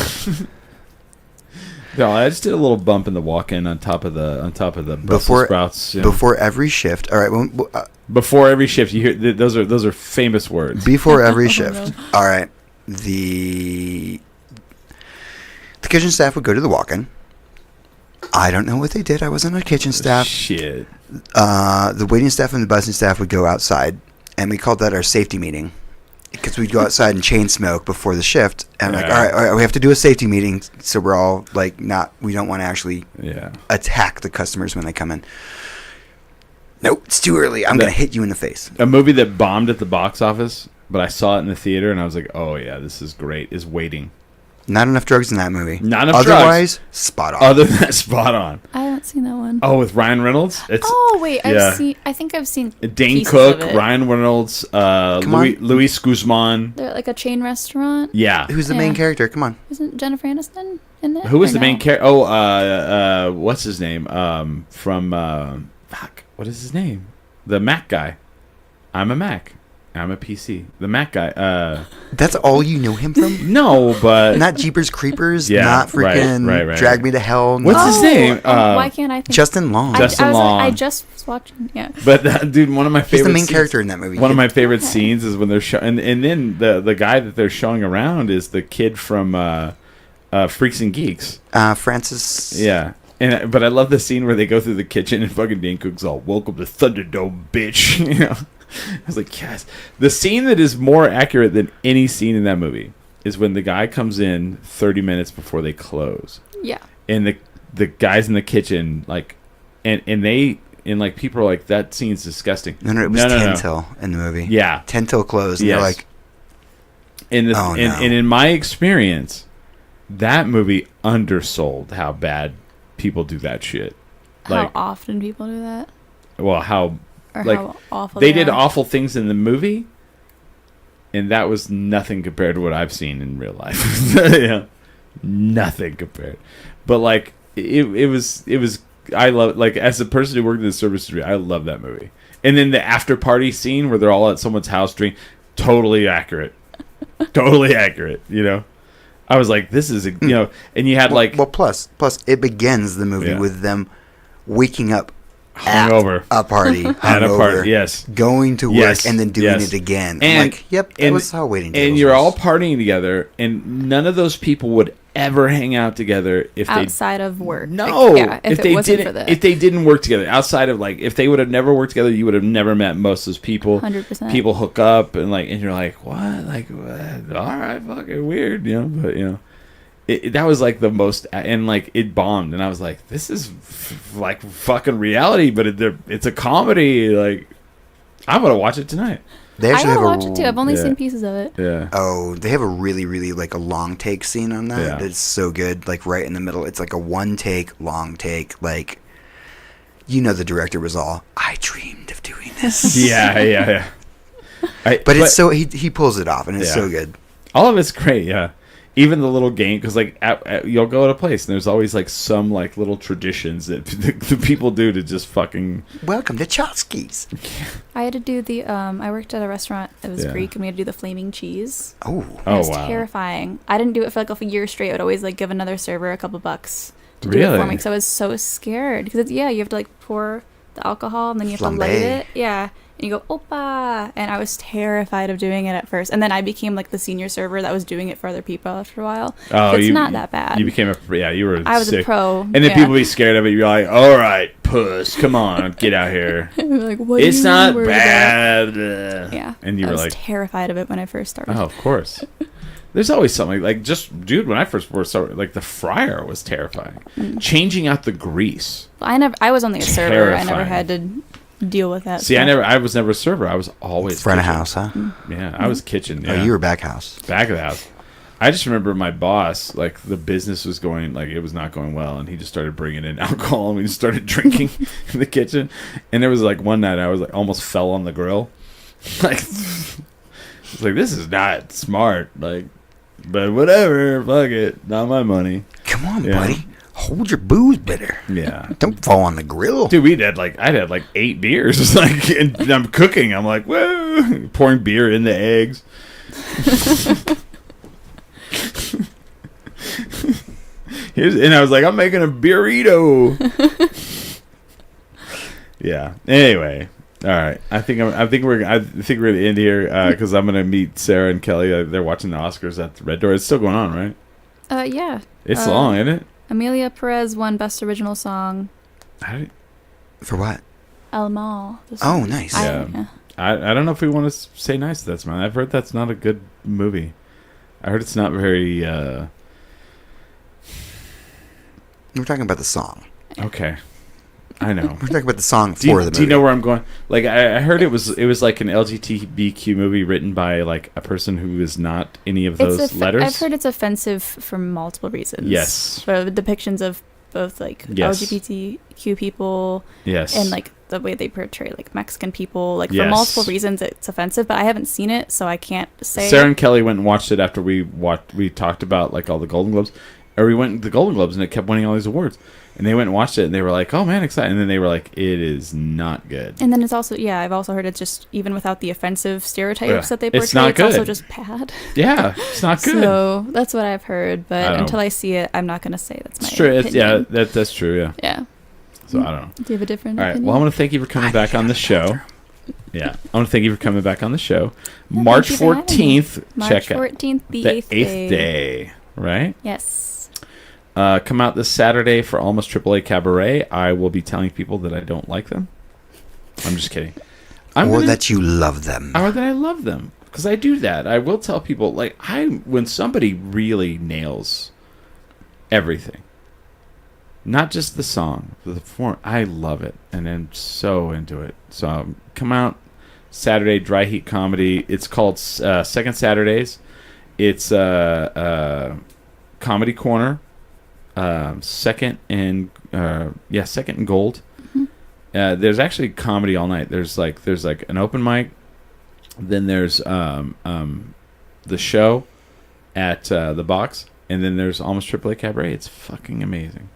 no, I just did a little bump in the walk-in on top of the Brussels sprouts. You know. Before every shift. All right. Before every shift, you hear those are famous words. Before every shift. All right. The kitchen staff would go to the walk-in. I don't know what they did. I wasn't on kitchen staff. Shit. The waiting staff and the bussing staff would go outside, and we called that our safety meeting. Because we'd go outside and chain smoke before the shift. And I'm like, all right, we have to do a safety meeting. So we're all like, we don't want to actually attack the customers when they come in. Nope, it's too early. I'm going to hit you in the face. A movie that bombed at the box office, but I saw it in the theater and I was like, oh yeah, this is great, is Waiting. Not enough drugs in that movie. Not enough Otherwise, drugs. spot on. Other than that, spot on. I haven't seen that one. Oh, with Ryan Reynolds? I think I've seen Dane pieces Cook, of it. Ryan Reynolds, Luis Guzman. They're like a chain restaurant. Yeah. Who's the main character? Come on. Isn't Jennifer Aniston in there? Who is Or the main no? character? Oh, what's his name? From what is his name? The Mac guy. I'm a Mac. I'm a PC. The Mac guy. That's all you know him from? No, but Not Jeepers Creepers. Yeah, not freaking right. Drag Me to Hell. What's not his name? Why can't I think? Justin Long. Justin Long. I just was watching. Yeah. But dude, one of my He's favorite. the main scenes- character in that movie. One of my favorite scenes is when they're and then the guy that they're showing around is the kid from Freaks and Geeks. Francis. Yeah. But I love the scene where they go through the kitchen and fucking Dane Cook's all, welcome to Thunderdome, bitch. You know? I was like, yes. The scene that is more accurate than any scene in that movie is when the guy comes in 30 minutes before they close. Yeah. And the guys in the kitchen, like, and people are like, that scene's disgusting. No, it was 10 till in the movie. Yeah. 10 till closed. And Yes. they're like, And in my experience, that movie undersold how bad people do that shit. How often people do that? Well, how How awful they did are. awful things in the movie, and that was nothing compared to what I've seen in real life. Yeah, nothing compared. But like it was. I love, like, as a person who worked in the service industry, I love that movie. And then the after party scene where they're all at someone's house drinking, totally accurate, totally accurate. You know, I was like, this is and you had plus it begins the movie with them waking up hungover at a party, at a party, yes, going to work, yes, and then doing yes. it again. And I'm like, yep, that was how Waiting Tables And you're was. all partying together, and none of those people would ever hang out together if outside of work. No, Like, yeah, if they it wasn't didn't. for that. If they didn't work together, outside of, like, if they would have never worked together, you would have never met most of those people. 100%. People hook up and you're like, what? Like, what? All right, fucking weird, But that was like the most, and like it bombed, and I was like, this is like fucking reality, but it's a comedy. Like, I'm gonna watch it tonight. They I actually gotta have watch it too. I've only yeah. seen pieces of it. Yeah. Oh, they have a really, really, like, a long take scene on that. Yeah. It's so good. Like, right in the middle. It's like a one take, long take. Like, the director was all, I dreamed of doing this. Yeah. But it's so, he pulls it off, and it's Yeah. so good. All of it's great, yeah. even the little game, because like you'll go to a place and there's always like some like little traditions that the people do to just fucking Welcome to Chotski's. I had to do the I worked at a restaurant that was Yeah. Greek, and we had to do the flaming cheese. Oh. It was wow. terrifying. I didn't do it for like a year straight. I would always like give another server a couple bucks to do it Really? for me because I was so scared. Because you have to like pour the alcohol and then you have to light Flambe. it. Yeah. And you go, Opa! And I was terrified of doing it at first. And then I became like the senior server that was doing it for other people after a while. Oh, It's not that bad. You became you were I was sick. a pro. And then people be scared of it. You're like, all right, puss, come on, get out here. like, what It's are you not worried bad. about? Yeah. And you I were was like, terrified of it when I first started. oh, of course. There's always something like just, dude. When I first started, like the fryer was terrifying. Changing out the grease. I was only a server. I never Terrifying. had to deal with that. See, stuff. I was never a server. I was always Front of kitchen. house, huh? Yeah, I was kitchen. Yeah. Oh, you were back house. Back of the house. I just remember my boss, like the business was going, like it was not going well, and he just started bringing in alcohol, and we just started drinking in the kitchen. And there was like one night I was like almost fell on the grill, like it's like this is not smart, like, but whatever, fuck it, not my money. Come on, Yeah. buddy. Hold your booze better. Yeah. Don't fall on the grill. Dude, I'd had like 8 beers. It's like, and I'm cooking. I'm like, whoa, pouring beer in the eggs. And I was like, I'm making a burrito. Yeah. Anyway, all right. I think we're gonna end here because I'm gonna meet Sarah and Kelly. They're watching the Oscars at the Red Door. It's still going on, right? Yeah. It's long, isn't it? Amelia Perez won Best Original Song. For what? El Mal. Oh, nice. Yeah. I don't know if we want to say nice to that, man. I've heard that's not a good movie. I heard it's not very. We're talking about the song. Okay. I know. We're talking about the song Do for you, the movie. do you know where I'm going? Like I heard it was like an LGBTQ movie written by like a person who is not any of those letters. I've heard it's offensive for multiple reasons. Yes. For depictions of both like Yes. LGBTQ people Yes. and like the way they portray like Mexican people. Like for Yes. multiple reasons it's offensive, but I haven't seen it, so I can't say. Sarah and Kelly went and watched it after we talked about like all the Golden Globes. Or we went to the Golden Globes and it kept winning all these awards. And they went and watched it and they were like, oh man, excited. And then they were like, it is not good. And then it's also, I've also heard it's just, even without the offensive stereotypes that they portray, It's not also good. just bad. Yeah, it's not good. So that's what I've heard, I but don't until know. I see it, I'm not going to say that's my It's true. opinion. That's true, yeah. Yeah. So I don't know. Do you have a different All right. opinion? Well, I want to thank you for coming back on the show. Yeah. I want to thank you for coming back on the show. Yeah, March thank you for having me. 14th. March Check out 14th, the the 8th eighth day. Right? Yes. Come out this Saturday for Almost AAA Cabaret. I will be telling people that I don't like them. I'm just kidding. That you love them. Or that I love them. Because I do that. I will tell people, like, when somebody really nails everything, not just the song, but the form, I love it. And I'm so into it. So come out Saturday, Dry Heat Comedy. It's called Second Saturdays. It's Comedy Corner. Second and Gold. Mm-hmm. There's actually comedy all night. There's like an open mic, then there's the show at the Box, and then there's Almost AAA Cabaret. It's fucking amazing.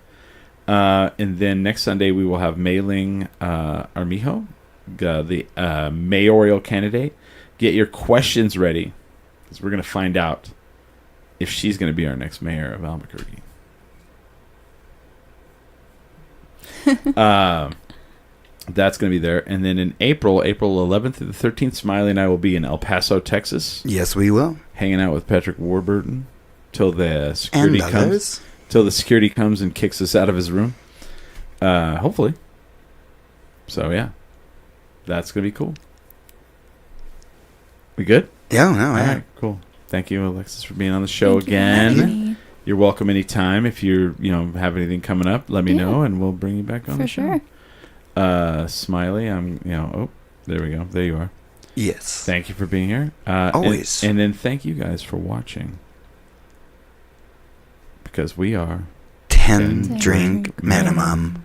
And then next Sunday we will have Mei Ling Armijo, the mayoral candidate. Get your questions ready, because we're gonna find out if she's gonna be our next mayor of Albuquerque. That's going to be there. And then in April 11th through the 13th, Smiley and I will be in El Paso, Texas, Yes, we will. hanging out with Patrick Warburton till the And security comes. others. Till the security comes and kicks us out of his room. Hopefully. So yeah, that's going to be cool. We good? Yeah, no, All yeah. right, cool. Thank you, Alexis, for being on the show Thank you for again. having me. You're welcome anytime. If you have anything coming up, let me Yeah. know and we'll bring you back on For the show. sure. Smiley, there we go. There you are. Yes. Thank you for being here. Always. And then thank you guys for watching. Because we are 10 10 drink minimum.